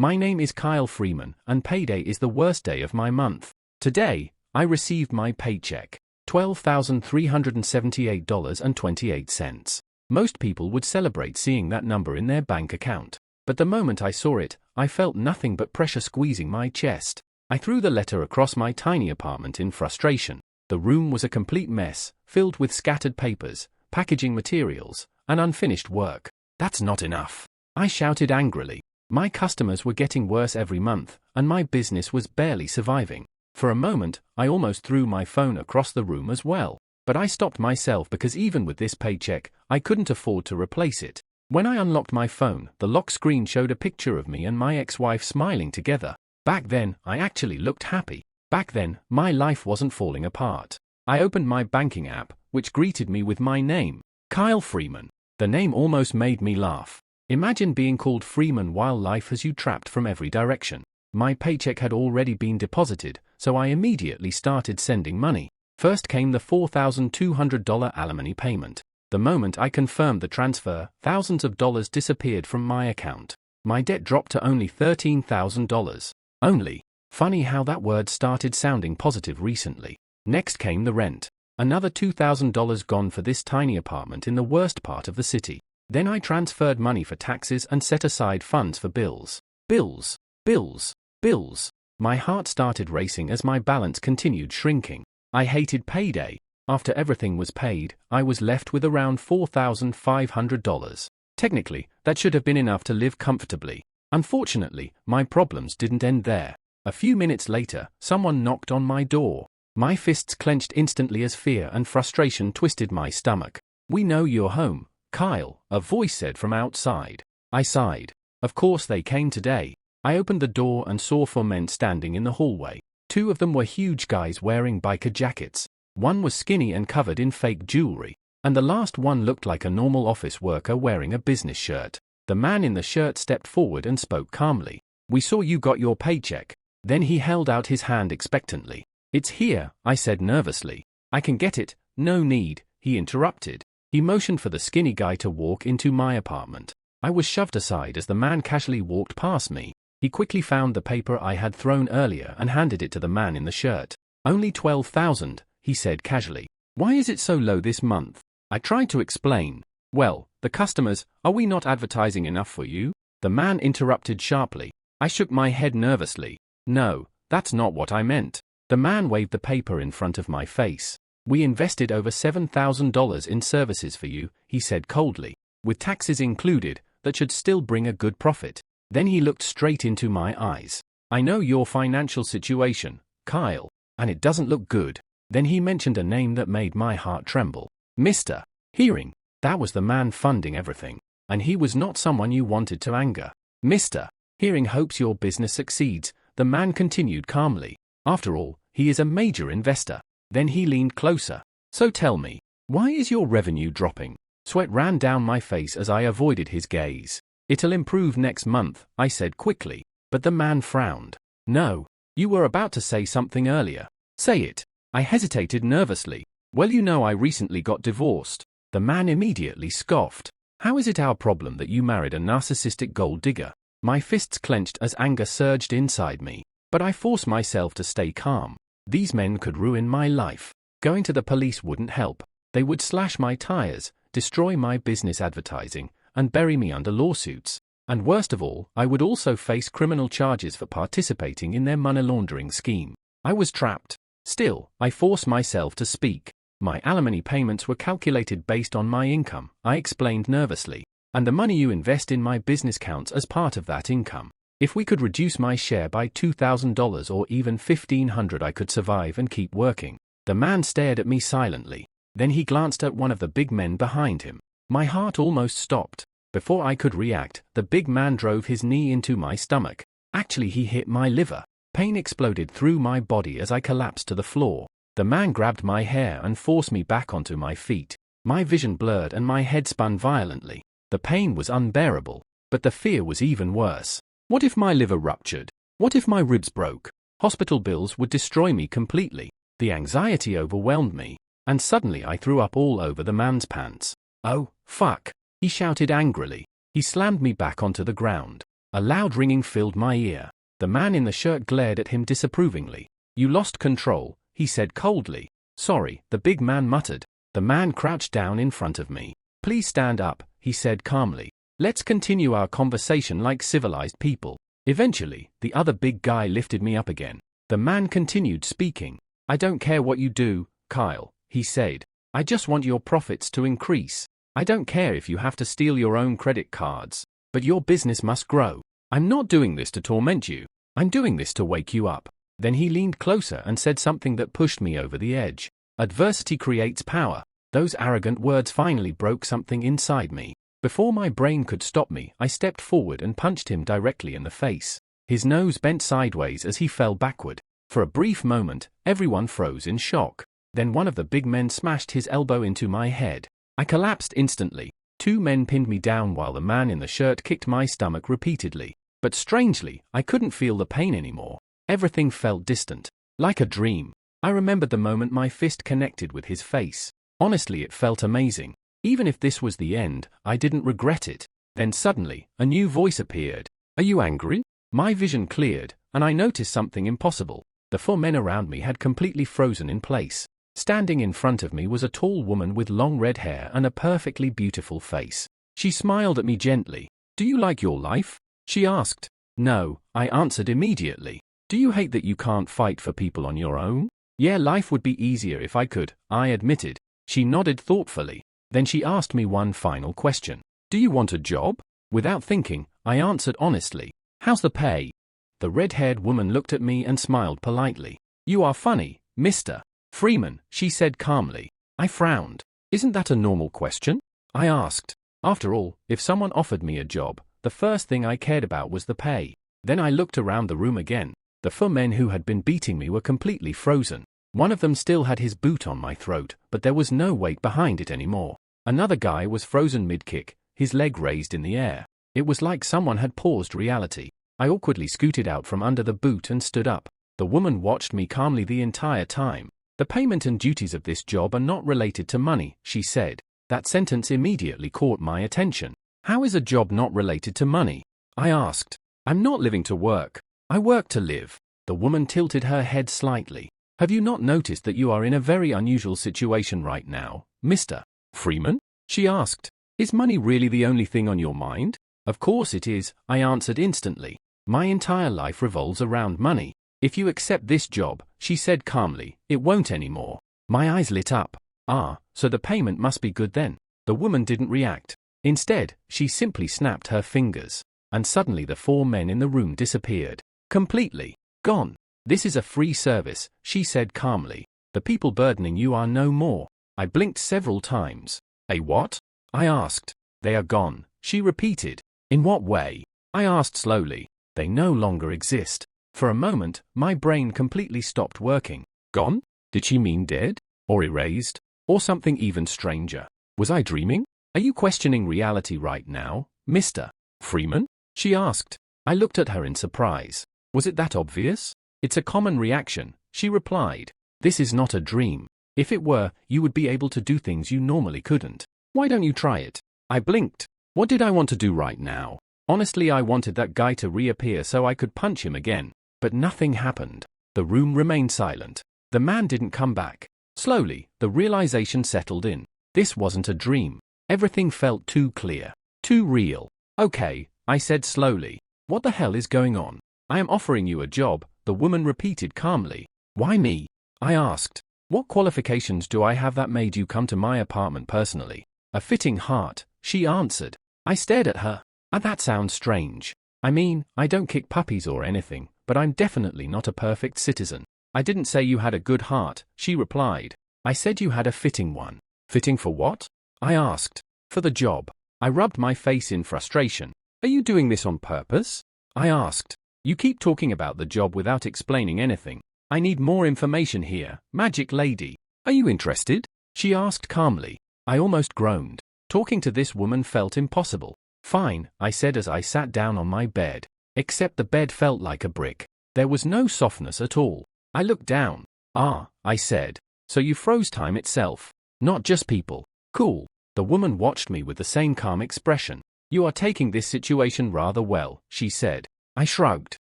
My name is Kyle Freeman, and payday is the worst day of my month. Today, I received my paycheck, $12,378.28. Most people would celebrate seeing that number in their bank account. But the moment I saw it, I felt nothing but pressure squeezing my chest. I threw the letter across my tiny apartment in frustration. The room was a complete mess, filled with scattered papers, packaging materials, and unfinished work. That's not enough, I shouted angrily. My customers were getting worse every month, and my business was barely surviving. For a moment, I almost threw my phone across the room as well. But I stopped myself because even with this paycheck, I couldn't afford to replace it. When I unlocked my phone, the lock screen showed a picture of me and my ex-wife smiling together. Back then, I actually looked happy. Back then, my life wasn't falling apart. I opened my banking app, which greeted me with my name, Kyle Freeman. The name almost made me laugh. Imagine being called Freeman while life has you trapped from every direction. My paycheck had already been deposited, so I immediately started sending money. First came the $4,200 alimony payment. The moment I confirmed the transfer, thousands of dollars disappeared from my account. My debt dropped to only $13,000. Only. Funny how that word started sounding positive recently. Next came the rent. Another $2,000 gone for this tiny apartment in the worst part of the city. Then I transferred money for taxes and set aside funds for bills. Bills. Bills. Bills. My heart started racing as my balance continued shrinking. I hated payday. After everything was paid, I was left with around $4,500. Technically, that should have been enough to live comfortably. Unfortunately, my problems didn't end there. A few minutes later, someone knocked on my door. My fists clenched instantly as fear and frustration twisted my stomach. "We know you're home, Kyle," a voice said from outside. I sighed. Of course they came today. I opened the door and saw four men standing in the hallway. Two of them were huge guys wearing biker jackets. One was skinny and covered in fake jewelry, and the last one looked like a normal office worker wearing a business shirt. The man in the shirt stepped forward and spoke calmly. "We saw you got your paycheck." Then he held out his hand expectantly. "It's here," I said nervously. "I can get it." "No need," he interrupted. He motioned for the skinny guy to walk into my apartment. I was shoved aside as the man casually walked past me. He quickly found the paper I had thrown earlier and handed it to the man in the shirt. "Only $12,000, he said casually. "Why is it so low this month?" I tried to explain. "Well, the customers, are we not advertising enough for you?" The man interrupted sharply. I shook my head nervously. "No, that's not what I meant." The man waved the paper in front of my face. "We invested over $7,000 in services for you," he said coldly. "With taxes included, that should still bring a good profit." Then he looked straight into my eyes. "I know your financial situation, Kyle, and it doesn't look good." Then he mentioned a name that made my heart tremble. Mr. Hearing. That was the man funding everything. And he was not someone you wanted to anger. "Mr. Hearing hopes your business succeeds," the man continued calmly. "After all, he is a major investor." Then he leaned closer. "So tell me, why is your revenue dropping?" Sweat ran down my face as I avoided his gaze. "It'll improve next month," I said quickly. But the man frowned. "No, you were about to say something earlier. Say it." I hesitated nervously. "Well, you know I recently got divorced." The man immediately scoffed. "How is it our problem that you married a narcissistic gold digger?" My fists clenched as anger surged inside me. But I forced myself to stay calm. These men could ruin my life. Going to the police wouldn't help. They would slash my tires, destroy my business advertising, and bury me under lawsuits. And worst of all, I would also face criminal charges for participating in their money laundering scheme. I was trapped. Still, I forced myself to speak. "My alimony payments were calculated based on my income," I explained nervously. "And the money you invest in my business counts as part of that income. If we could reduce my share by $2,000 or even $1,500, I could survive and keep working." The man stared at me silently. Then he glanced at one of the big men behind him. My heart almost stopped. Before I could react, the big man drove his knee into my stomach. Actually, he hit my liver. Pain exploded through my body as I collapsed to the floor. The man grabbed my hair and forced me back onto my feet. My vision blurred and my head spun violently. The pain was unbearable, but the fear was even worse. What if my liver ruptured? What if my ribs broke? Hospital bills would destroy me completely. The anxiety overwhelmed me, and suddenly I threw up all over the man's pants. "Oh, fuck!" he shouted angrily. He slammed me back onto the ground. A loud ringing filled my ear. The man in the shirt glared at him disapprovingly. "You lost control," he said coldly. "Sorry," the big man muttered. The man crouched down in front of me. "Please stand up," he said calmly. "Let's continue our conversation like civilized people." Eventually, the other big guy lifted me up again. The man continued speaking. "I don't care what you do, Kyle," he said. "I just want your profits to increase. I don't care if you have to steal your own credit cards. But your business must grow. I'm not doing this to torment you. I'm doing this to wake you up." Then he leaned closer and said something that pushed me over the edge. "Adversity creates power." Those arrogant words finally broke something inside me. Before my brain could stop me, I stepped forward and punched him directly in the face. His nose bent sideways as he fell backward. For a brief moment, everyone froze in shock. Then one of the big men smashed his elbow into my head. I collapsed instantly. 2 men pinned me down while the man in the shirt kicked my stomach repeatedly. But strangely, I couldn't feel the pain anymore. Everything felt distant, like a dream. I remembered the moment my fist connected with his face. Honestly, it felt amazing. Even if this was the end, I didn't regret it. Then suddenly, a new voice appeared. "Are you angry?" My vision cleared, and I noticed something impossible. The 4 men around me had completely frozen in place. Standing in front of me was a tall woman with long red hair and a perfectly beautiful face. She smiled at me gently. "Do you like your life?" she asked. "No," I answered immediately. "Do you hate that you can't fight for people on your own?" "Yeah, life would be easier if I could," I admitted. She nodded thoughtfully. Then she asked me one final question. "Do you want a job?" Without thinking, I answered honestly. "How's the pay?" The red-haired woman looked at me and smiled politely. "You are funny, Mr. Freeman," she said calmly. I frowned. "Isn't that a normal question?" I asked. After all, if someone offered me a job, the first thing I cared about was the pay. Then I looked around the room again. The 4 men who had been beating me were completely frozen. One of them still had his boot on my throat, but there was no weight behind it anymore. Another guy was frozen mid-kick, his leg raised in the air. It was like someone had paused reality. I awkwardly scooted out from under the boot and stood up. The woman watched me calmly the entire time. "The payment and duties of this job are not related to money," she said. That sentence immediately caught my attention. "How is a job not related to money?" I asked. "I'm not living to work. I work to live." The woman tilted her head slightly. "Have you not noticed that you are in a very unusual situation right now, Mr. Freeman?" she asked. "Is money really the only thing on your mind?" "Of course it is," I answered instantly. "My entire life revolves around money. If you accept this job," she said calmly, "it won't anymore." My eyes lit up. "Ah, so the payment must be good then." The woman didn't react. Instead, she simply snapped her fingers. And suddenly the 4 men in the room disappeared. Completely. Gone. "This is a free service," she said calmly. "The people burdening you are no more." I blinked several times. "A what?" I asked. "They are gone," she repeated. "In what way?" I asked slowly. "They no longer exist." For a moment, my brain completely stopped working. Gone? Did she mean dead? Or erased? Or something even stranger? Was I dreaming? "Are you questioning reality right now, Mr. Freeman?" she asked. I looked at her in surprise. "Was it that obvious?" "It's a common reaction," she replied. "This is not a dream. If it were, you would be able to do things you normally couldn't. Why don't you try it?" I blinked. What did I want to do right now? Honestly, I wanted that guy to reappear so I could punch him again. But nothing happened. The room remained silent. The man didn't come back. Slowly, the realization settled in. This wasn't a dream. Everything felt too clear. Too real. "Okay," I said slowly. "What the hell is going on?" "I am offering you a job," the woman repeated calmly. "Why me?" I asked. "What qualifications do I have that made you come to my apartment personally?" "A fitting heart," she answered. I stared at her. That sounds strange. I mean, I don't kick puppies or anything, but I'm definitely not a perfect citizen." "I didn't say you had a good heart," she replied. "I said you had a fitting one." "Fitting for what?" I asked. "For the job." I rubbed my face in frustration. "Are you doing this on purpose?" I asked. "You keep talking about the job without explaining anything. I need more information here, Magic Lady." "Are you interested?" she asked calmly. I almost groaned. Talking to this woman felt impossible. "Fine," I said as I sat down on my bed. Except the bed felt like a brick. There was no softness at all. I looked down. "Ah," I said. "So you froze time itself. Not just people. Cool." The woman watched me with the same calm expression. You are taking this situation rather well, she said. I shrugged.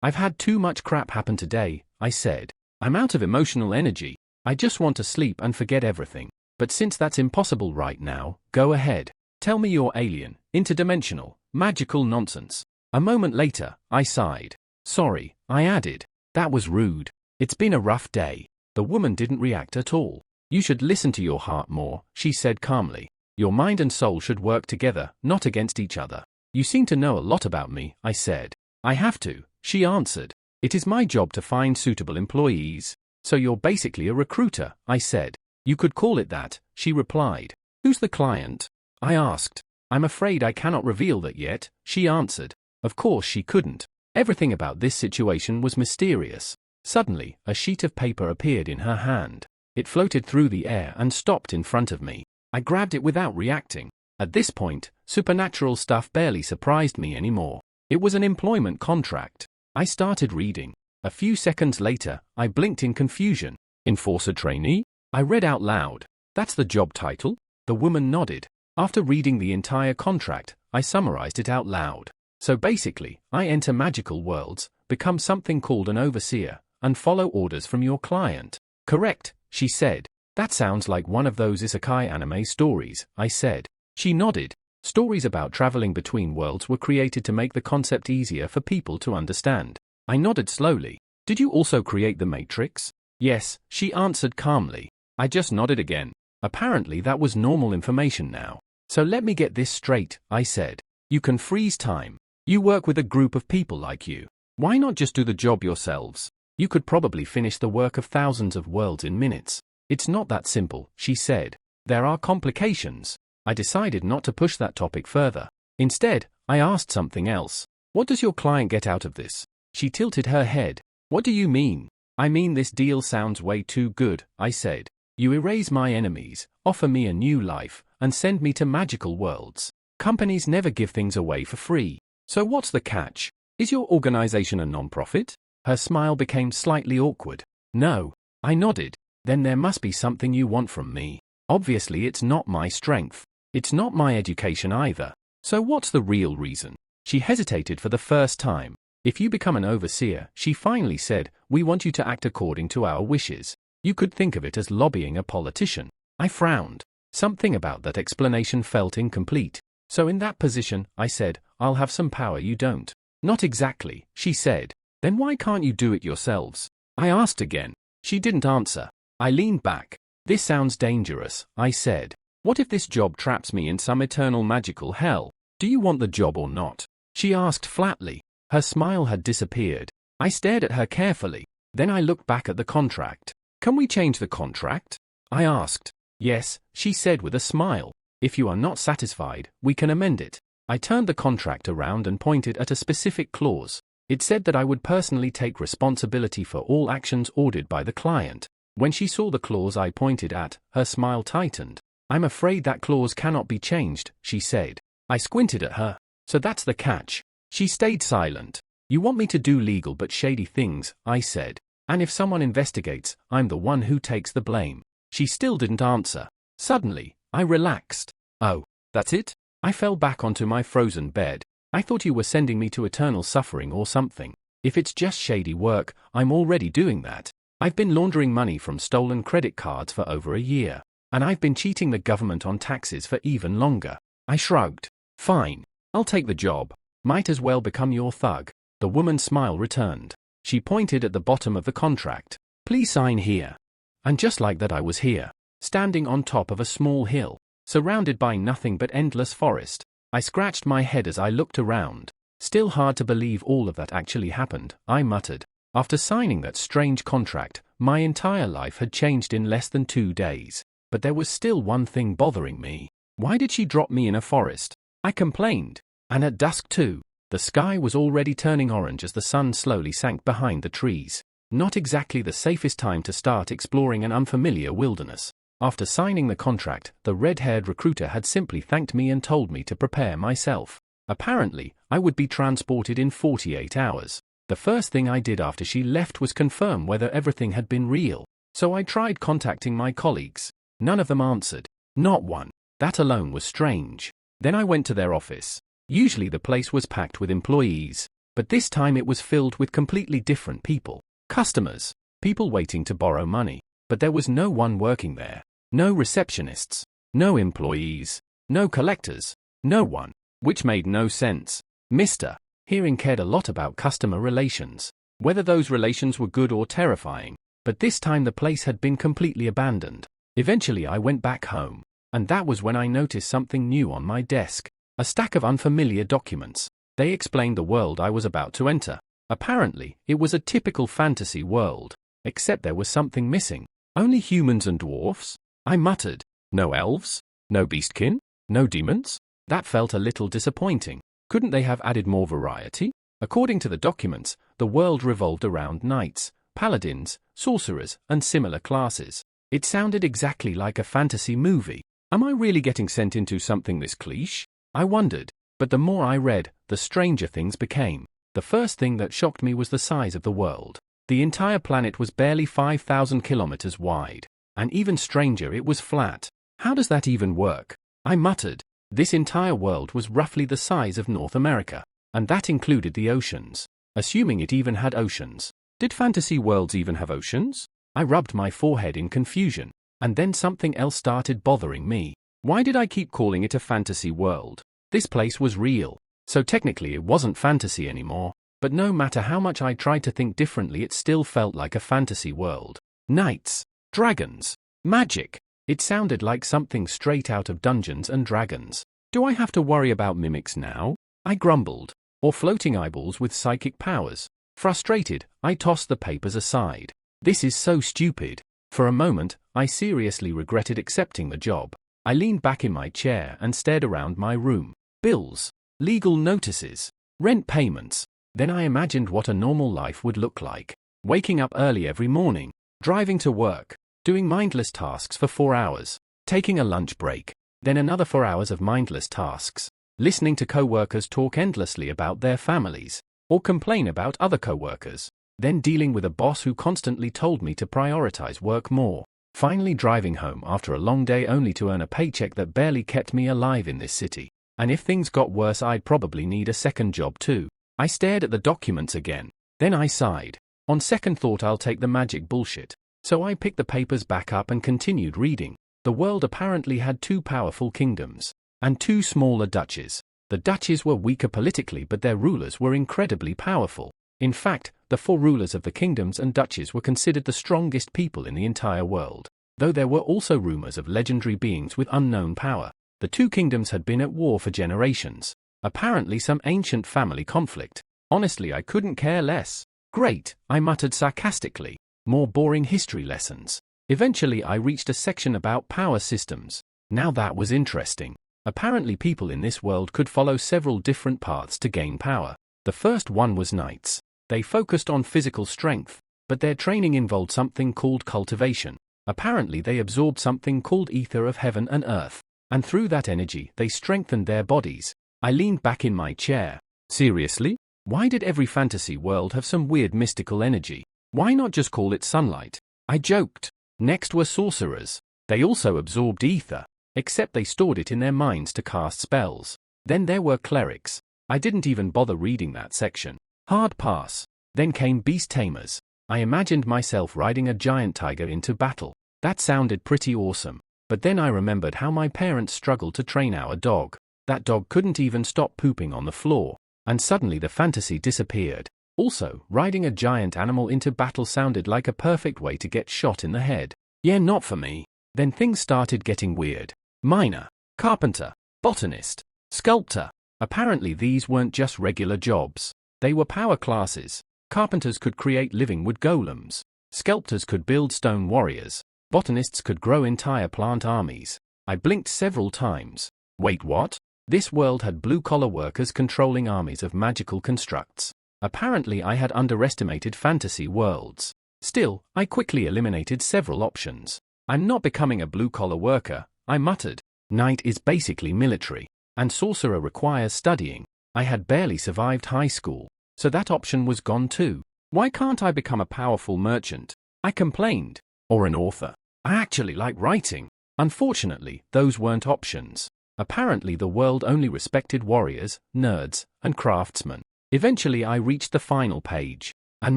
I've had too much crap happen today, I said. I'm out of emotional energy. I just want to sleep and forget everything. But since that's impossible right now, go ahead. Tell me your alien, interdimensional, magical nonsense. A moment later, I sighed. Sorry, I added. That was rude. It's been a rough day. The woman didn't react at all. You should listen to your heart more, she said calmly. Your mind and soul should work together, not against each other. You seem to know a lot about me, I said. I have to, she answered. It is my job to find suitable employees. So you're basically a recruiter, I said. You could call it that, she replied. Who's the client? I asked. I'm afraid I cannot reveal that yet, she answered. Of course she couldn't. Everything about this situation was mysterious. Suddenly, a sheet of paper appeared in her hand. It floated through the air and stopped in front of me. I grabbed it without reacting. At this point, supernatural stuff barely surprised me anymore. It was an employment contract. I started reading. A few seconds later, I blinked in confusion. Enforcer trainee? I read out loud. That's the job title? The woman nodded. After reading the entire contract, I summarized it out loud. So basically, I enter magical worlds, become something called an overseer, and follow orders from your client. Correct, she said. That sounds like one of those isekai anime stories, I said. She nodded. Stories about traveling between worlds were created to make the concept easier for people to understand. I nodded slowly. Did you also create the Matrix? Yes, she answered calmly. I just nodded again. Apparently that was normal information now. So let me get this straight, I said. You can freeze time. You work with a group of people like you. Why not just do the job yourselves? You could probably finish the work of thousands of worlds in minutes. It's not that simple, she said. There are complications. I decided not to push that topic further. Instead, I asked something else. What does your client get out of this? She tilted her head. What do you mean? I mean this deal sounds way too good, I said. You erase my enemies, offer me a new life, and send me to magical worlds. Companies never give things away for free. So what's the catch? Is your organization a non-profit? Her smile became slightly awkward. No. I nodded. Then there must be something you want from me. Obviously it's not my strength. It's not my education either. So what's the real reason? She hesitated for the first time. If you become an overseer, she finally said, we want you to act according to our wishes. You could think of it as lobbying a politician. I frowned. Something about that explanation felt incomplete. So in that position, I said, I'll have some power you don't. Not exactly, she said. Then why can't you do it yourselves? I asked again. She didn't answer. I leaned back. This sounds dangerous, I said. What if this job traps me in some eternal magical hell? Do you want the job or not? She asked flatly. Her smile had disappeared. I stared at her carefully. Then I looked back at the contract. Can we change the contract? I asked. Yes, she said with a smile. If you are not satisfied, we can amend it. I turned the contract around and pointed at a specific clause. It said that I would personally take responsibility for all actions ordered by the client. When she saw the clause I pointed at, her smile tightened. I'm afraid that clause cannot be changed, she said. I squinted at her. So that's the catch. She stayed silent. You want me to do legal but shady things, I said. And if someone investigates, I'm the one who takes the blame. She still didn't answer. Suddenly, I relaxed. Oh, that's it? I fell back onto my frozen bed. I thought you were sending me to eternal suffering or something. If it's just shady work, I'm already doing that. I've been laundering money from stolen credit cards for over a year. And I've been cheating the government on taxes for even longer. I shrugged. Fine. I'll take the job. Might as well become your thug. The woman's smile returned. She pointed at the bottom of the contract. Please sign here. And just like that I was here, standing on top of a small hill, surrounded by nothing but endless forest. I scratched my head as I looked around. Still hard to believe all of that actually happened, I muttered. After signing that strange contract, my entire life had changed in less than 2 days. But there was still one thing bothering me. Why did she drop me in a forest? I complained. And at dusk too. The sky was already turning orange as the sun slowly sank behind the trees. Not exactly the safest time to start exploring an unfamiliar wilderness. After signing the contract, the red-haired recruiter had simply thanked me and told me to prepare myself. Apparently, I would be transported in 48 hours. The first thing I did after she left was confirm whether everything had been real. So I tried contacting my colleagues. None of them answered. Not one. That alone was strange. Then I went to their office. Usually the place was packed with employees, but this time it was filled with completely different people. Customers, people waiting to borrow money, but there was no one working there. No receptionists, no employees, no collectors, no one, which made no sense. Mr. Hearing cared a lot about customer relations, whether those relations were good or terrifying, but this time the place had been completely abandoned. Eventually I went back home, and that was when I noticed something new on my desk. A stack of unfamiliar documents. They explained the world I was about to enter. Apparently, it was a typical fantasy world, except there was something missing. Only humans and dwarfs? I muttered. No elves? No beastkin? No demons? That felt a little disappointing. Couldn't they have added more variety? According to the documents, the world revolved around knights, paladins, sorcerers, and similar classes. It sounded exactly like a fantasy movie. Am I really getting sent into something this cliché? I wondered. But the more I read, the stranger things became. The first thing that shocked me was the size of the world. The entire planet was barely 5,000 kilometers wide. And even stranger, it was flat. How does that even work? I muttered. This entire world was roughly the size of North America, and that included the oceans. Assuming it even had oceans. Did fantasy worlds even have oceans? I rubbed my forehead in confusion, and then something else started bothering me. Why did I keep calling it a fantasy world? This place was real, so technically it wasn't fantasy anymore, but no matter how much I tried to think differently, it still felt like a fantasy world. Knights, dragons, magic. It sounded like something straight out of Dungeons and Dragons. Do I have to worry about mimics now? I grumbled. Or floating eyeballs with psychic powers? Frustrated, I tossed the papers aside. This is so stupid. For a moment, I seriously regretted accepting the job. I leaned back in my chair and stared around my room. Bills, legal notices, rent payments. Then I imagined what a normal life would look like. Waking up early every morning, driving to work, doing mindless tasks for 4 hours, taking a lunch break, then another 4 hours of mindless tasks, listening to co-workers talk endlessly about their families, or complain about other co-workers, then dealing with a boss who constantly told me to prioritize work more, finally driving home after a long day only to earn a paycheck that barely kept me alive in this city. And if things got worse, I'd probably need a second job too. I stared at the documents again. Then I sighed. On second thought, I'll take the magic bullshit. So I picked the papers back up and continued reading. The world apparently had 2 powerful kingdoms, and 2 smaller duchies. The duchies were weaker politically, but their rulers were incredibly powerful. In fact, the 4 rulers of the kingdoms and duchies were considered the strongest people in the entire world. Though there were also rumors of legendary beings with unknown power. The 2 kingdoms had been at war for generations. Apparently some ancient family conflict. Honestly, I couldn't care less. Great, I muttered sarcastically. More boring history lessons. Eventually I reached a section about power systems. Now that was interesting. Apparently people in this world could follow several different paths to gain power. The first one was knights. They focused on physical strength, but their training involved something called cultivation. Apparently they absorbed something called ether of heaven and earth, and through that energy they strengthened their bodies. I leaned back in my chair. Seriously? Why did every fantasy world have some weird mystical energy? Why not just call it sunlight? I joked. Next were sorcerers. They also absorbed ether, except they stored it in their minds to cast spells. Then there were clerics. I didn't even bother reading that section. Hard pass. Then came beast tamers. I imagined myself riding a giant tiger into battle. That sounded pretty awesome. But then I remembered how my parents struggled to train our dog. That dog couldn't even stop pooping on the floor. And suddenly the fantasy disappeared. Also, riding a giant animal into battle sounded like a perfect way to get shot in the head. Yeah, not for me. Then things started getting weird. Miner, carpenter, botanist, sculptor. Apparently these weren't just regular jobs. They were power classes. Carpenters could create living wood golems. Sculptors could build stone warriors. Botanists could grow entire plant armies. I blinked several times. Wait, what? This world had blue-collar workers controlling armies of magical constructs. Apparently I had underestimated fantasy worlds. Still, I quickly eliminated several options. I'm not becoming a blue-collar worker, I muttered. Knight is basically military, and sorcerer requires studying. I had barely survived high school, so that option was gone too. Why can't I become a powerful merchant? I complained. Or an author. I actually like writing. Unfortunately, those weren't options. Apparently the world only respected warriors, nerds, and craftsmen. Eventually I reached the final page, and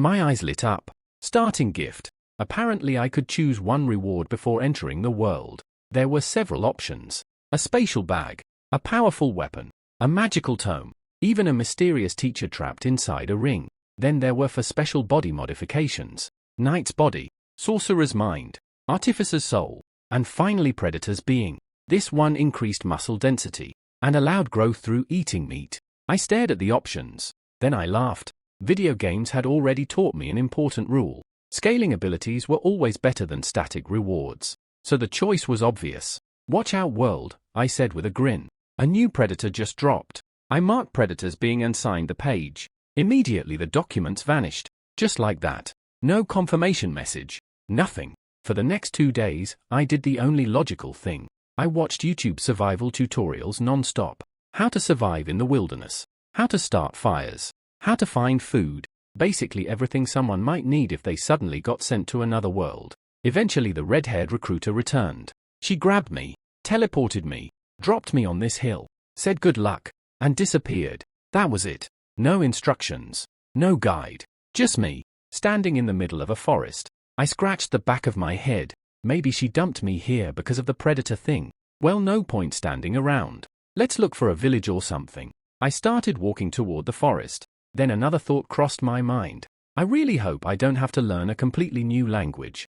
my eyes lit up. Starting gift. Apparently I could choose one reward before entering the world. There were several options. A spatial bag, a powerful weapon, a magical tome, even a mysterious teacher trapped inside a ring. Then there were for special body modifications. Knight's body, sorcerer's mind, artificer's soul, and finally predator's being. This one increased muscle density and allowed growth through eating meat. I stared at the options. Then I laughed. Video games had already taught me an important rule. Scaling abilities were always better than static rewards. So the choice was obvious. Watch out, world, I said with a grin. A new predator just dropped. I marked predators being and signed the page. Immediately the documents vanished. Just like that. No confirmation message. Nothing. For the next 2 days, I did the only logical thing. I watched YouTube survival tutorials non-stop. How to survive in the wilderness. How to start fires. How to find food. Basically everything someone might need if they suddenly got sent to another world. Eventually the red-haired recruiter returned. She grabbed me, teleported me, dropped me on this hill, said good luck, and disappeared. That was it. No instructions. No guide. Just me, standing in the middle of a forest. I scratched the back of my head. Maybe she dumped me here because of the predator thing. Well, no point standing around. Let's look for a village or something. I started walking toward the forest. Then another thought crossed my mind. I really hope I don't have to learn a completely new language.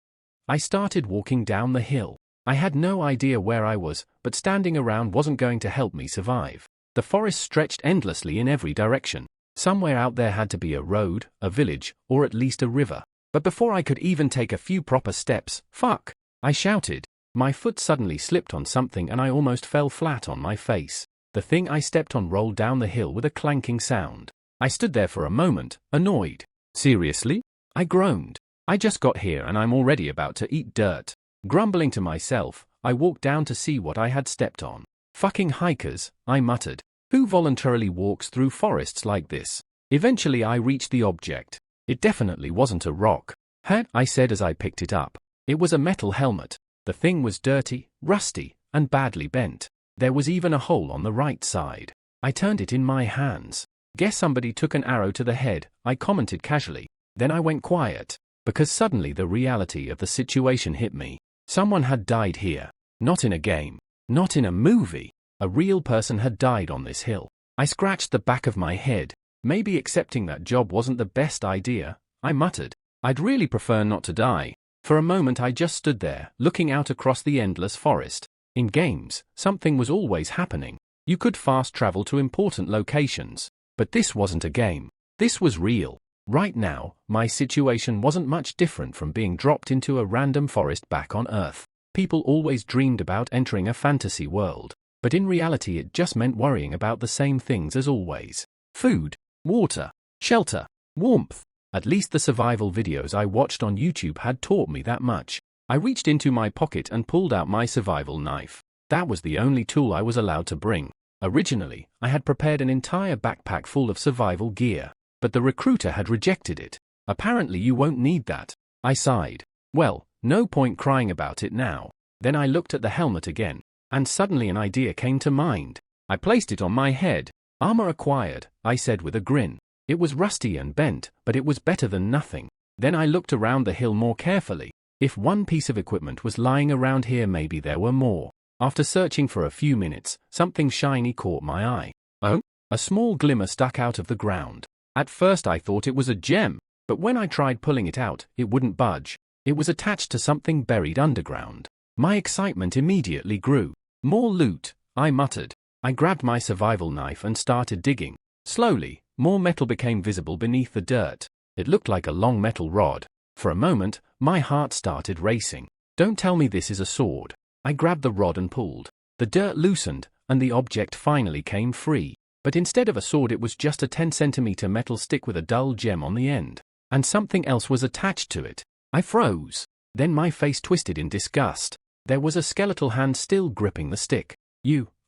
I started walking down the hill. I had no idea where I was, but standing around wasn't going to help me survive. The forest stretched endlessly in every direction. Somewhere out there had to be a road, a village, or at least a river. But before I could even take a few proper steps, fuck! I shouted. My foot suddenly slipped on something and I almost fell flat on my face. The thing I stepped on rolled down the hill with a clanking sound. I stood there for a moment, annoyed. Seriously? I groaned. I just got here and I'm already about to eat dirt. Grumbling to myself, I walked down to see what I had stepped on. Fucking hikers, I muttered. Who voluntarily walks through forests like this? Eventually I reached the object. It definitely wasn't a rock. Huh? I said as I picked it up. It was a metal helmet. The thing was dirty, rusty, and badly bent. There was even a hole on the right side. I turned it in my hands. Guess somebody took an arrow to the head, I commented casually. Then I went quiet, because suddenly the reality of the situation hit me. Someone had died here. Not in a game. Not in a movie. A real person had died on this hill. I scratched the back of my head. Maybe accepting that job wasn't the best idea, I muttered. I'd really prefer not to die. For a moment I just stood there, looking out across the endless forest. In games, something was always happening. You could fast travel to important locations. But this wasn't a game. This was real. Right now, my situation wasn't much different from being dropped into a random forest back on Earth. People always dreamed about entering a fantasy world. But in reality it just meant worrying about the same things as always. Food, water, shelter, warmth. At least the survival videos I watched on YouTube had taught me that much. I reached into my pocket and pulled out my survival knife. That was the only tool I was allowed to bring. Originally, I had prepared an entire backpack full of survival gear, but the recruiter had rejected it. Apparently you won't need that. I sighed. Well, no point crying about it now. Then I looked at the helmet again, and suddenly an idea came to mind. I placed it on my head. Armor acquired, I said with a grin. It was rusty and bent, but it was better than nothing. Then I looked around the hill more carefully. If one piece of equipment was lying around here, maybe there were more. After searching for a few minutes, something shiny caught my eye. Oh? A small glimmer stuck out of the ground. At first I thought it was a gem, but when I tried pulling it out, it wouldn't budge. It was attached to something buried underground. My excitement immediately grew. More loot, I muttered. I grabbed my survival knife and started digging. Slowly, more metal became visible beneath the dirt. It looked like a long metal rod. For a moment, my heart started racing. Don't tell me this is a sword. I grabbed the rod and pulled. The dirt loosened, and the object finally came free. But instead of a sword it was just a 10-centimeter metal stick with a dull gem on the end. And something else was attached to it. I froze. Then my face twisted in disgust. There was a skeletal hand still gripping the stick.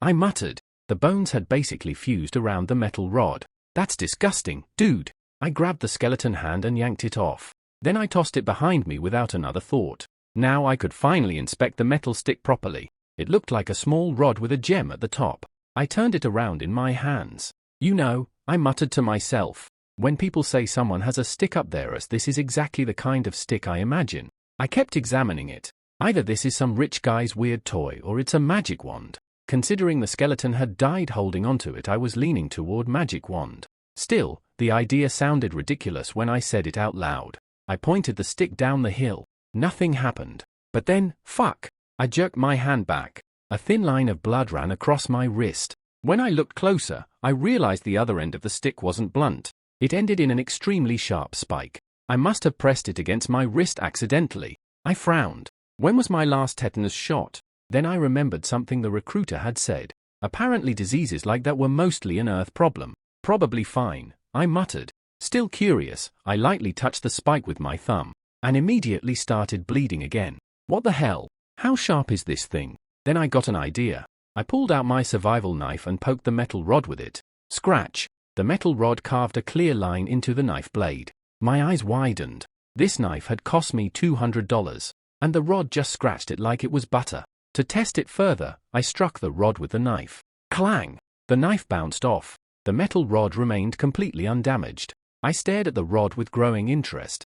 I muttered. The bones had basically fused around the metal rod. That's disgusting, dude. I grabbed the skeleton hand and yanked it off. Then I tossed it behind me without another thought. Now I could finally inspect the metal stick properly. It looked like a small rod with a gem at the top. I turned it around in my hands. You know, I muttered to myself. When people say someone has a stick up their ass, this is exactly the kind of stick I imagine. I kept examining it. Either this is some rich guy's weird toy or it's a magic wand. Considering the skeleton had died holding onto it, I was leaning toward magic wand. Still, the idea sounded ridiculous when I said it out loud. I pointed the stick down the hill. Nothing happened. But then, fuck! I jerked my hand back. A thin line of blood ran across my wrist. When I looked closer, I realized the other end of the stick wasn't blunt. It ended in an extremely sharp spike. I must have pressed it against my wrist accidentally. I frowned. When was my last tetanus shot? Then I remembered something the recruiter had said. Apparently diseases like that were mostly an Earth problem. Probably fine, I muttered. Still curious, I lightly touched the spike with my thumb, and immediately started bleeding again. What the hell? How sharp is this thing? Then I got an idea. I pulled out my survival knife and poked the metal rod with it. Scratch! The metal rod carved a clear line into the knife blade. My eyes widened. This knife had cost me $200, and the rod just scratched it like it was butter. To test it further, I struck the rod with the knife. Clang! The knife bounced off. The metal rod remained completely undamaged. I stared at the rod with growing interest.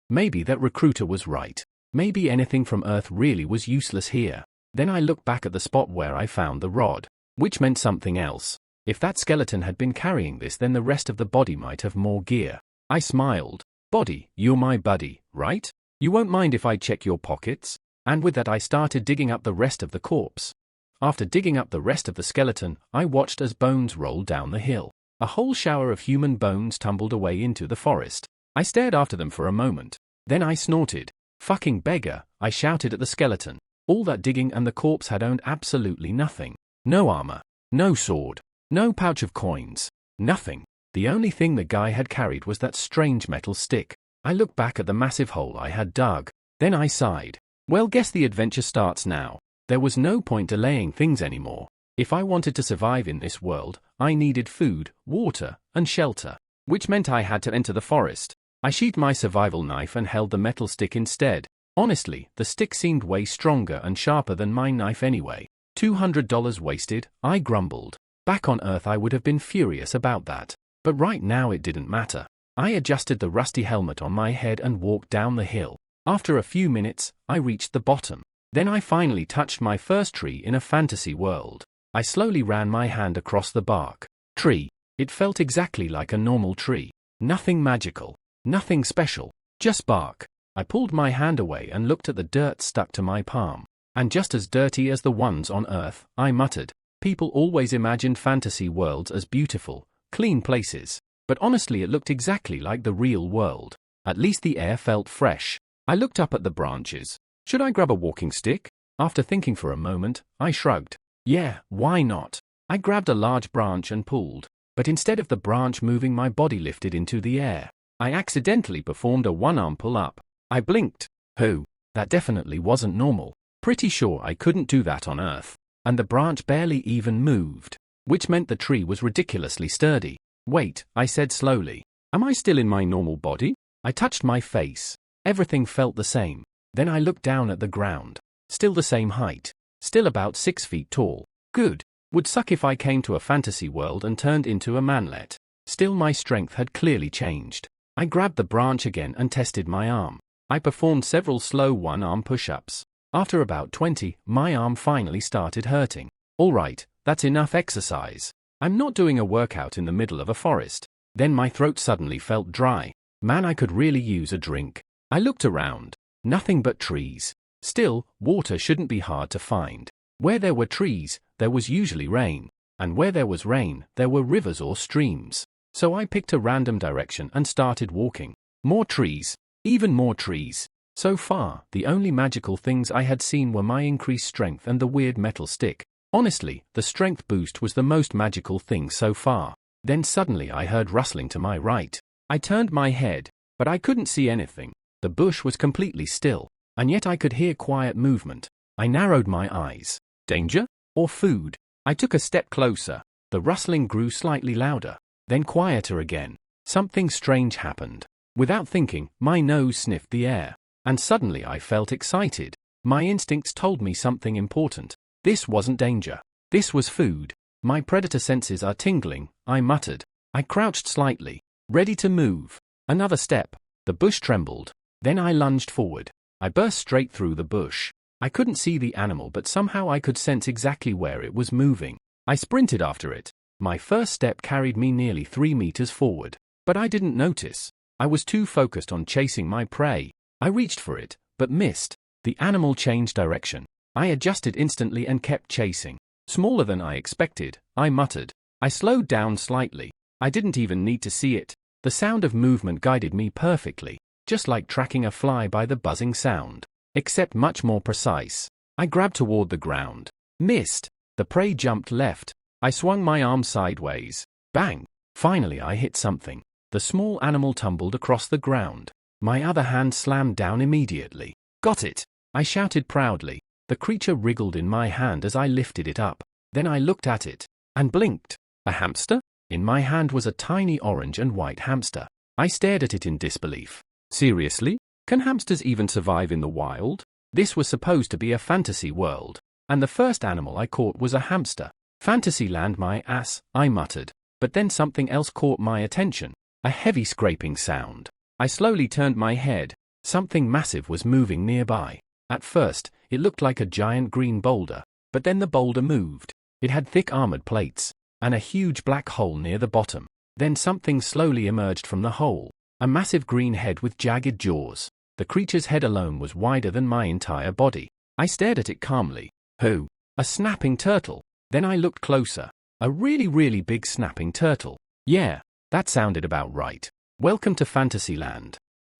Maybe that recruiter was right. Maybe anything from Earth really was useless here. Then I looked back at the spot where I found the rod, which meant something else. If that skeleton had been carrying this, then the rest of the body might have more gear. I smiled. Body, you're my buddy, right? You won't mind if I check your pockets? And with that I started digging up the rest of the corpse. After digging up the rest of the skeleton, I watched as bones rolled down the hill. A whole shower of human bones tumbled away into the forest. I stared after them for a moment. Then I snorted. Fucking beggar, I shouted at the skeleton. All that digging and the corpse had owned absolutely nothing. No armor. No sword. No pouch of coins. Nothing. The only thing the guy had carried was that strange metal stick. I looked back at the massive hole I had dug. Then I sighed. Well, guess the adventure starts now. There was no point delaying things anymore. If I wanted to survive in this world, I needed food, water, and shelter, which meant I had to enter the forest. I sheathed my survival knife and held the metal stick instead. Honestly, the stick seemed way stronger and sharper than my knife anyway. $200 wasted, I grumbled. Back on Earth I would have been furious about that. But right now it didn't matter. I adjusted the rusty helmet on my head and walked down the hill. After a few minutes, I reached the bottom. Then I finally touched my first tree in a fantasy world. I slowly ran my hand across the bark. Tree. It felt exactly like a normal tree. Nothing magical. Nothing special. Just bark. I pulled my hand away and looked at the dirt stuck to my palm. And just as dirty as the ones on Earth, I muttered. People always imagined fantasy worlds as beautiful, clean places. But honestly it looked exactly like the real world. At least the air felt fresh. I looked up at the branches. Should I grab a walking stick? After thinking for a moment, I shrugged. Yeah, why not? I grabbed a large branch and pulled. But instead of the branch moving, my body lifted into the air. I accidentally performed a one-arm pull-up. I blinked. That definitely wasn't normal. Pretty sure I couldn't do that on Earth. And the branch barely even moved. Which meant the tree was ridiculously sturdy. Wait, I said slowly. Am I still in my normal body? I touched my face. Everything felt the same. Then I looked down at the ground. Still the same height. Still about 6 feet tall. Good. Would suck if I came to a fantasy world and turned into a manlet. Still my strength had clearly changed. I grabbed the branch again and tested my arm. I performed several slow one-arm push-ups. After about 20, my arm finally started hurting. Alright, that's enough exercise. I'm not doing a workout in the middle of a forest. Then my throat suddenly felt dry. Man, I could really use a drink. I looked around. Nothing but trees. Still, water shouldn't be hard to find. Where there were trees, there was usually rain. And where there was rain, there were rivers or streams. So I picked a random direction and started walking. More trees. Even more trees. So far, the only magical things I had seen were my increased strength and the weird metal stick. Honestly, the strength boost was the most magical thing so far. Then suddenly I heard rustling to my right. I turned my head, but I couldn't see anything. The bush was completely still, and yet I could hear quiet movement. I narrowed my eyes. Danger? Or food? I took a step closer. The rustling grew slightly louder, then quieter again. Something strange happened. Without thinking, my nose sniffed the air. And suddenly I felt excited. My instincts told me something important. This wasn't danger. This was food. My predator senses are tingling, I muttered. I crouched slightly, ready to move. Another step. The bush trembled. Then I lunged forward. I burst straight through the bush. I couldn't see the animal, but somehow I could sense exactly where it was moving. I sprinted after it. My first step carried me nearly 3 meters forward. But I didn't notice. I was too focused on chasing my prey. I reached for it, but missed. The animal changed direction. I adjusted instantly and kept chasing. Smaller than I expected, I muttered. I slowed down slightly. I didn't even need to see it. The sound of movement guided me perfectly, just like tracking a fly by the buzzing sound, except much more precise. I grabbed toward the ground. Missed. The prey jumped left. I swung my arm sideways. Bang! Finally I hit something. The small animal tumbled across the ground. My other hand slammed down immediately. Got it! I shouted proudly. The creature wriggled in my hand as I lifted it up. Then I looked at it and blinked. A hamster? In my hand was a tiny orange and white hamster. I stared at it in disbelief. Seriously? Can hamsters even survive in the wild? This was supposed to be a fantasy world, and the first animal I caught was a hamster. Fantasyland my ass, I muttered. But then something else caught my attention. A heavy scraping sound. I slowly turned my head. Something massive was moving nearby. At first, it looked like a giant green boulder, but then the boulder moved. It had thick armored plates, and a huge black hole near the bottom. Then something slowly emerged from the hole. A massive green head with jagged jaws. The creature's head alone was wider than my entire body. I stared at it calmly. Who? A snapping turtle. Then I looked closer. A really big snapping turtle. Yeah, that sounded about right. Welcome to Fantasyland.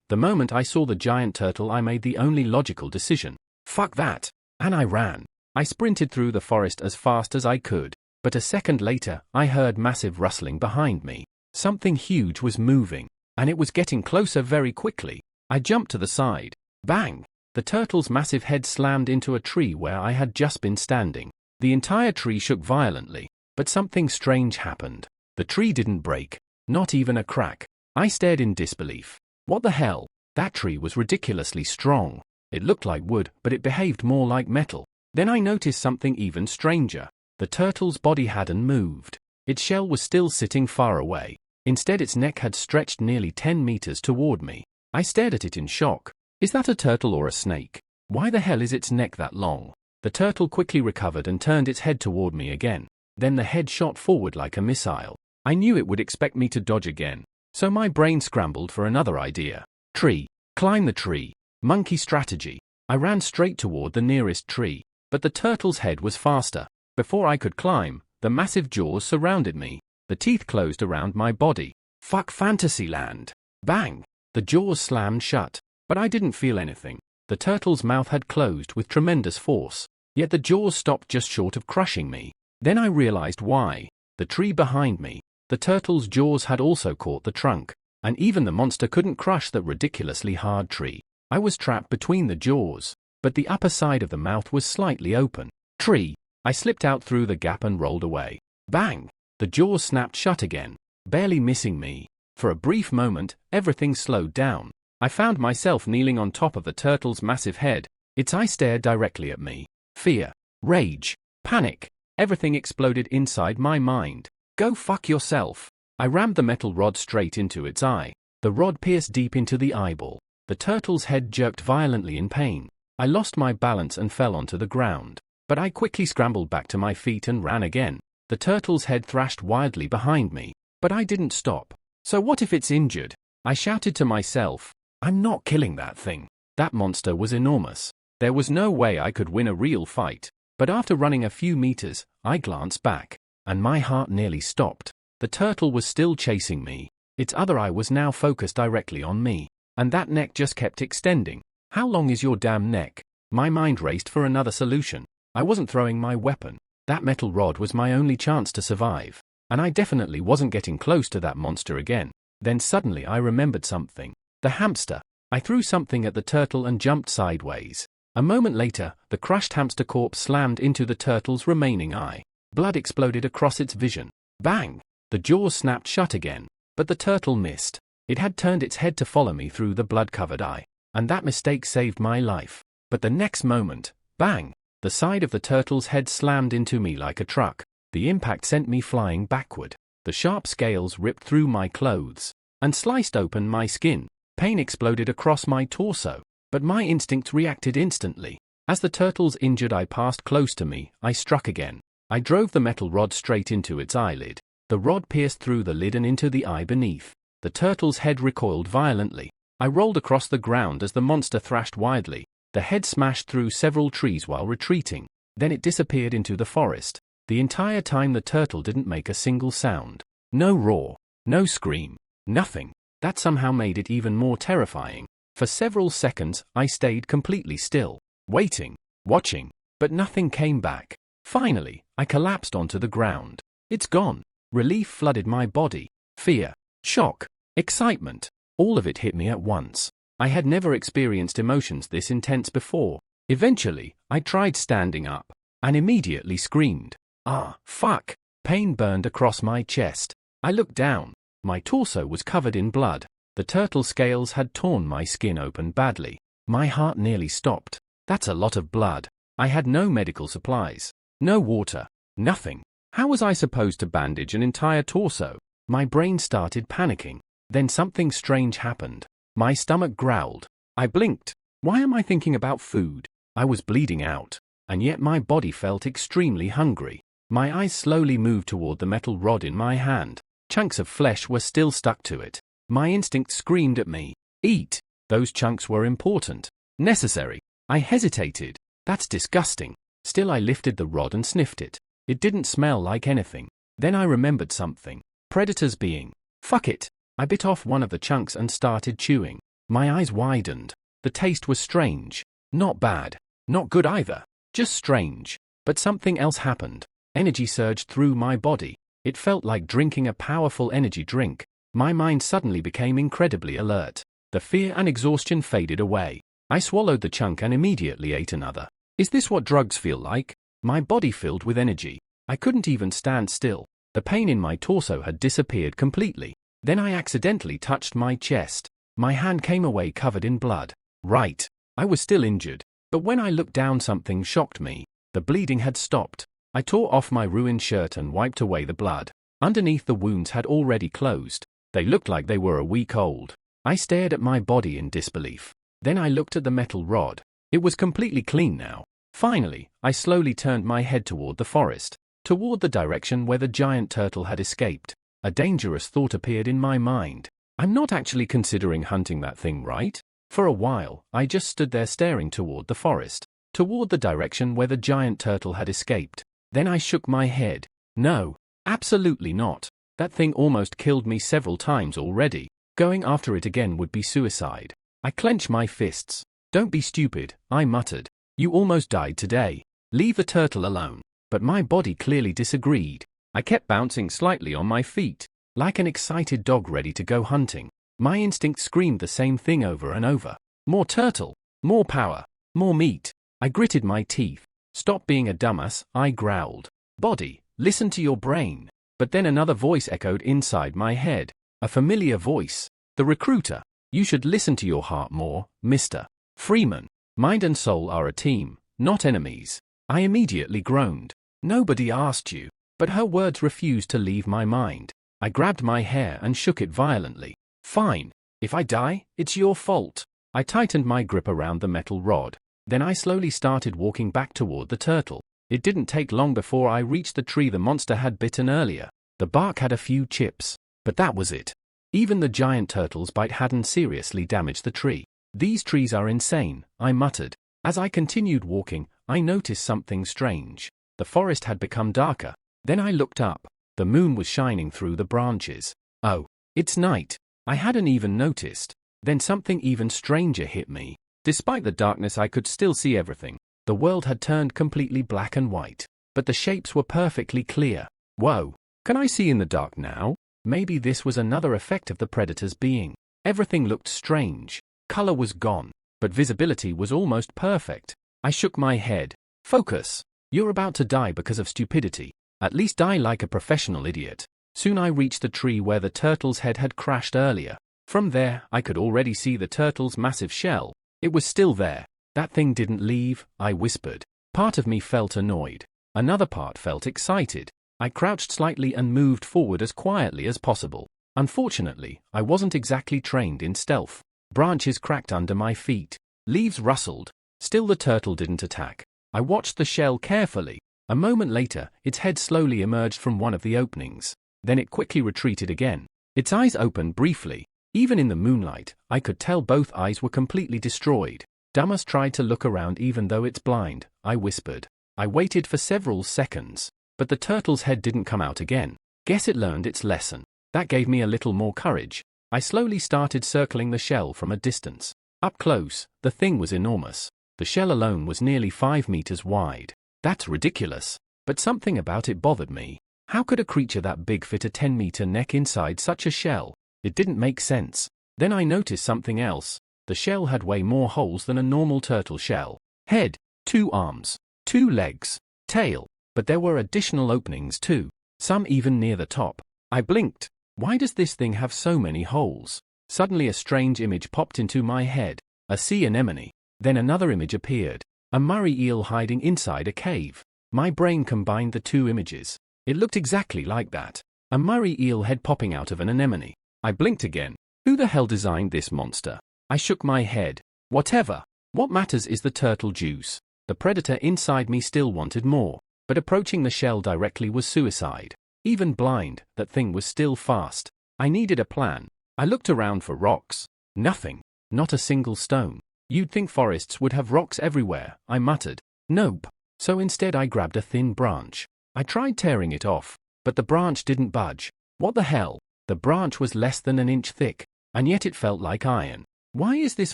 The moment I saw the giant turtle, I made the only logical decision. Fuck that. And I ran. I sprinted through the forest as fast as I could. But a second later, I heard massive rustling behind me. Something huge was moving, and it was getting closer very quickly. I jumped to the side. Bang! The turtle's massive head slammed into a tree where I had just been standing. The entire tree shook violently, but something strange happened. The tree didn't break. Not even a crack. I stared in disbelief. What the hell? That tree was ridiculously strong. It looked like wood, but it behaved more like metal. Then I noticed something even stranger. The turtle's body hadn't moved. Its shell was still sitting far away. Instead, its neck had stretched nearly 10 meters toward me. I stared at it in shock. Is that a turtle or a snake? Why the hell is its neck that long? The turtle quickly recovered and turned its head toward me again. Then the head shot forward like a missile. I knew it would expect me to dodge again, so my brain scrambled for another idea. Tree. Climb the tree. Monkey strategy. I ran straight toward the nearest tree, but the turtle's head was faster. Before I could climb, the massive jaws surrounded me. The teeth closed around my body. Fuck Fantasyland. Bang! The jaws slammed shut, but I didn't feel anything. The turtle's mouth had closed with tremendous force, yet the jaws stopped just short of crushing me. Then I realized why. The tree behind me. The turtle's jaws had also caught the trunk, and even the monster couldn't crush that ridiculously hard tree. I was trapped between the jaws, but the upper side of the mouth was slightly open. Tree. I slipped out through the gap and rolled away. Bang! The jaws snapped shut again, barely missing me. For a brief moment, everything slowed down. I found myself kneeling on top of the turtle's massive head. Its eye stared directly at me. Fear, rage, panic, everything exploded inside my mind. Go fuck yourself. I rammed the metal rod straight into its eye. The rod pierced deep into the eyeball. The turtle's head jerked violently in pain. I lost my balance and fell onto the ground. But I quickly scrambled back to my feet and ran again. The turtle's head thrashed wildly behind me. But I didn't stop. So what if it's injured? I shouted to myself. I'm not killing that thing. That monster was enormous. There was no way I could win a real fight. But after running a few meters, I glanced back, and my heart nearly stopped. The turtle was still chasing me. Its other eye was now focused directly on me, and that neck just kept extending. How long is your damn neck? My mind raced for another solution. I wasn't throwing my weapon. That metal rod was my only chance to survive, and I definitely wasn't getting close to that monster again. Then suddenly I remembered something. The hamster. I threw something at the turtle and jumped sideways. A moment later, the crushed hamster corpse slammed into the turtle's remaining eye. Blood exploded across its vision. Bang! The jaws snapped shut again, but the turtle missed. It had turned its head to follow me through the blood-covered eye, and that mistake saved my life. But the next moment, bang! The side of the turtle's head slammed into me like a truck. The impact sent me flying backward. The sharp scales ripped through my clothes and sliced open my skin. Pain exploded across my torso, but my instinct reacted instantly. As the turtle's injured eye passed close to me, I struck again. I drove the metal rod straight into its eyelid. The rod pierced through the lid and into the eye beneath. The turtle's head recoiled violently. I rolled across the ground as the monster thrashed wildly. The head smashed through several trees while retreating. Then it disappeared into the forest. The entire time the turtle didn't make a single sound. No roar, no scream, nothing. That somehow made it even more terrifying. For several seconds, I stayed completely still, waiting, watching, but nothing came back. Finally, I collapsed onto the ground. It's gone. Relief flooded my body. Fear, shock, excitement, all of it hit me at once. I had never experienced emotions this intense before. Eventually, I tried standing up and immediately screamed. Ah, fuck! Pain burned across my chest. I looked down. My torso was covered in blood. The turtle scales had torn my skin open badly. My heart nearly stopped. That's a lot of blood. I had no medical supplies. No water. Nothing. How was I supposed to bandage an entire torso? My brain started panicking. Then something strange happened. My stomach growled. I blinked. Why am I thinking about food? I was bleeding out, and yet my body felt extremely hungry. My eyes slowly moved toward the metal rod in my hand. Chunks of flesh were still stuck to it. My instinct screamed at me. Eat! Those chunks were important. Necessary. I hesitated. That's disgusting. Still I lifted the rod and sniffed it. It didn't smell like anything. Then I remembered something. Predators being. Fuck it. I bit off one of the chunks and started chewing. My eyes widened. The taste was strange. Not bad. Not good either. Just strange. But something else happened. Energy surged through my body. It felt like drinking a powerful energy drink. My mind suddenly became incredibly alert. The fear and exhaustion faded away. I swallowed the chunk and immediately ate another. Is this what drugs feel like? My body filled with energy. I couldn't even stand still. The pain in my torso had disappeared completely. Then I accidentally touched my chest. My hand came away covered in blood. Right. I was still injured. But when I looked down, something shocked me. The bleeding had stopped. I tore off my ruined shirt and wiped away the blood. Underneath, the wounds had already closed. They looked like they were a week old. I stared at my body in disbelief. Then I looked at the metal rod. It was completely clean now. Finally, I slowly turned my head toward the forest, toward the direction where the giant turtle had escaped. A dangerous thought appeared in my mind. I'm not actually considering hunting that thing, right? For a while, I just stood there staring toward the forest, toward the direction where the giant turtle had escaped. Then I shook my head. No, absolutely not. That thing almost killed me several times already. Going after it again would be suicide. I clenched my fists. Don't be stupid, I muttered. You almost died today. Leave the turtle alone. But my body clearly disagreed. I kept bouncing slightly on my feet, like an excited dog ready to go hunting. My instinct screamed the same thing over and over. More turtle, more power, more meat. I gritted my teeth. Stop being a dumbass, I growled. Body, listen to your brain. But then another voice echoed inside my head. A familiar voice. The recruiter. You should listen to your heart more, Mr. Freeman. Mind and soul are a team, not enemies. I immediately groaned. Nobody asked you. But her words refused to leave my mind. I grabbed my hair and shook it violently. Fine. If I die, it's your fault. I tightened my grip around the metal rod. Then I slowly started walking back toward the turtle. It didn't take long before I reached the tree the monster had bitten earlier. The bark had a few chips, but that was it. Even the giant turtle's bite hadn't seriously damaged the tree. These trees are insane, I muttered. As I continued walking, I noticed something strange. The forest had become darker. Then I looked up. The moon was shining through the branches. Oh, it's night. I hadn't even noticed. Then something even stranger hit me. Despite the darkness, I could still see everything. The world had turned completely black and white. But the shapes were perfectly clear. Whoa, can I see in the dark now? Maybe this was another effect of the predator's being. Everything looked strange. Color was gone, but visibility was almost perfect. I shook my head. Focus. You're about to die because of stupidity. At least die like a professional idiot. Soon I reached the tree where the turtle's head had crashed earlier. From there, I could already see the turtle's massive shell. It was still there. That thing didn't leave, I whispered. Part of me felt annoyed. Another part felt excited. I crouched slightly and moved forward as quietly as possible. Unfortunately, I wasn't exactly trained in stealth. Branches cracked under my feet. Leaves rustled. Still the turtle didn't attack. I watched the shell carefully. A moment later, its head slowly emerged from one of the openings. Then it quickly retreated again. Its eyes opened briefly. Even in the moonlight, I could tell both eyes were completely destroyed. Damas tried to look around even though it's blind, I whispered. I waited for several seconds, but the turtle's head didn't come out again. Guess it learned its lesson. That gave me a little more courage. I slowly started circling the shell from a distance. Up close, the thing was enormous. The shell alone was nearly 5 meters wide. That's ridiculous. But something about it bothered me. How could a creature that big fit a 10-meter neck inside such a shell? It didn't make sense. Then I noticed something else. The shell had way more holes than a normal turtle shell. Head, 2 arms, 2 legs, tail. But there were additional openings too, some even near the top. I blinked. Why does this thing have so many holes? Suddenly a strange image popped into my head. A sea anemone. Then another image appeared. A Murray eel hiding inside a cave. My brain combined the 2 images. It looked exactly like that. A Murray eel head popping out of an anemone. I blinked again. Who the hell designed this monster? I shook my head. Whatever. What matters is the turtle juice. The predator inside me still wanted more. But approaching the shell directly was suicide. Even blind, that thing was still fast. I needed a plan. I looked around for rocks. Nothing. Not a single stone. You'd think forests would have rocks everywhere, I muttered. Nope. So instead I grabbed a thin branch. I tried tearing it off, but the branch didn't budge. What the hell? The branch was less than an inch thick, and yet it felt like iron. Why is this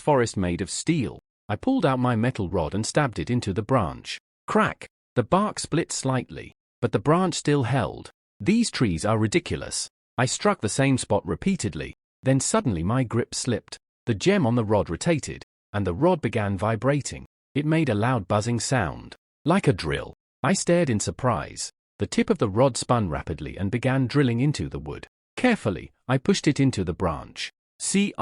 forest made of steel? I pulled out my metal rod and stabbed it into the branch. Crack! The bark split slightly, but the branch still held. These trees are ridiculous. I struck the same spot repeatedly, then suddenly my grip slipped. The gem on the rod rotated, and the rod began vibrating. It made a loud buzzing sound, like a drill. I stared in surprise. The tip of the rod spun rapidly and began drilling into the wood. Carefully, I pushed it into the branch. The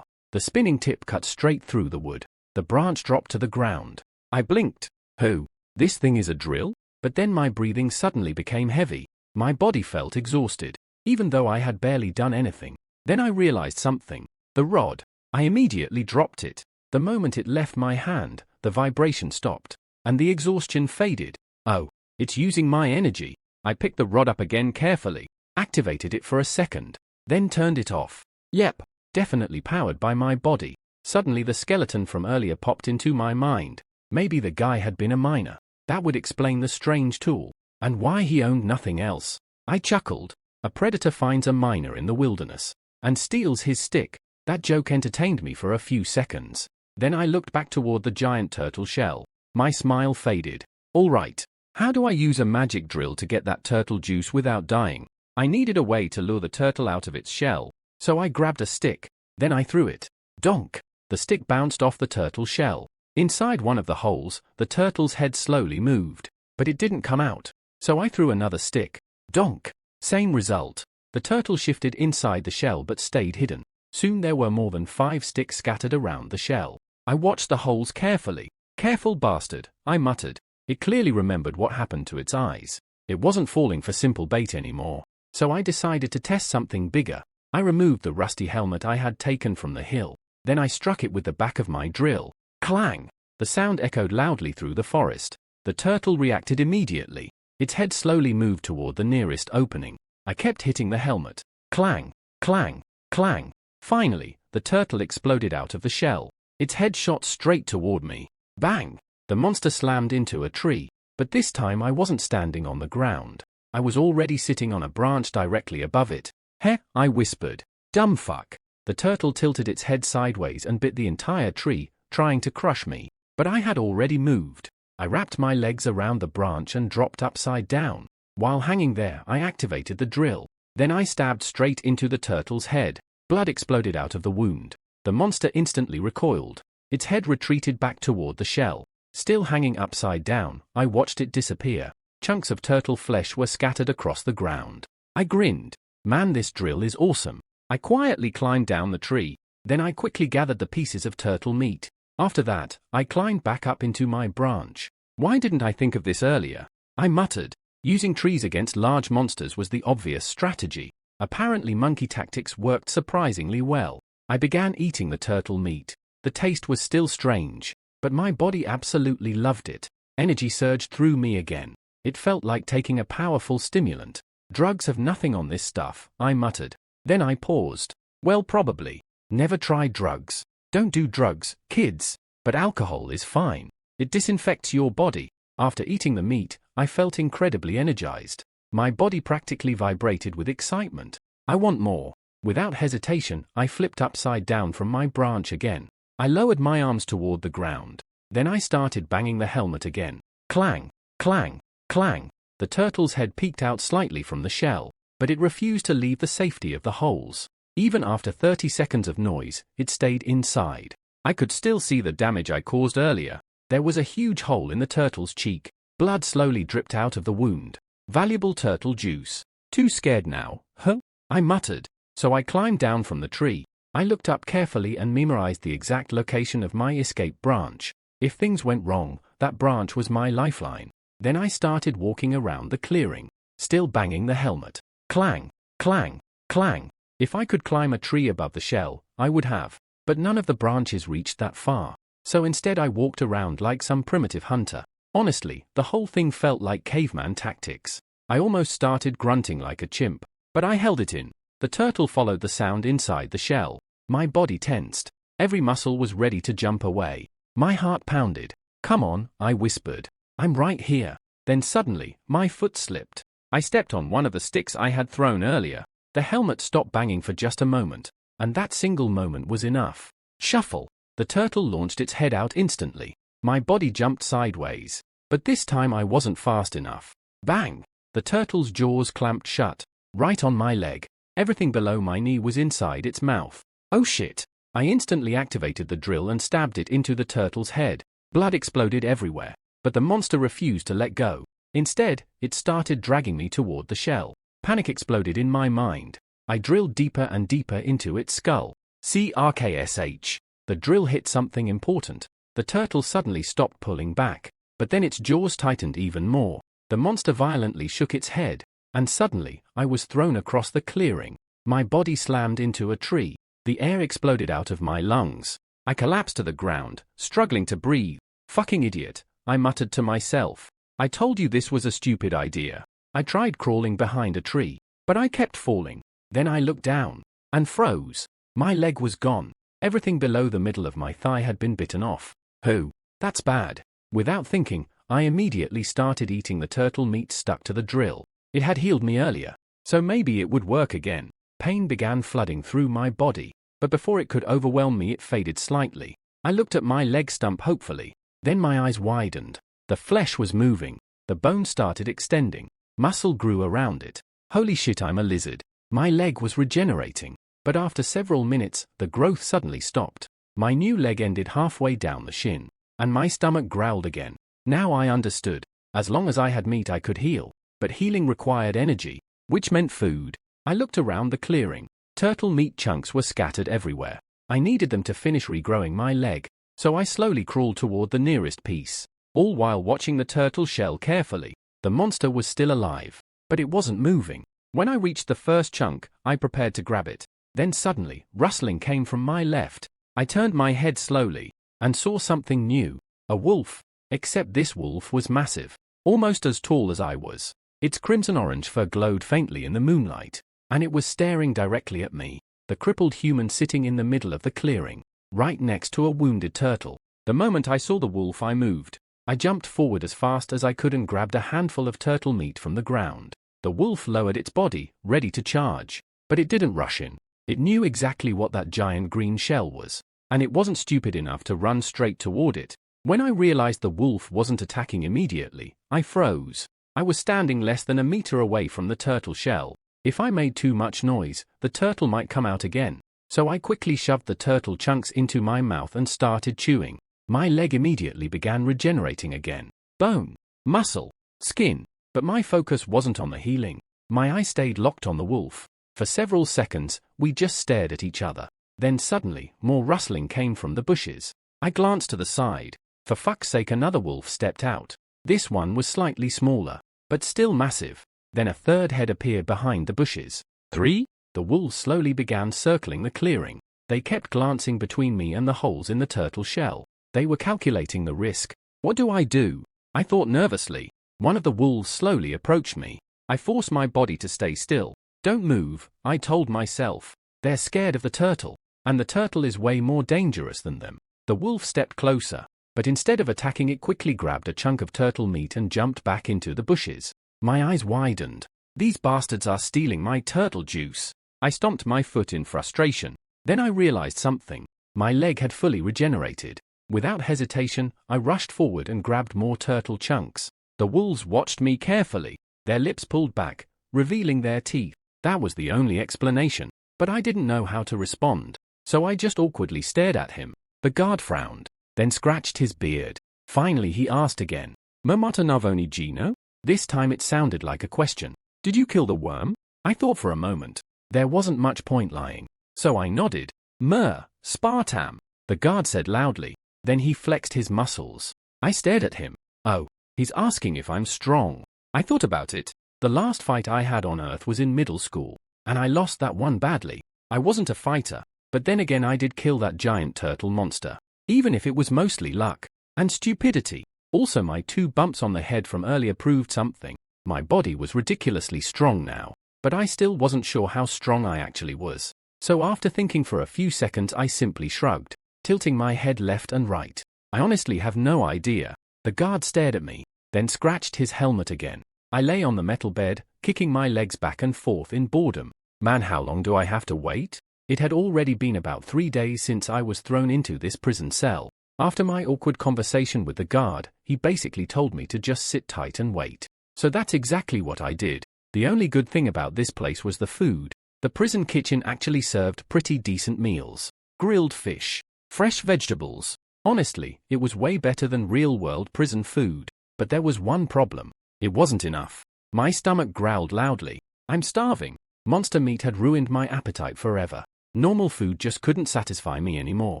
spinning tip cut straight through the wood. The branch dropped to the ground. I blinked. Who? This thing is a drill? But then my breathing suddenly became heavy. My body felt exhausted, even though I had barely done anything. Then I realized something. The rod. I immediately dropped it. The moment it left my hand, the vibration stopped, and the exhaustion faded. Oh, it's using my energy. I picked the rod up again carefully, activated it for a second, then turned it off. Yep, definitely powered by my body. Suddenly the skeleton from earlier popped into my mind. Maybe the guy had been a miner. That would explain the strange tool, and why he owned nothing else. I chuckled. A predator finds a miner in the wilderness, and steals his stick. That joke entertained me for a few seconds. Then I looked back toward the giant turtle shell. My smile faded. All right, how do I use a magic drill to get that turtle juice without dying? I needed a way to lure the turtle out of its shell, so I grabbed a stick. Then I threw it. Donk! The stick bounced off the turtle shell. Inside one of the holes, the turtle's head slowly moved, but it didn't come out. So I threw another stick. Donk! Same result. The turtle shifted inside the shell but stayed hidden. Soon there were more than 5 sticks scattered around the shell. I watched the holes carefully. Careful bastard, I muttered. It clearly remembered what happened to its eyes. It wasn't falling for simple bait anymore. So I decided to test something bigger. I removed the rusty helmet I had taken from the hill. Then I struck it with the back of my drill. Clang! The sound echoed loudly through the forest. The turtle reacted immediately. Its head slowly moved toward the nearest opening. I kept hitting the helmet. Clang! Clang! Clang! Finally, the turtle exploded out of the shell. Its head shot straight toward me. Bang! The monster slammed into a tree. But this time I wasn't standing on the ground. I was already sitting on a branch directly above it. Heh, I whispered. Dumb fuck. The turtle tilted its head sideways and bit the entire tree, trying to crush me. But I had already moved. I wrapped my legs around the branch and dropped upside down. While hanging there, I activated the drill. Then I stabbed straight into the turtle's head. Blood exploded out of the wound. The monster instantly recoiled. Its head retreated back toward the shell. Still hanging upside down, I watched it disappear. Chunks of turtle flesh were scattered across the ground. I grinned. Man, this drill is awesome. I quietly climbed down the tree. Then I quickly gathered the pieces of turtle meat. After that, I climbed back up into my branch. Why didn't I think of this earlier? I muttered. Using trees against large monsters was the obvious strategy. Apparently monkey tactics worked surprisingly well. I began eating the turtle meat. The taste was still strange, but my body absolutely loved it. Energy surged through me again. It felt like taking a powerful stimulant. Drugs have nothing on this stuff, I muttered. Then I paused. Well, probably. Never try drugs. Don't do drugs, kids. But alcohol is fine. It disinfects your body. After eating the meat, I felt incredibly energized. My body practically vibrated with excitement. I want more. Without hesitation, I flipped upside down from my branch again. I lowered my arms toward the ground. Then I started banging the helmet again. Clang, clang, clang. The turtle's head peeked out slightly from the shell, but it refused to leave the safety of the holes. Even after 30 seconds of noise, it stayed inside. I could still see the damage I caused earlier. There was a huge hole in the turtle's cheek. Blood slowly dripped out of the wound. Valuable turtle juice. Too scared now, huh? I muttered. So I climbed down from the tree. I looked up carefully and memorized the exact location of my escape branch. If things went wrong, that branch was my lifeline. Then I started walking around the clearing, still banging the helmet. Clang, clang, clang. If I could climb a tree above the shell, I would have. But none of the branches reached that far. So instead I walked around like some primitive hunter. Honestly, the whole thing felt like caveman tactics. I almost started grunting like a chimp. But I held it in. The turtle followed the sound inside the shell. My body tensed. Every muscle was ready to jump away. My heart pounded. Come on, I whispered. I'm right here. Then suddenly, my foot slipped. I stepped on one of the sticks I had thrown earlier. The helmet stopped banging for just a moment. And that single moment was enough. Shuffle. The turtle launched its head out instantly. My body jumped sideways. But this time I wasn't fast enough. Bang! The turtle's jaws clamped shut. Right on my leg. Everything below my knee was inside its mouth. Oh shit! I instantly activated the drill and stabbed it into the turtle's head. Blood exploded everywhere. But the monster refused to let go. Instead, it started dragging me toward the shell. Panic exploded in my mind. I drilled deeper and deeper into its skull. CRKSH. The drill hit something important. The turtle suddenly stopped pulling back. But then its jaws tightened even more. The monster violently shook its head. And suddenly, I was thrown across the clearing. My body slammed into a tree. The air exploded out of my lungs. I collapsed to the ground, struggling to breathe. Fucking idiot, I muttered to myself. I told you this was a stupid idea. I tried crawling behind a tree, but I kept falling. Then I looked down and froze. My leg was gone. Everything below the middle of my thigh had been bitten off. Hoo, that's bad. Without thinking, I immediately started eating the turtle meat stuck to the drill. It had healed me earlier, so maybe it would work again. Pain began flooding through my body, but before it could overwhelm me it faded slightly. I looked at my leg stump hopefully. Then my eyes widened. The flesh was moving. The bone started extending. Muscle grew around it. Holy shit, I'm a lizard. My leg was regenerating. But after several minutes, the growth suddenly stopped. My new leg ended halfway down the shin. And my stomach growled again. Now I understood. As long as I had meat I could heal. But healing required energy, which meant food. I looked around the clearing. Turtle meat chunks were scattered everywhere. I needed them to finish regrowing my leg, so I slowly crawled toward the nearest piece, all while watching the turtle shell carefully. The monster was still alive, but it wasn't moving. When I reached the first chunk, I prepared to grab it. Then suddenly, rustling came from my left. I turned my head slowly, and saw something new. A wolf, except this wolf was massive, almost as tall as I was. Its crimson-orange fur glowed faintly in the moonlight, and it was staring directly at me. The crippled human sitting in the middle of the clearing, right next to a wounded turtle. The moment I saw the wolf I moved. I jumped forward as fast as I could and grabbed a handful of turtle meat from the ground. The wolf lowered its body, ready to charge. But it didn't rush in. It knew exactly what that giant green shell was, and it wasn't stupid enough to run straight toward it. When I realized the wolf wasn't attacking immediately, I froze. I was standing less than a meter away from the turtle shell. If I made too much noise, the turtle might come out again. So I quickly shoved the turtle chunks into my mouth and started chewing. My leg immediately began regenerating again. Bone, muscle, skin. But my focus wasn't on the healing. My eye stayed locked on the wolf. For several seconds, we just stared at each other. Then suddenly, more rustling came from the bushes. I glanced to the side. For fuck's sake, another wolf stepped out. This one was slightly smaller, but still massive. Then a third head appeared behind the bushes. 3. The wolves slowly began circling the clearing. They kept glancing between me and the holes in the turtle shell. They were calculating the risk. What do I do? I thought nervously. One of the wolves slowly approached me. I forced my body to stay still. Don't move, I told myself. They're scared of the turtle, and the turtle is way more dangerous than them. The wolf stepped closer, but instead of attacking it quickly grabbed a chunk of turtle meat and jumped back into the bushes. My eyes widened. These bastards are stealing my turtle juice. I stomped my foot in frustration. Then I realized something. My leg had fully regenerated. Without hesitation, I rushed forward and grabbed more turtle chunks. The wolves watched me carefully. Their lips pulled back, revealing their teeth. That was the only explanation. But I didn't know how to respond, so I just awkwardly stared at him. The guard frowned, then scratched his beard. Finally he asked again. Mamotanavoni Gino? This time it sounded like a question. Did you kill the worm? I thought for a moment. There wasn't much point lying. So I nodded. Spartam, the guard said loudly. Then he flexed his muscles. I stared at him. Oh, he's asking if I'm strong. I thought about it. The last fight I had on Earth was in middle school, and I lost that one badly. I wasn't a fighter, but then again I did kill that giant turtle monster. Even if it was mostly luck and stupidity. Also my 2 bumps on the head from earlier proved something. My body was ridiculously strong now, but I still wasn't sure how strong I actually was. So after thinking for a few seconds I simply shrugged, tilting my head left and right. I honestly have no idea. The guard stared at me, then scratched his helmet again. I lay on the metal bed, kicking my legs back and forth in boredom. Man, how long do I have to wait? It had already been about 3 days since I was thrown into this prison cell. After my awkward conversation with the guard, he basically told me to just sit tight and wait. So that's exactly what I did. The only good thing about this place was the food. The prison kitchen actually served pretty decent meals. Grilled fish, fresh vegetables. Honestly, it was way better than real-world prison food. But there was one problem. It wasn't enough. My stomach growled loudly. I'm starving. Monster meat had ruined my appetite forever. Normal food just couldn't satisfy me anymore.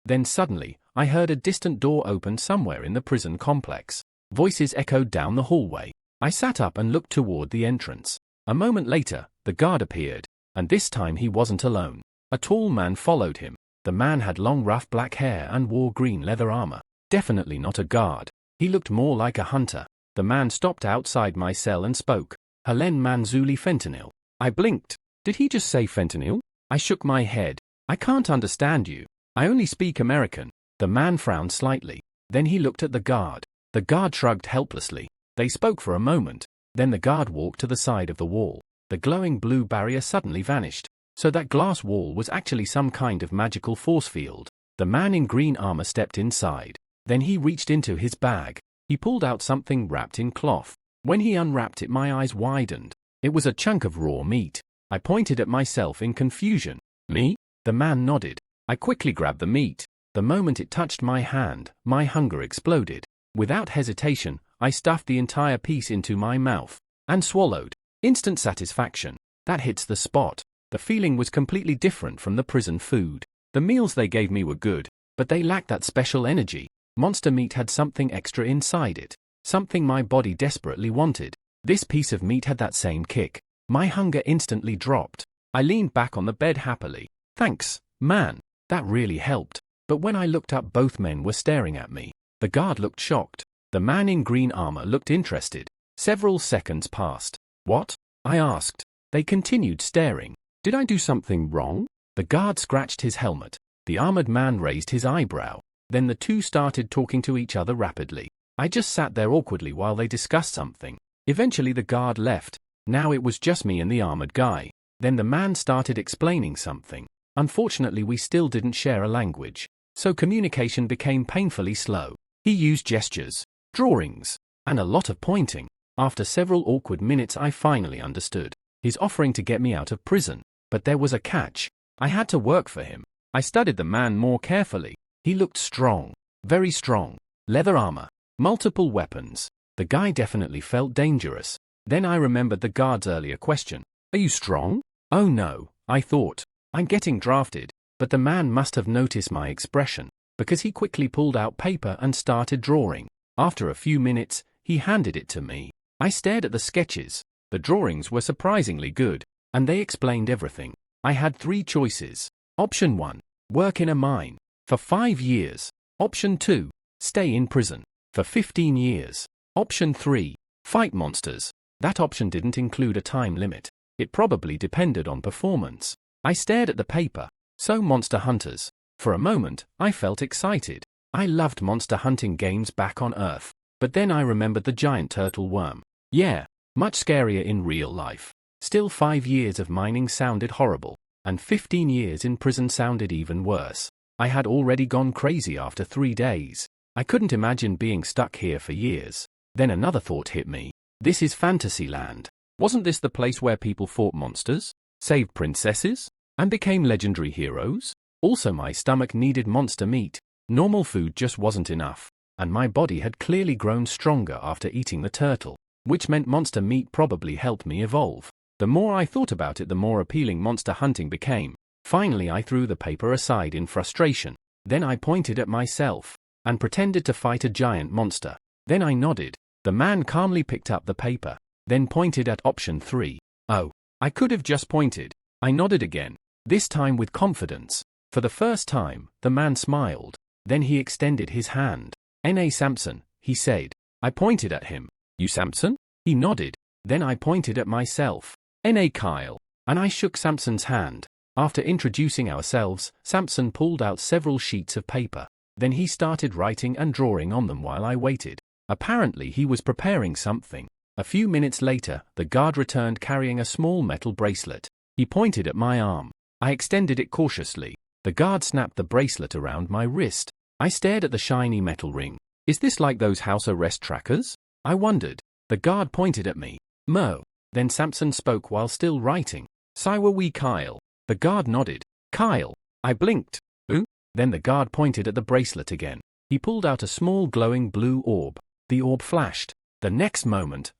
Then suddenly, I heard a distant door open somewhere in the prison complex. Voices echoed down the hallway. I sat up and looked toward the entrance. A moment later, the guard appeared. And this time he wasn't alone. A tall man followed him. The man had long rough black hair and wore green leather armor. Definitely not a guard. He looked more like a hunter. The man stopped outside my cell and spoke. Helen Manzuli fentanyl. I blinked. Did he just say fentanyl? I shook my head. I can't understand you. I only speak American. The man frowned slightly. Then he looked at the guard. The guard shrugged helplessly. They spoke for a moment. Then the guard walked to the side of the wall. The glowing blue barrier suddenly vanished. So that glass wall was actually some kind of magical force field. The man in green armor stepped inside. Then he reached into his bag. He pulled out something wrapped in cloth. When he unwrapped it, my eyes widened. It was a chunk of raw meat. I pointed at myself in confusion. Me? The man nodded. I quickly grabbed the meat. The moment it touched my hand, my hunger exploded. Without hesitation, I stuffed the entire piece into my mouth and swallowed. Instant satisfaction. That hits the spot. The feeling was completely different from the prison food. The meals they gave me were good, but they lacked that special energy. Monster meat had something extra inside it. Something my body desperately wanted. This piece of meat had that same kick. My hunger instantly dropped. I leaned back on the bed happily. Thanks, man. That really helped. But when I looked up, both men were staring at me. The guard looked shocked. The man in green armor looked interested. Several seconds passed. What? I asked. They continued staring. Did I do something wrong? The guard scratched his helmet. The armored man raised his eyebrow. Then the two started talking to each other rapidly. I just sat there awkwardly while they discussed something. Eventually the guard left. Now it was just me and the armored guy. Then the man started explaining something. Unfortunately, we still didn't share a language, so communication became painfully slow. He used gestures, drawings, and a lot of pointing. After several awkward minutes, I finally understood. He's offering to get me out of prison, but there was a catch. I had to work for him. I studied the man more carefully. He looked strong, very strong. Leather armor, multiple weapons. The guy definitely felt dangerous. Then I remembered the guard's earlier question. Are you strong? Oh no, I thought. I'm getting drafted. But the man must have noticed my expression, because he quickly pulled out paper and started drawing. After a few minutes, he handed it to me. I stared at the sketches. The drawings were surprisingly good, and they explained everything. I had 3 choices. Option 1. Work in a mine. For 5 years. Option 2. Stay in prison. For 15 years. Option 3. Fight monsters. That option didn't include a time limit. It probably depended on performance. I stared at the paper. So Monster Hunters. For a moment, I felt excited. I loved monster hunting games back on Earth. But then I remembered the giant turtle worm. Yeah, much scarier in real life. Still 5 years of mining sounded horrible, and 15 years in prison sounded even worse. I had already gone crazy after 3 days. I couldn't imagine being stuck here for years. Then another thought hit me. This is Fantasyland. Wasn't this the place where people fought monsters, saved princesses, and became legendary heroes? Also, my stomach needed monster meat. Normal food just wasn't enough, and my body had clearly grown stronger after eating the turtle, which meant monster meat probably helped me evolve. The more I thought about it, the more appealing monster hunting became. Finally, I threw the paper aside in frustration. Then I pointed at myself and pretended to fight a giant monster. Then I nodded. The man calmly picked up the paper, then pointed at option 3. Oh, I could have just pointed. I nodded again, this time with confidence. For the first time, the man smiled. Then he extended his hand. "N.A. Samson," he said. I pointed at him. "You Samson?" He nodded. Then I pointed at myself. "N.A. Kyle." And I shook Samson's hand. After introducing ourselves, Samson pulled out several sheets of paper. Then he started writing and drawing on them while I waited. Apparently he was preparing something. A few minutes later, the guard returned carrying a small metal bracelet. He pointed at my arm. I extended it cautiously. The guard snapped the bracelet around my wrist. I stared at the shiny metal ring. Is this like those house arrest trackers? I wondered. The guard pointed at me. "Mo." Then Samson spoke while still writing. "Siwa we Kyle." The guard nodded. "Kyle." I blinked. "Who?" Then the guard pointed at the bracelet again. He pulled out a small glowing blue orb. The orb flashed. The next moment,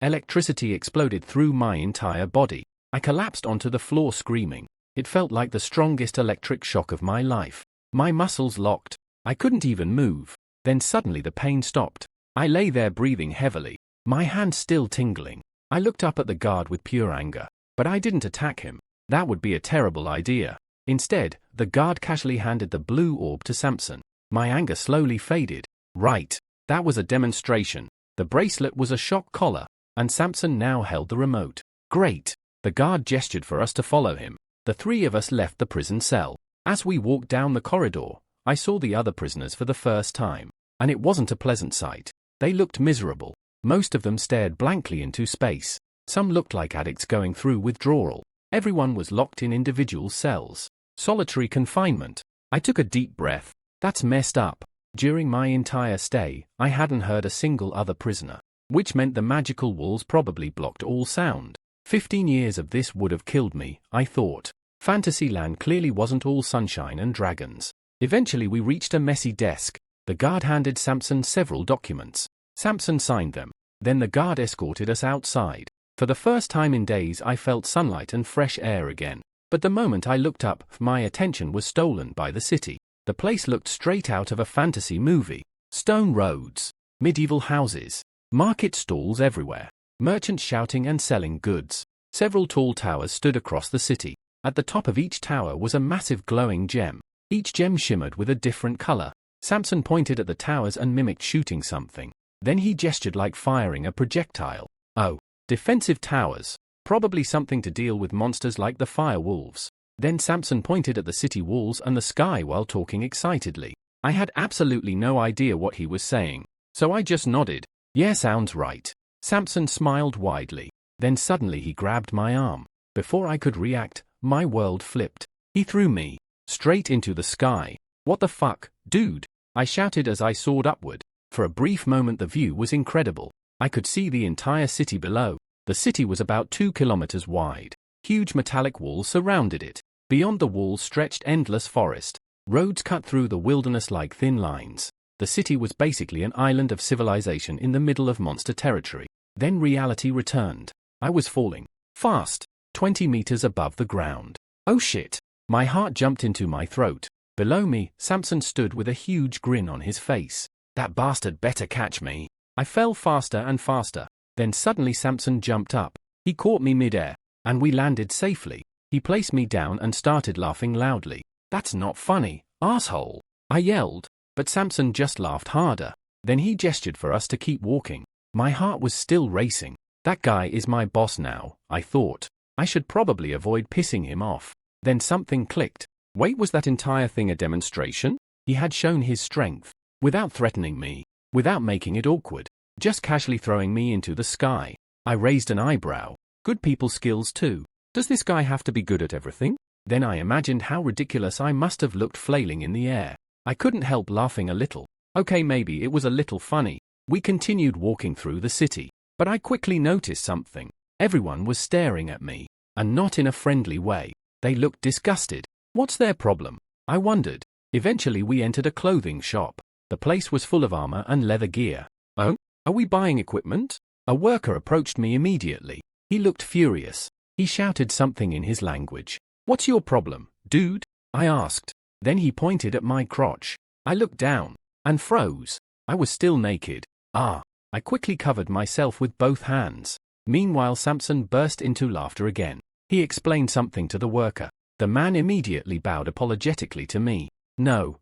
electricity exploded through my entire body. I collapsed onto the floor screaming. It felt like the strongest electric shock of my life. My muscles locked. I couldn't even move. Then suddenly the pain stopped. I lay there breathing heavily, my hands still tingling. I looked up at the guard with pure anger, but I didn't attack him. That would be a terrible idea. Instead, the guard casually handed the blue orb to Samson. My anger slowly faded. Right. That was a demonstration. The bracelet was a shock collar, and Samson now held the remote. Great. The guard gestured for us to follow him. The 3 of us left the prison cell. As we walked down the corridor, I saw the other prisoners for the first time, and it wasn't a pleasant sight. They looked miserable. Most of them stared blankly into space. Some looked like addicts going through withdrawal. Everyone was locked in individual cells. Solitary confinement. I took a deep breath. That's messed up. During my entire stay, I hadn't heard a single other prisoner, which meant the magical walls probably blocked all sound. 15 years of this would have killed me, I thought. Fantasyland clearly wasn't all sunshine and dragons. Eventually we reached a messy desk. The guard handed Samson several documents. Samson signed them. Then the guard escorted us outside. For the first time in days I felt sunlight and fresh air again. But the moment I looked up, my attention was stolen by the city. The place looked straight out of a fantasy movie. Stone roads, medieval houses, market stalls everywhere, merchants shouting and selling goods. Several tall towers stood across the city. At the top of each tower was a massive glowing gem. Each gem shimmered with a different color. Samson pointed at the towers and mimicked shooting something. Then he gestured like firing a projectile. Oh, defensive towers. Probably something to deal with monsters like the fire wolves. Then Samson pointed at the city walls and the sky while talking excitedly. I had absolutely no idea what he was saying, so I just nodded. Yeah, sounds right. Samson smiled widely. Then suddenly he grabbed my arm. Before I could react, my world flipped. He threw me straight into the sky. What the fuck, dude? I shouted as I soared upward. For a brief moment the view was incredible. I could see the entire city below. The city was about 2 kilometers wide. Huge metallic walls surrounded it. Beyond the walls stretched endless forest. Roads cut through the wilderness like thin lines. The city was basically an island of civilization in the middle of monster territory. Then reality returned. I was falling. Fast. 20 meters above the ground. Oh shit. My heart jumped into my throat. Below me, Samson stood with a huge grin on his face. That bastard better catch me. I fell faster and faster. Then suddenly Samson jumped up. He caught me mid-air, and we landed safely. He placed me down and started laughing loudly. That's not funny, asshole, I yelled. But Samson just laughed harder. Then he gestured for us to keep walking. My heart was still racing. That guy is my boss now, I thought. I should probably avoid pissing him off. Then something clicked. Wait, was that entire thing a demonstration? He had shown his strength. Without threatening me. Without making it awkward. Just casually throwing me into the sky. I raised an eyebrow. Good people skills too. Does this guy have to be good at everything? Then I imagined how ridiculous I must have looked flailing in the air. I couldn't help laughing a little. Okay, maybe it was a little funny. We continued walking through the city. But I quickly noticed something. Everyone was staring at me. And not in a friendly way. They looked disgusted. What's their problem? I wondered. Eventually we entered a clothing shop. The place was full of armor and leather gear. Oh? Are we buying equipment? A worker approached me immediately. He looked furious. He shouted something in his language. What's your problem, dude? I asked. Then he pointed at my crotch. I looked down. And froze. I was still naked. I quickly covered myself with both hands. Meanwhile Samson burst into laughter again. He explained something to the worker. The man immediately bowed apologetically to me. No,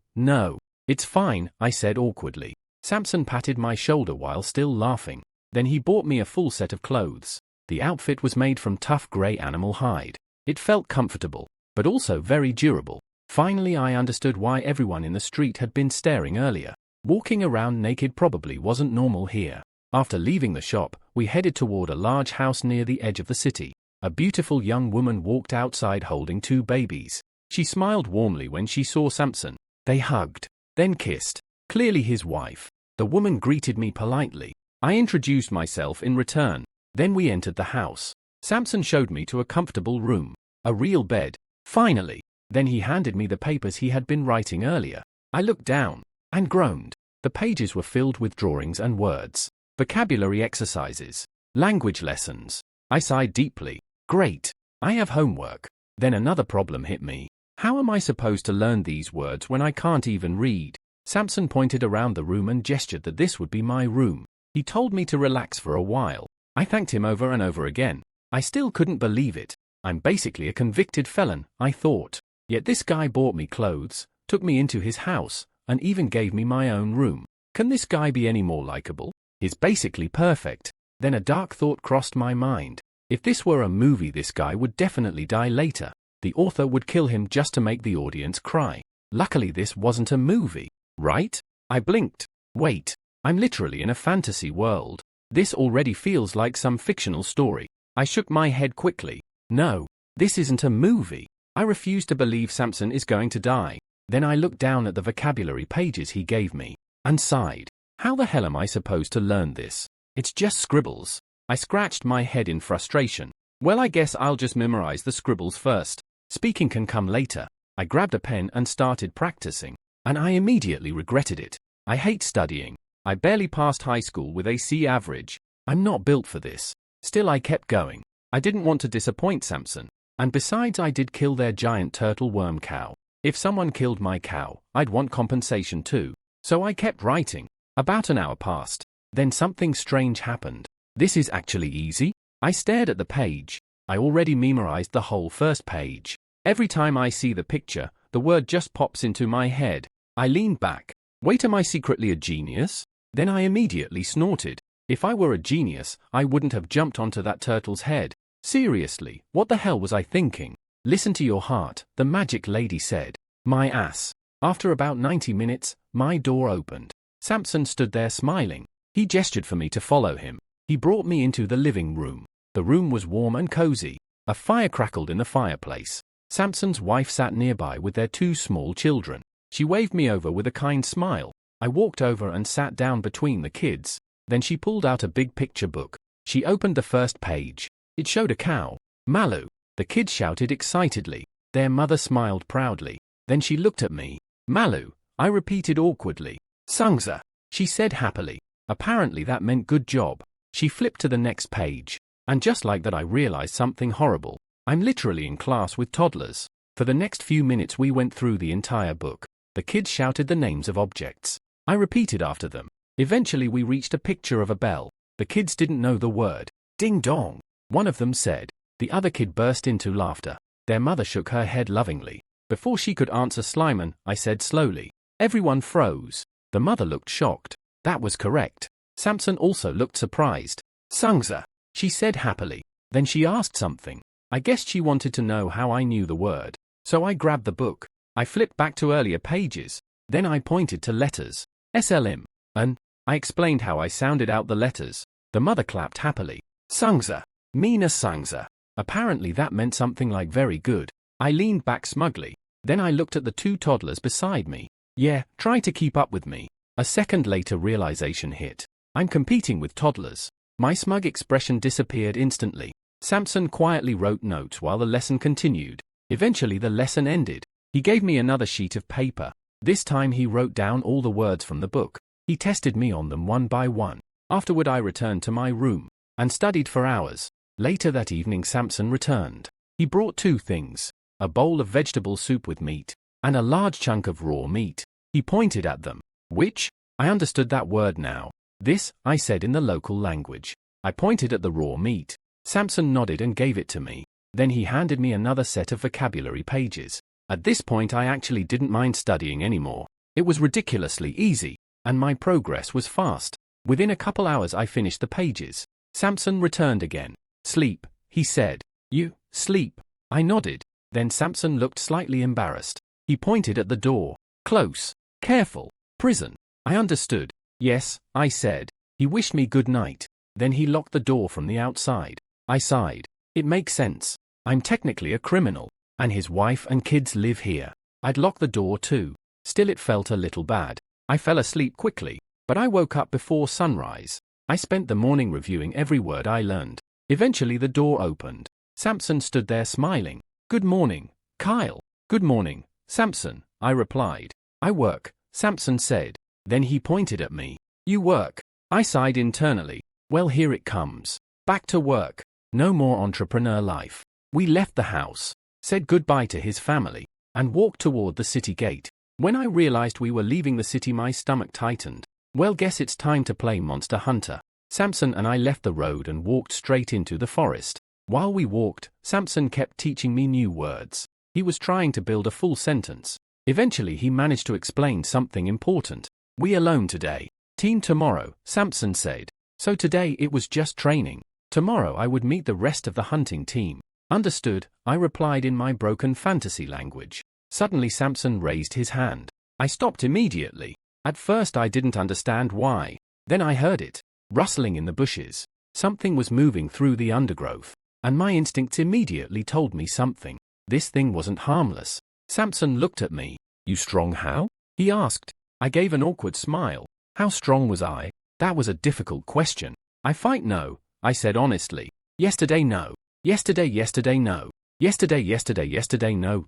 it's fine, I said awkwardly. Samson patted my shoulder while still laughing. Then he bought me a full set of clothes. The outfit was made from tough grey animal hide. It felt comfortable, but also very durable. Finally I understood why everyone in the street had been staring earlier. Walking around naked probably wasn't normal here. After leaving the shop, we headed toward a large house near the edge of the city. A beautiful young woman walked outside holding 2 babies. She smiled warmly when she saw Samson. They hugged, then kissed. Clearly his wife. The woman greeted me politely. I introduced myself in return. Then we entered the house. Samson showed me to a comfortable room. A real bed. Finally. Then he handed me the papers he had been writing earlier. I looked down and groaned. The pages were filled with drawings and words. Vocabulary exercises. Language lessons. I sighed deeply. Great. I have homework. Then another problem hit me. How am I supposed to learn these words when I can't even read? Samson pointed around the room and gestured that this would be my room. He told me to relax for a while. I thanked him over and over again. I still couldn't believe it. I'm basically a convicted felon, I thought. Yet this guy bought me clothes, took me into his house, and even gave me my own room. Can this guy be any more likable? He's basically perfect. Then a dark thought crossed my mind. If this were a movie, this guy would definitely die later. The author would kill him just to make the audience cry. Luckily this wasn't a movie, right? I blinked. Wait, I'm literally in a fantasy world. This already feels like some fictional story. I shook my head quickly. No, this isn't a movie. I refuse to believe Samson is going to die. Then I looked down at the vocabulary pages he gave me, and sighed. How the hell am I supposed to learn this? It's just scribbles. I scratched my head in frustration. Well, I guess I'll just memorize the scribbles first. Speaking can come later. I grabbed a pen and started practicing. And I immediately regretted it. I hate studying. I barely passed high school with a C average. I'm not built for this. Still I kept going. I didn't want to disappoint Samson. And besides, I did kill their giant turtle worm cow. If someone killed my cow, I'd want compensation too. So I kept writing. About an hour passed. Then something strange happened. This is actually easy. I stared at the page. I already memorized the whole first page. Every time I see the picture, the word just pops into my head. I leaned back. Wait, am I secretly a genius? Then I immediately snorted. If I were a genius, I wouldn't have jumped onto that turtle's head. Seriously, what the hell was I thinking? Listen to your heart, the magic lady said. My ass. After about 90 minutes, my door opened. Samson stood there smiling. He gestured for me to follow him. He brought me into the living room. The room was warm and cozy. A fire crackled in the fireplace. Samson's wife sat nearby with their 2 small children. She waved me over with a kind smile. I walked over and sat down between the kids. Then she pulled out a big picture book. She opened the first page. It showed a cow. Malu. The kids shouted excitedly. Their mother smiled proudly. Then she looked at me. Malu, I repeated awkwardly. Sungza, she said happily. Apparently that meant good job. She flipped to the next page. And just like that I realized something horrible. I'm literally in class with toddlers. For the next few minutes we went through the entire book. The kids shouted the names of objects. I repeated after them. Eventually we reached a picture of a bell. The kids didn't know the word. Ding dong, one of them said. The other kid burst into laughter. Their mother shook her head lovingly. Before she could answer Slyman, I said slowly. Everyone froze. The mother looked shocked. That was correct. Samson also looked surprised. Sungza, she said happily. Then she asked something. I guessed she wanted to know how I knew the word. So I grabbed the book. I flipped back to earlier pages. Then I pointed to letters. SLM. And I explained how I sounded out the letters. The mother clapped happily. Sungza. Mina Sungza. Apparently that meant something like very good. I leaned back smugly. Then I looked at the two toddlers beside me. Yeah, try to keep up with me. A second later realization hit. I'm competing with toddlers. My smug expression disappeared instantly. Samson quietly wrote notes while the lesson continued. Eventually the lesson ended. He gave me another sheet of paper. This time he wrote down all the words from the book. He tested me on them one by one. Afterward I returned to my room and studied for hours. Later that evening Samson returned. He brought two things. A bowl of vegetable soup with meat and a large chunk of raw meat. He pointed at them. Which? I understood that word now. This, I said in the local language. I pointed at the raw meat. Samson nodded and gave it to me. Then he handed me another set of vocabulary pages. At this point I actually didn't mind studying anymore. It was ridiculously easy, and my progress was fast. Within a couple hours I finished the pages. Samson returned again. Sleep, he said. You, sleep. I nodded. Then Samson looked slightly embarrassed. He pointed at the door. Close. Careful. Prison. I understood. Yes, I said. He wished me good night. Then he locked the door from the outside. I sighed. It makes sense. I'm technically a criminal, and his wife and kids live here. I'd lock the door too. Still it felt a little bad. I fell asleep quickly, but I woke up before sunrise. I spent the morning reviewing every word I learned. Eventually the door opened. Samson stood there smiling. Good morning, Kyle. Good morning, Samson, I replied. I work, Samson said. Then he pointed at me. You work. I sighed internally. Well, here it comes. Back to work. No more entrepreneur life. We left the house, said goodbye to his family, and walked toward the city gate. When I realized we were leaving the city, my stomach tightened. Well, guess it's time to play Monster Hunter. Samson and I left the road and walked straight into the forest. While we walked, Samson kept teaching me new words. He was trying to build a full sentence. Eventually he managed to explain something important. We alone today. Team tomorrow, Samson said. So today it was just training. Tomorrow I would meet the rest of the hunting team. Understood, I replied in my broken fantasy language. Suddenly Samson raised his hand. I stopped immediately. At first I didn't understand why. Then I heard it. Rustling in the bushes. Something was moving through the undergrowth. And my instincts immediately told me something. This thing wasn't harmless. Samson looked at me. You strong how? He asked. I gave an awkward smile. How strong was I? That was a difficult question. I fight no, I said honestly. Yesterday no. Yesterday no. Yesterday no.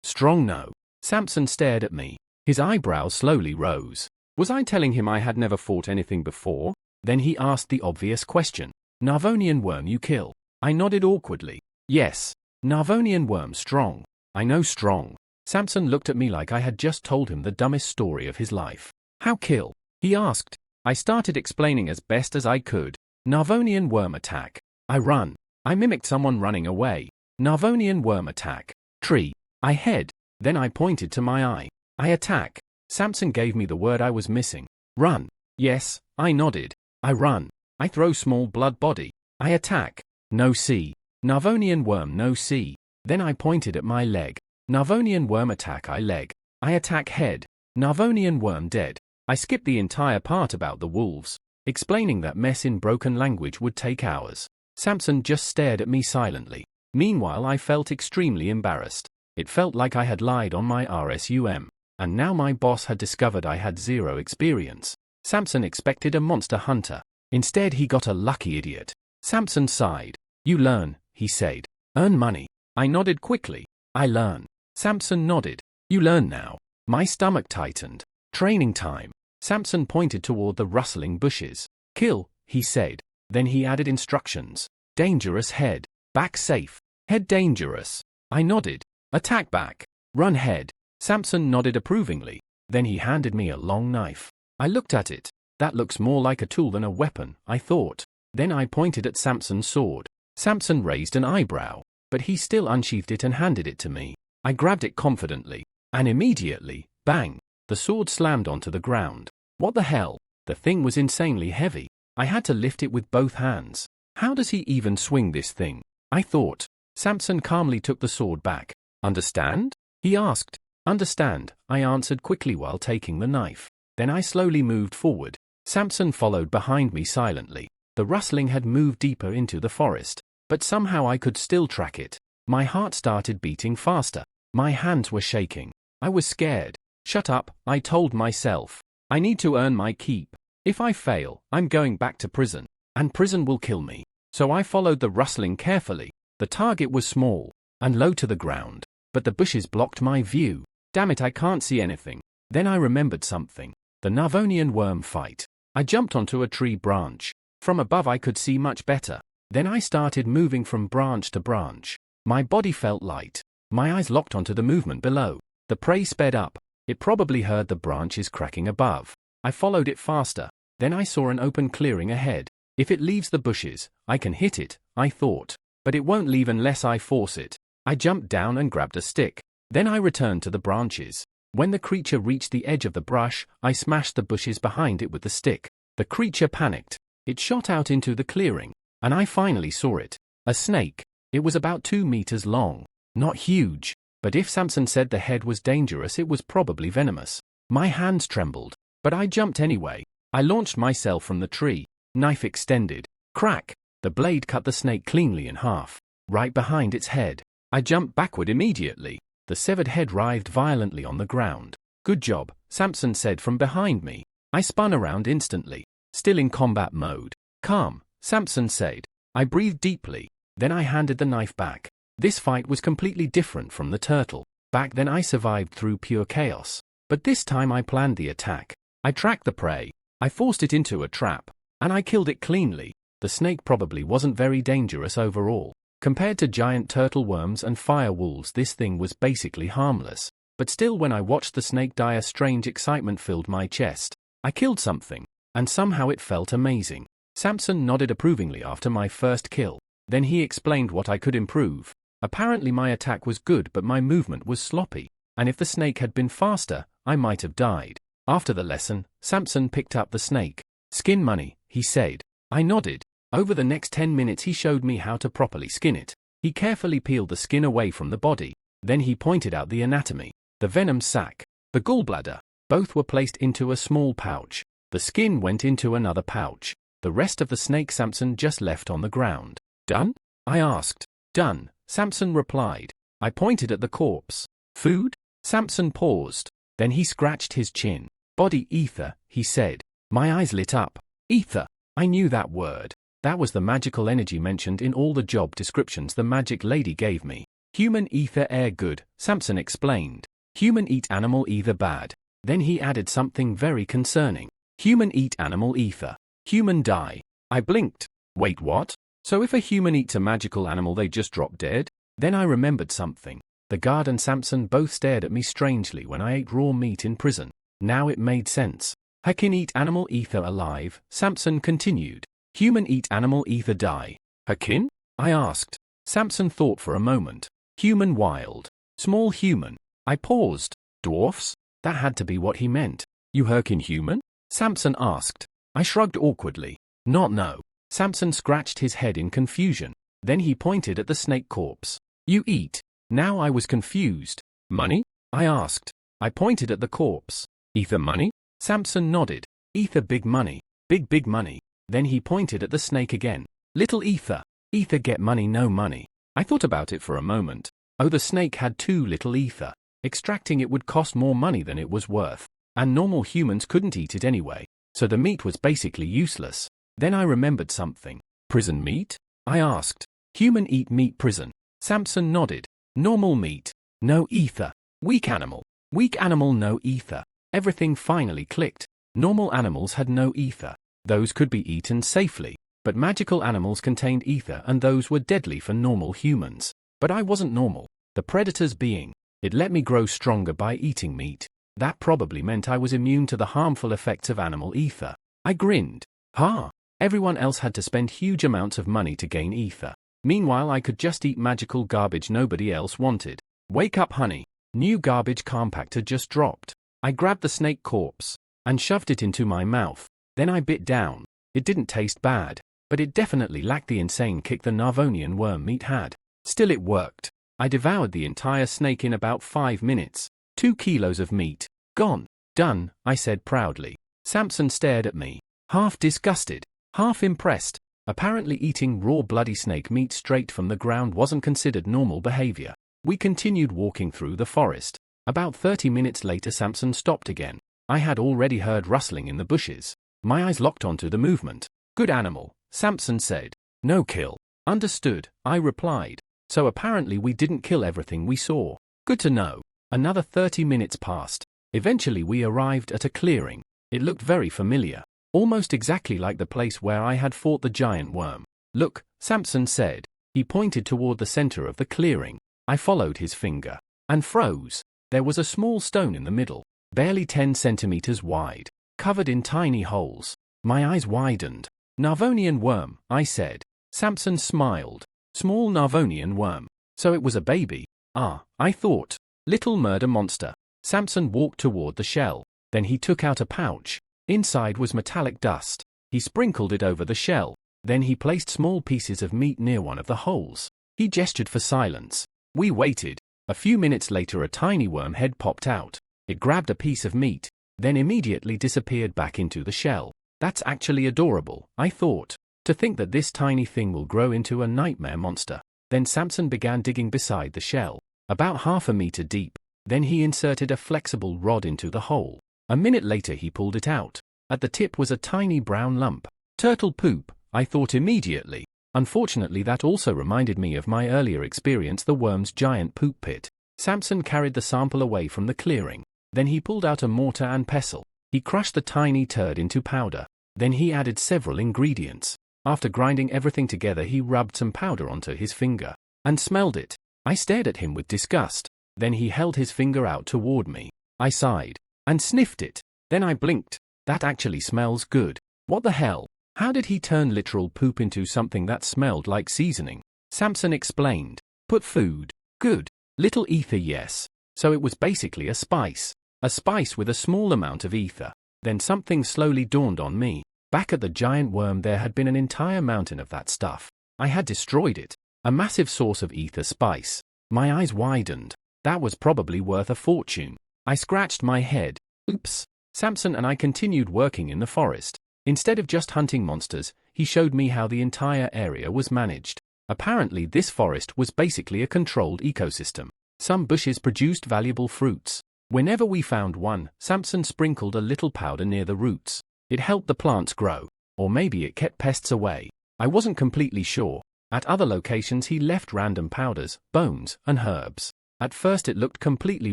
Strong no. Samson stared at me. His eyebrows slowly rose. Was I telling him I had never fought anything before? Then he asked the obvious question. Narvonian worm you kill. I nodded awkwardly. Yes. Narvonian worm strong. I know strong. Samson looked at me like I had just told him the dumbest story of his life. How kill? He asked. I started explaining as best as I could. Narvonian worm attack. I run. I mimicked someone running away. Narvonian worm attack. Tree. I head. Then I pointed to my eye. I attack. Samson gave me the word I was missing. Run. Yes, I nodded. I run. I throw small blood body. I attack. No see. Narvonian worm no see. Then I pointed at my leg. Narvonian worm attack I leg. I attack head. Narvonian worm dead. I skipped the entire part about the wolves. Explaining that mess in broken language would take hours. Samson just stared at me silently. Meanwhile I felt extremely embarrassed. It felt like I had lied on my RSUM. And now my boss had discovered I had zero experience. Samson expected a monster hunter. Instead he got a lucky idiot. Samson sighed. You learn, he said. Earn money. I nodded quickly. I learn. Samson nodded. You learn now. My stomach tightened. Training time. Samson pointed toward the rustling bushes. Kill, he said. Then he added instructions. Dangerous head. Back safe. Head dangerous. I nodded. Attack back. Run head. Samson nodded approvingly. Then he handed me a long knife. I looked at it. That looks more like a tool than a weapon, I thought. Then I pointed at Samson's sword. Samson raised an eyebrow, but he still unsheathed it and handed it to me. I grabbed it confidently, and immediately, bang, the sword slammed onto the ground. What the hell? The thing was insanely heavy. I had to lift it with both hands. How does he even swing this thing? I thought. Samson calmly took the sword back. Understand? He asked. Understand, I answered quickly while taking the knife. Then I slowly moved forward. Samson followed behind me silently. The rustling had moved deeper into the forest, but somehow I could still track it. My heart started beating faster. My hands were shaking. I was scared. Shut up, I told myself. I need to earn my keep. If I fail, I'm going back to prison, and prison will kill me. So I followed the rustling carefully. The target was small and low to the ground, but the bushes blocked my view. Damn it, I can't see anything. Then I remembered something. The Navonian worm fight. I jumped onto a tree branch. From above I could see much better. Then I started moving from branch to branch. My body felt light. My eyes locked onto the movement below. The prey sped up. It probably heard the branches cracking above. I followed it faster. Then I saw an open clearing ahead. If it leaves the bushes, I can hit it, I thought. But it won't leave unless I force it. I jumped down and grabbed a stick. Then I returned to the branches. When the creature reached the edge of the brush, I smashed the bushes behind it with the stick. The creature panicked. It shot out into the clearing, and I finally saw it. A snake. It was about 2 meters long. Not huge, but if Samson said the head was dangerous, it was probably venomous. My hands trembled, but I jumped anyway. I launched myself from the tree. Knife extended. Crack! The blade cut the snake cleanly in half, right behind its head. I jumped backward immediately. The severed head writhed violently on the ground. Good job, Samson said from behind me. I spun around instantly, still in combat mode. Calm, Samson said. I breathed deeply. Then I handed the knife back. This fight was completely different from the turtle. Back then I survived through pure chaos. But this time I planned the attack. I tracked the prey. I forced it into a trap. And I killed it cleanly. The snake probably wasn't very dangerous overall. Compared to giant turtle worms and fire wolves, this thing was basically harmless. But still, when I watched the snake die, a strange excitement filled my chest. I killed something, and somehow it felt amazing. Samson nodded approvingly after my first kill. Then he explained what I could improve. Apparently my attack was good, but my movement was sloppy. And if the snake had been faster, I might have died. After the lesson, Samson picked up the snake. Skin money, he said. I nodded. Over the next 10 minutes he showed me how to properly skin it. He carefully peeled the skin away from the body. Then he pointed out the anatomy. The venom sac, the gallbladder, both were placed into a small pouch. The skin went into another pouch. The rest of the snake Samson just left on the ground. Done? I asked. Done, Samson replied. I pointed at the corpse. Food? Samson paused. Then he scratched his chin. Body ether, he said. My eyes lit up. Ether. I knew that word. That was the magical energy mentioned in all the job descriptions the magic lady gave me. Human ether air good, Samson explained. Human eat animal ether bad. Then he added something very concerning. Human eat animal ether. Human die. I blinked. Wait, what? So if a human eats a magical animal, they just drop dead? Then I remembered something. The guard and Samson both stared at me strangely when I ate raw meat in prison. Now it made sense. Hakin eat animal ether alive, Samson continued. Human eat animal ether die. Hakin? I asked. Samson thought for a moment. Human wild. Small human. I paused. Dwarfs? That had to be what he meant. You Herkin human? Samson asked. I shrugged awkwardly. Not no. Samson scratched his head in confusion. Then he pointed at the snake corpse. You eat. Now I was confused. Money? I asked. I pointed at the corpse. Ether money? Samson nodded. Ether big money. Big money. Then he pointed at the snake again. Little ether. Ether get money no money. I thought about it for a moment. Oh, the snake had too little ether. Extracting it would cost more money than it was worth. And normal humans couldn't eat it anyway. So the meat was basically useless. Then I remembered something. Prison meat? I asked. Human eat meat prison. Samson nodded. Normal meat. No ether. Weak animal. Weak animal no ether. Everything finally clicked. Normal animals had no ether. Those could be eaten safely. But magical animals contained ether, and those were deadly for normal humans. But I wasn't normal. The predator's being. It let me grow stronger by eating meat. That probably meant I was immune to the harmful effects of animal ether. I grinned. Ha! Everyone else had to spend huge amounts of money to gain ether. Meanwhile, I could just eat magical garbage nobody else wanted. Wake up, honey. New garbage compactor just dropped. I grabbed the snake corpse and shoved it into my mouth. Then I bit down. It didn't taste bad, but it definitely lacked the insane kick the Narvonian worm meat had. Still, it worked. I devoured the entire snake in about 5 minutes. 2 kilos of meat. Gone. Done, I said proudly. Samson stared at me, half disgusted, half impressed. Apparently eating raw bloody snake meat straight from the ground wasn't considered normal behavior. We continued walking through the forest. About 30 minutes later, Samson stopped again. I had already heard rustling in the bushes. My eyes locked onto the movement. Good animal, Samson said. No kill. Understood, I replied. So apparently we didn't kill everything we saw. Good to know. Another 30 minutes passed. Eventually we arrived at a clearing. It looked very familiar. Almost exactly like the place where I had fought the giant worm. Look, Samson said. He pointed toward the center of the clearing. I followed his finger and froze. There was a small stone in the middle, barely 10 centimeters wide, covered in tiny holes. My eyes widened. Narvonian worm, I said. Samson smiled. Small Narvonian worm. So it was a baby. Ah, I thought. Little murder monster. Samson walked toward the shell. Then he took out a pouch. Inside was metallic dust. He sprinkled it over the shell. Then he placed small pieces of meat near one of the holes. He gestured for silence. We waited. A few minutes later, a tiny worm head popped out. It grabbed a piece of meat, then immediately disappeared back into the shell. That's actually adorable, I thought. To think that this tiny thing will grow into a nightmare monster. Then Samson began digging beside the shell, about half a meter deep. Then he inserted a flexible rod into the hole. A minute later he pulled it out. At the tip was a tiny brown lump. Turtle poop, I thought immediately. Unfortunately, that also reminded me of my earlier experience, the worm's giant poop pit. Samson carried the sample away from the clearing. Then he pulled out a mortar and pestle. He crushed the tiny turd into powder. Then he added several ingredients. After grinding everything together, he rubbed some powder onto his finger and smelled it. I stared at him with disgust. Then he held his finger out toward me. I sighed and sniffed it. Then I blinked. That actually smells good. What the hell? How did he turn literal poop into something that smelled like seasoning? Samson explained. Put food. Good. Little ether, yes. So it was basically a spice. A spice with a small amount of ether. Then something slowly dawned on me. Back at the giant worm there had been an entire mountain of that stuff. I had destroyed it. A massive source of ether spice. My eyes widened. That was probably worth a fortune. I scratched my head. Oops. Samson and I continued working in the forest. Instead of just hunting monsters, he showed me how the entire area was managed. Apparently this forest was basically a controlled ecosystem. Some bushes produced valuable fruits. Whenever we found one, Samson sprinkled a little powder near the roots. It helped the plants grow. Or maybe it kept pests away. I wasn't completely sure. At other locations he left random powders, bones, and herbs. At first it looked completely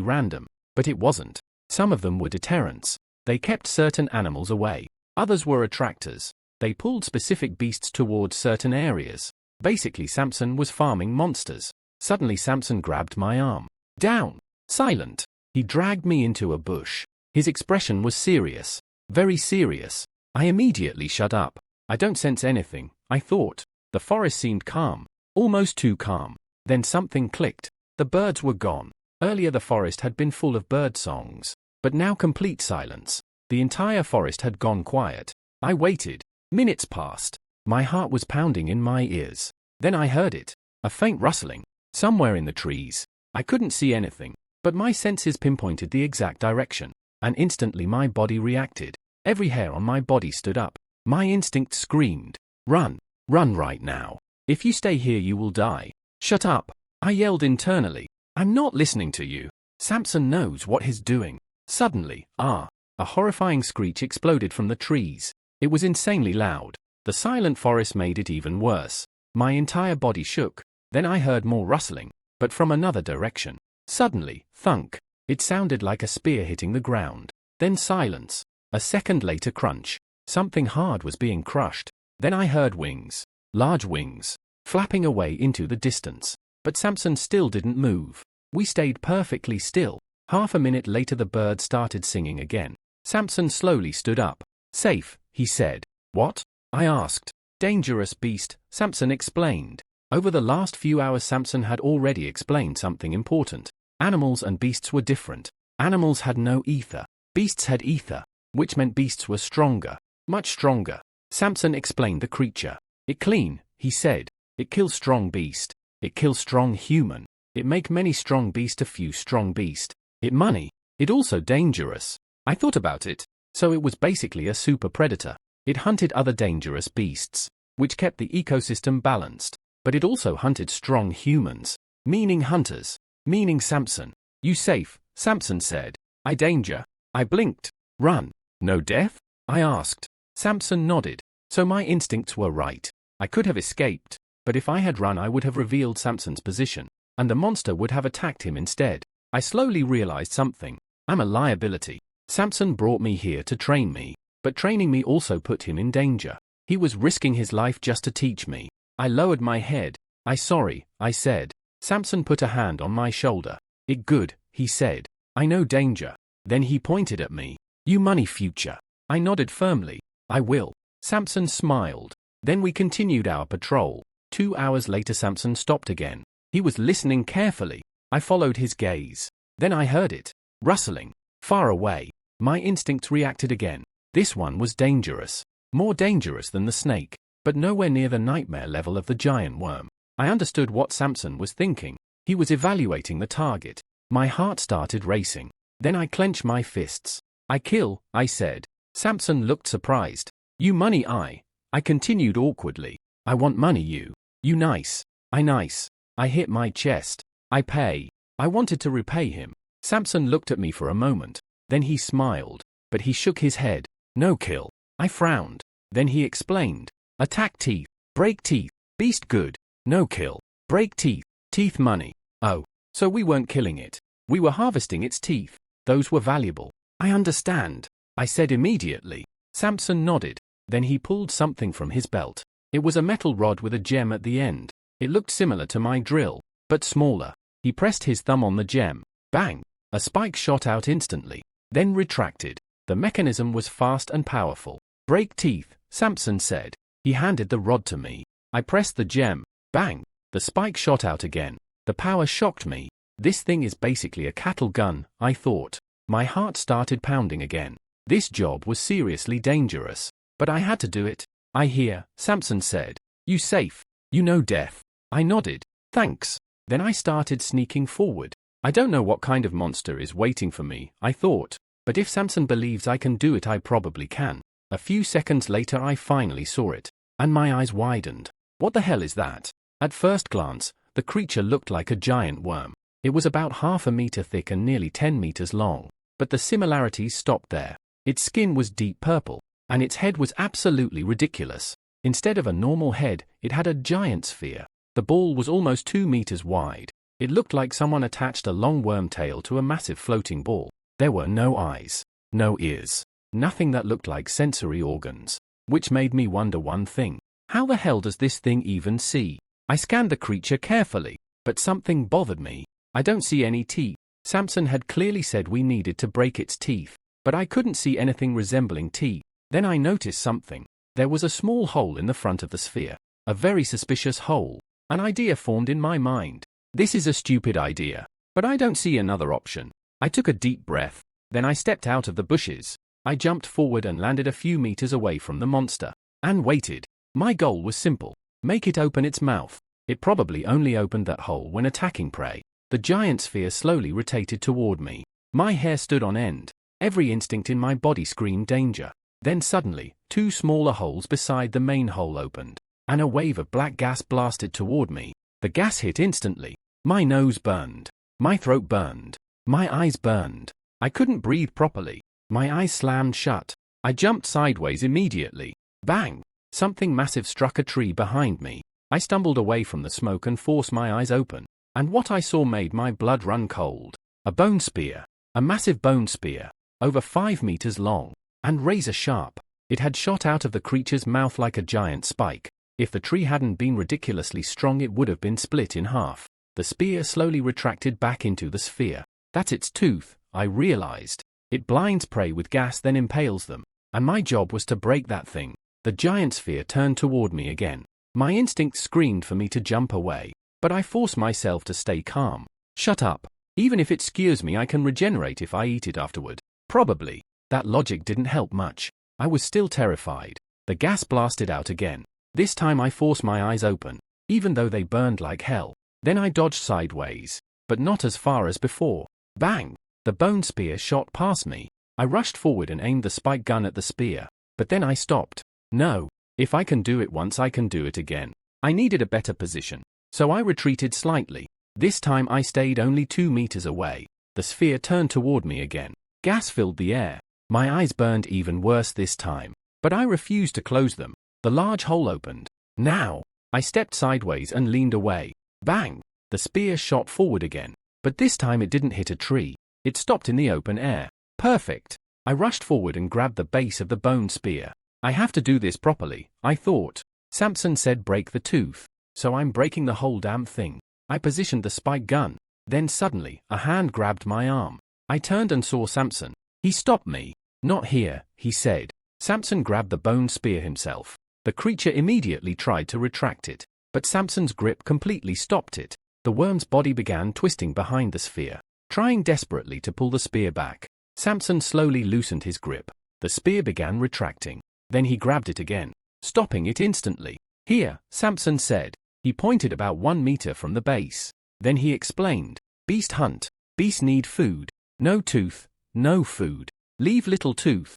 random, but it wasn't. Some of them were deterrents. They kept certain animals away. Others were attractors. They pulled specific beasts towards certain areas. Basically, Samson was farming monsters. Suddenly Samson grabbed my arm. Down. Silent. He dragged me into a bush. His expression was serious. Very serious. I immediately shut up. I don't sense anything, I thought. The forest seemed calm. Almost too calm. Then something clicked. The birds were gone. Earlier the forest had been full of bird songs. But now complete silence. The entire forest had gone quiet. I waited. Minutes passed. My heart was pounding in my ears. Then I heard it. A faint rustling. Somewhere in the trees. I couldn't see anything. But my senses pinpointed the exact direction. And instantly my body reacted. Every hair on my body stood up. My instinct screamed. Run. Run right now. If you stay here you will die. Shut up. I yelled internally. I'm not listening to you. Samson knows what he's doing. Suddenly, a horrifying screech exploded from the trees. It was insanely loud. The silent forest made it even worse. My entire body shook. Then I heard more rustling, but from another direction. Suddenly, thunk. It sounded like a spear hitting the ground. Then silence. A second later, crunch. Something hard was being crushed. Then I heard wings. Large wings. Flapping away into the distance. But Samson still didn't move. We stayed perfectly still. Half a minute later the bird started singing again. Samson slowly stood up. Safe, he said. What? I asked. Dangerous beast, Samson explained. Over the last few hours Samson had already explained something important. Animals and beasts were different. Animals had no ether. Beasts had ether, which meant beasts were stronger. Much stronger. Samson explained the creature. It clean, he said. It kill strong beast. It kill strong human. It make many strong beast a few strong beast. It money. It also dangerous. I thought about it. So it was basically a super predator. It hunted other dangerous beasts, which kept the ecosystem balanced. But it also hunted strong humans. Meaning hunters. Meaning Samson. You safe, Samson said. I danger. I blinked. Run. No death? I asked. Samson nodded. So my instincts were right. I could have escaped, but if I had run I would have revealed Samson's position, and the monster would have attacked him instead. I slowly realized something. I'm a liability. Samson brought me here to train me, but training me also put him in danger. He was risking his life just to teach me. I lowered my head. Sorry, I said. Samson put a hand on my shoulder. It good, he said. I know danger. Then he pointed at me. You money future. I nodded firmly. I will. Samson smiled. Then we continued our patrol. 2 hours later Samson stopped again. He was listening carefully. I followed his gaze. Then I heard it. Rustling. Far away. My instincts reacted again. This one was dangerous. More dangerous than the snake, but nowhere near the nightmare level of the giant worm. I understood what Samson was thinking. He was evaluating the target. My heart started racing. Then I clenched my fists. I kill, I said. Samson looked surprised. You money I continued awkwardly. I want money you nice. I nice. I hit my chest. I pay. I wanted to repay him. Samson looked at me for a moment. Then he smiled, but he shook his head. No kill. I frowned. Then he explained. Attack teeth. Break teeth. Beast good. No kill. Break teeth. Teeth money. Oh, so we weren't killing it. We were harvesting its teeth. Those were valuable. I understand. I said immediately. Samson nodded. Then he pulled something from his belt. It was a metal rod with a gem at the end. It looked similar to my drill, but smaller. He pressed his thumb on the gem. Bang! A spike shot out instantly, then retracted. The mechanism was fast and powerful. Break teeth, Samson said. He handed the rod to me. I pressed the gem. Bang! The spike shot out again. The power shocked me. This thing is basically a cattle gun, I thought. My heart started pounding again. This job was seriously dangerous. But I had to do it. I hear, Samson said. You safe. You know death. I nodded. Thanks. Then I started sneaking forward. I don't know what kind of monster is waiting for me, I thought. But if Samson believes I can do it, I probably can. A few seconds later I finally saw it. And my eyes widened. What the hell is that? At first glance, the creature looked like a giant worm. It was about half a meter thick and nearly 10 meters long. But the similarities stopped there. Its skin was deep purple. And its head was absolutely ridiculous. Instead of a normal head, it had a giant sphere. The ball was almost 2 meters wide. It looked like someone attached a long worm tail to a massive floating ball. There were no eyes, no ears, nothing that looked like sensory organs. Which made me wonder one thing. How the hell does this thing even see? I scanned the creature carefully, but something bothered me. I don't see any teeth. Samson had clearly said we needed to break its teeth, but I couldn't see anything resembling teeth. Then I noticed something. There was a small hole in the front of the sphere. A very suspicious hole. An idea formed in my mind. This is a stupid idea, but I don't see another option. I took a deep breath. Then I stepped out of the bushes. I jumped forward and landed a few meters away from the monster. And waited. My goal was simple. Make it open its mouth. It probably only opened that hole when attacking prey. The giant sphere slowly rotated toward me. My hair stood on end. Every instinct in my body screamed danger. Then suddenly, 2 smaller holes beside the main hole opened, and a wave of black gas blasted toward me. The gas hit instantly. My nose burned. My throat burned. My eyes burned. I couldn't breathe properly. My eyes slammed shut. I jumped sideways immediately. Bang! Something massive struck a tree behind me. I stumbled away from the smoke and forced my eyes open. And what I saw made my blood run cold. A bone spear. A massive bone spear. Over 5 meters long. And razor sharp. It had shot out of the creature's mouth like a giant spike. If the tree hadn't been ridiculously strong, it would have been split in half. The spear slowly retracted back into the sphere. That's its tooth, I realized. It blinds prey with gas then impales them. And my job was to break that thing. The giant sphere turned toward me again. My instinct screamed for me to jump away, but I forced myself to stay calm. Shut up. Even if it skewers me, I can regenerate if I eat it afterward. Probably. That logic didn't help much. I was still terrified. The gas blasted out again. This time I forced my eyes open, even though they burned like hell. Then I dodged sideways, but not as far as before. Bang! The bone spear shot past me. I rushed forward and aimed the spike gun at the spear, but then I stopped. No. If I can do it once, I can do it again. I needed a better position, so I retreated slightly. This time I stayed only 2 meters away. The sphere turned toward me again. Gas filled the air. My eyes burned even worse this time, but I refused to close them. The large hole opened. Now! I stepped sideways and leaned away. Bang! The spear shot forward again, but this time it didn't hit a tree. It stopped in the open air. Perfect! I rushed forward and grabbed the base of the bone spear. I have to do this properly, I thought. Samson said break the tooth, so I'm breaking the whole damn thing. I positioned the spike gun. Then suddenly, a hand grabbed my arm. I turned and saw Samson. He stopped me. Not here, he said. Samson grabbed the bone spear himself. The creature immediately tried to retract it, but Samson's grip completely stopped it. The worm's body began twisting behind the sphere, trying desperately to pull the spear back. Samson slowly loosened his grip. The spear began retracting. Then he grabbed it again, stopping it instantly. Here, Samson said. He pointed about 1 meter from the base. Then he explained. Beast hunt. Beast need food. No tooth, no food. Leave little tooth.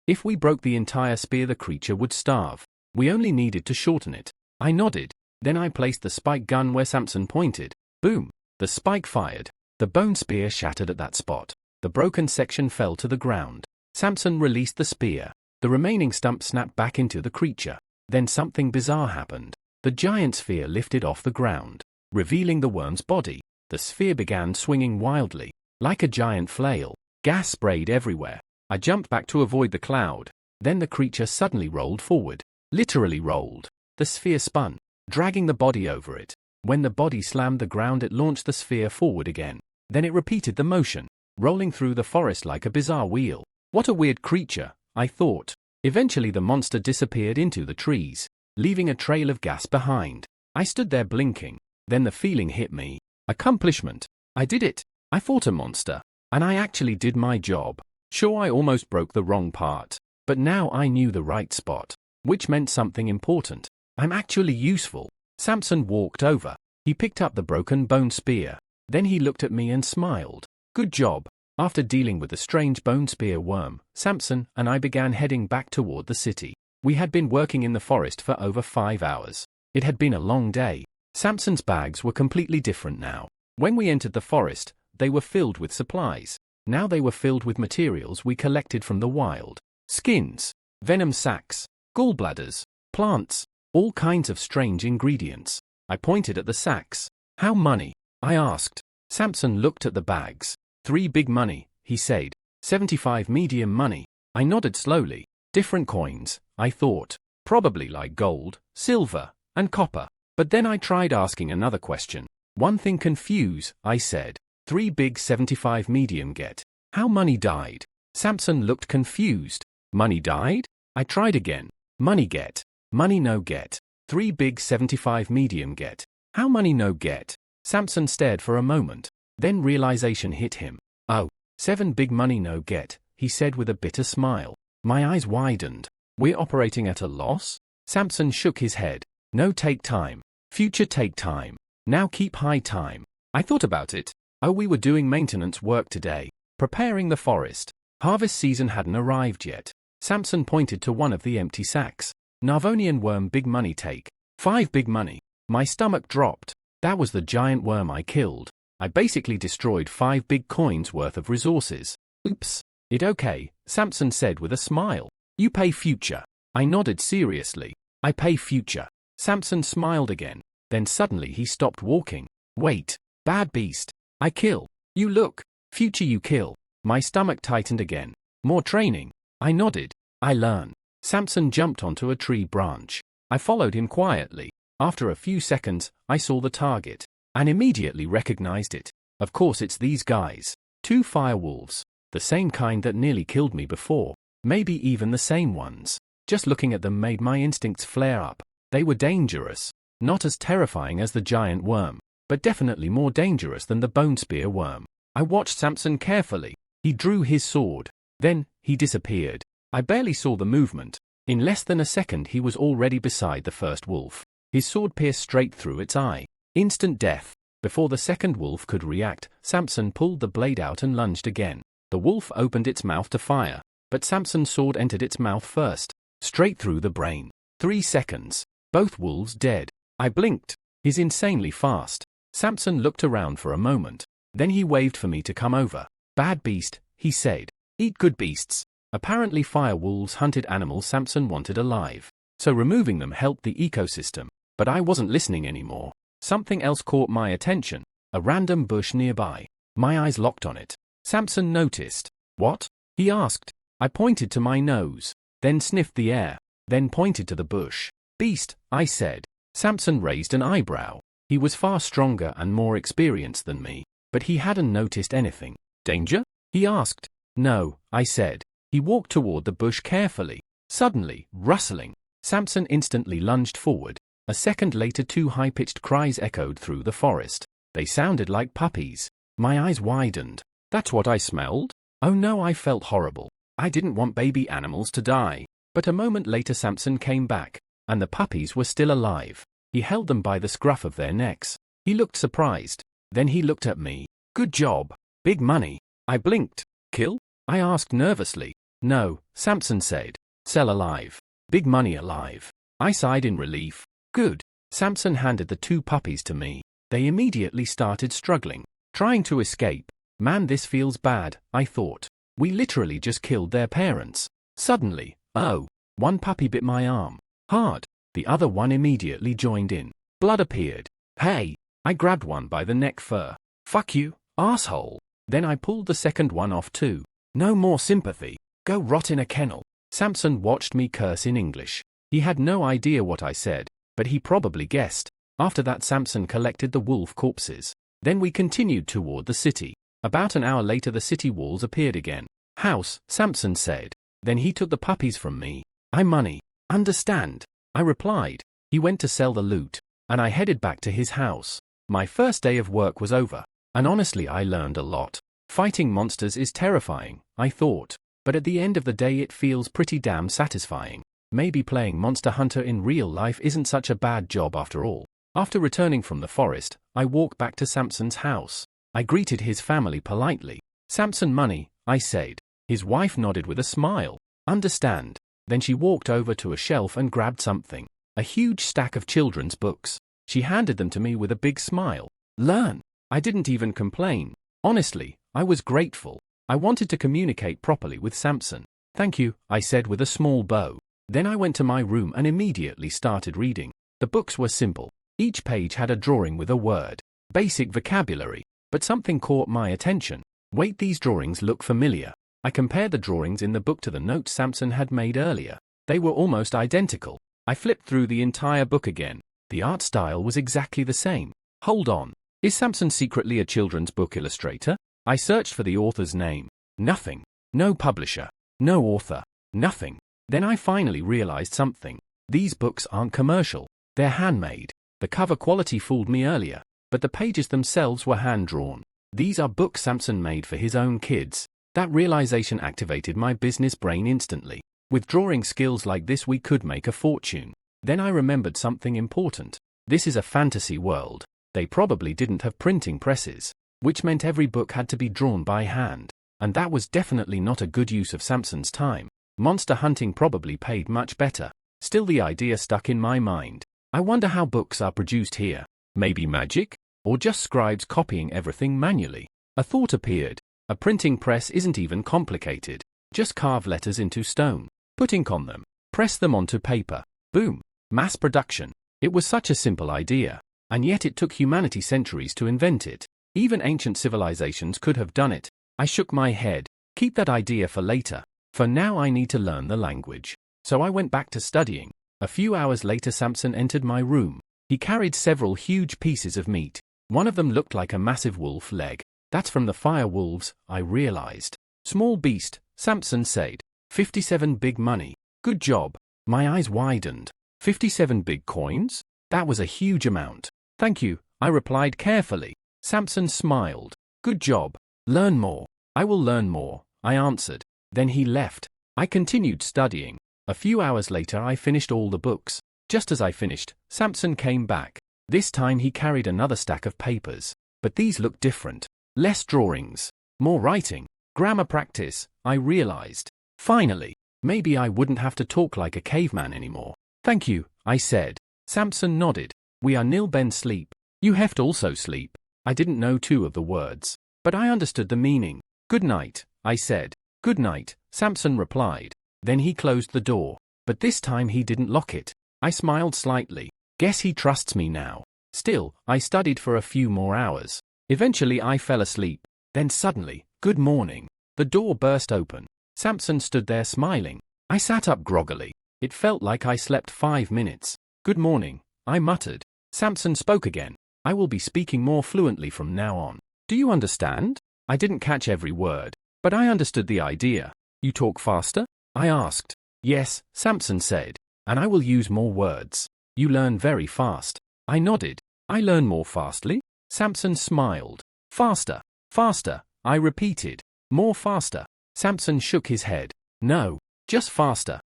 If we broke the entire spear, the creature would starve. We only needed to shorten it. I nodded. Then I placed the spike gun where Samson pointed. Boom! The spike fired. The bone spear shattered at that spot. The broken section fell to the ground. Samson released the spear. The remaining stump snapped back into the creature. Then something bizarre happened. The giant sphere lifted off the ground, revealing the worm's body. The sphere began swinging wildly, like a giant flail. Gas sprayed everywhere. I jumped back to avoid the cloud. Then the creature suddenly rolled forward. Literally rolled. The sphere spun, dragging the body over it. When the body slammed the ground, it launched the sphere forward again. Then it repeated the motion, rolling through the forest like a bizarre wheel. What a weird creature, I thought. Eventually the monster disappeared into the trees, leaving a trail of gas behind. I stood there blinking. Then the feeling hit me. Accomplishment. I did it. I fought a monster. And I actually did my job. Sure, I almost broke the wrong part. But now I knew the right spot, which meant something important. I'm actually useful. Samson walked over. He picked up the broken bone spear. Then he looked at me and smiled. Good job. After dealing with the strange bone spear worm, Samson and I began heading back toward the city. We had been working in the forest for over 5 hours. It had been a long day. Samson's bags were completely different now. When we entered the forest, they were filled with supplies. Now they were filled with materials we collected from the wild. Skins, venom sacs, gallbladders, plants, all kinds of strange ingredients. I pointed at the sacks. How money? I asked. Samson looked at the bags. 3 big money, he said. 75 medium money. I nodded slowly. Different coins, I thought. Probably like gold, silver, and copper. But then I tried asking another question. One thing confuse, I said. 3 big 75 medium get. How money died? Samson looked confused. Money died? I tried again. Money get. Money no get. 3 big 75 medium get. How money no get? Samson stared for a moment. Then realization hit him. Oh, 7 big money no get, he said with a bitter smile. My eyes widened. We're operating at a loss? Samson shook his head. No, take time. Future take time. Now keep high time. I thought about it. Oh, we were doing maintenance work today. Preparing the forest. Harvest season hadn't arrived yet. Samson pointed to one of the empty sacks. Narvonian worm big money take. 5 big money. My stomach dropped. That was the giant worm I killed. I basically destroyed 5 big coins worth of resources. Oops. It okay, Samson said with a smile. You pay future. I nodded seriously. I pay future. Samson smiled again. Then suddenly he stopped walking. Wait. Bad beast. I kill. You look. Future you kill. My stomach tightened again. More training. I nodded. I learn. Samson jumped onto a tree branch. I followed him quietly. After a few seconds, I saw the target. and immediately recognized it. Of course it's these guys. 2 firewolves. The same kind that nearly killed me before. Maybe even the same ones. Just looking at them made my instincts flare up. They were dangerous. Not as terrifying as the giant worm, but definitely more dangerous than the bone spear worm. I watched Samson carefully. He drew his sword. Then, he disappeared. I barely saw the movement. In less than a second he was already beside the first wolf. His sword pierced straight through its eye. Instant death. Before the second wolf could react, Samson pulled the blade out and lunged again. The wolf opened its mouth to fire, but Samson's sword entered its mouth first. Straight through the brain. 3 seconds. Both wolves dead. I blinked. He's insanely fast. Samson looked around for a moment. Then he waved for me to come over. Bad beast, he said. Eat good beasts. Apparently fire wolves hunted animals Samson wanted alive. So removing them helped the ecosystem. But I wasn't listening anymore. Something else caught my attention. A random bush nearby. My eyes locked on it. Samson noticed. What? He asked. I pointed to my nose. Then sniffed the air. Then pointed to the bush. Beast, I said. Samson raised an eyebrow. He was far stronger and more experienced than me. But he hadn't noticed anything. Danger? He asked. No, I said. He walked toward the bush carefully. Suddenly, rustling. Samson instantly lunged forward. A second later 2 high-pitched cries echoed through the forest. They sounded like puppies. My eyes widened. That's what I smelled? Oh no, I felt horrible. I didn't want baby animals to die. But a moment later Samson came back, and the puppies were still alive. He held them by the scruff of their necks. He looked surprised. Then he looked at me. Good job. Big money. I blinked. Kill? I asked nervously. No, Samson said. Sell alive. Big money alive. I sighed in relief. Good. Samson handed the 2 puppies to me. They immediately started struggling, trying to escape. Man, this feels bad, I thought. We literally just killed their parents. Suddenly, oh, one puppy bit my arm. Hard. The other one immediately joined in. Blood appeared. Hey! I grabbed one by the neck fur. Fuck you, asshole. Then I pulled the second one off too. No more sympathy. Go rot in a kennel. Samson watched me curse in English. He had no idea what I said, but he probably guessed. After that Samson collected the wolf corpses. Then we continued toward the city. About an hour later the city walls appeared again. House, Samson said. Then he took the puppies from me. I money. Understand? I replied. He went to sell the loot, and I headed back to his house. My first day of work was over, and honestly I learned a lot. Fighting monsters is terrifying, I thought, but at the end of the day it feels pretty damn satisfying. Maybe playing Monster Hunter in real life isn't such a bad job after all. After returning from the forest, I walked back to Samson's house. I greeted his family politely. Samson money, I said. His wife nodded with a smile. Understand. Then she walked over to a shelf and grabbed something. A huge stack of children's books. She handed them to me with a big smile. Learn. I didn't even complain. Honestly, I was grateful. I wanted to communicate properly with Samson. Thank you, I said with a small bow. Then I went to my room and immediately started reading. The books were simple. Each page had a drawing with a word. Basic vocabulary. But something caught my attention. Wait, these drawings look familiar. I compared the drawings in the book to the notes Samson had made earlier. They were almost identical. I flipped through the entire book again. The art style was exactly the same. Hold on. Is Samson secretly a children's book illustrator? I searched for the author's name. Nothing. No publisher. No author. Nothing. Then I finally realized something. These books aren't commercial. They're handmade. The cover quality fooled me earlier, but the pages themselves were hand-drawn. These are books Samson made for his own kids. That realization activated my business brain instantly. With drawing skills like this we could make a fortune. Then I remembered something important. This is a fantasy world. They probably didn't have printing presses, which meant every book had to be drawn by hand. And that was definitely not a good use of Samson's time. Monster hunting probably paid much better. Still, the idea stuck in my mind. I wonder how books are produced here. Maybe magic? Or just scribes copying everything manually? A thought appeared. A printing press isn't even complicated. Just carve letters into stone, put ink on them, press them onto paper. Boom. Mass production. It was such a simple idea. And yet it took humanity centuries to invent it. Even ancient civilizations could have done it. I shook my head. Keep that idea for later. For now I need to learn the language. So I went back to studying. A few hours later Samson entered my room. He carried several huge pieces of meat. One of them looked like a massive wolf leg. That's from the fire wolves, I realized. Small beast, Samson said. 57 big money. Good job. My eyes widened. 57 big coins? That was a huge amount. Thank you, I replied carefully. Samson smiled. Good job. Learn more. I will learn more, I answered. Then he left. I continued studying. A few hours later I finished all the books. Just as I finished, Samson came back. This time he carried another stack of papers. But these looked different. Less drawings. More writing. Grammar practice, I realized. Finally, maybe I wouldn't have to talk like a caveman anymore. Thank you, I said. Samson nodded. We are nil ben sleep. You heft also sleep. I didn't know two of the words, but I understood the meaning. Good night, I said. Good night, Samson replied. Then he closed the door, but this time he didn't lock it. I smiled slightly. Guess he trusts me now. Still, I studied for a few more hours. Eventually I fell asleep. Then suddenly, good morning. The door burst open. Samson stood there smiling. I sat up groggily. It felt like I slept 5 minutes. Good morning, I muttered. Samson spoke again. I will be speaking more fluently from now on. Do you understand? I didn't catch every word, but I understood the idea. You talk faster? I asked. Yes, Samson said, and I will use more words. You learn very fast. I nodded. I learn more fastly? Samson smiled. Faster, faster, I repeated. More faster. Samson shook his head. No, just faster,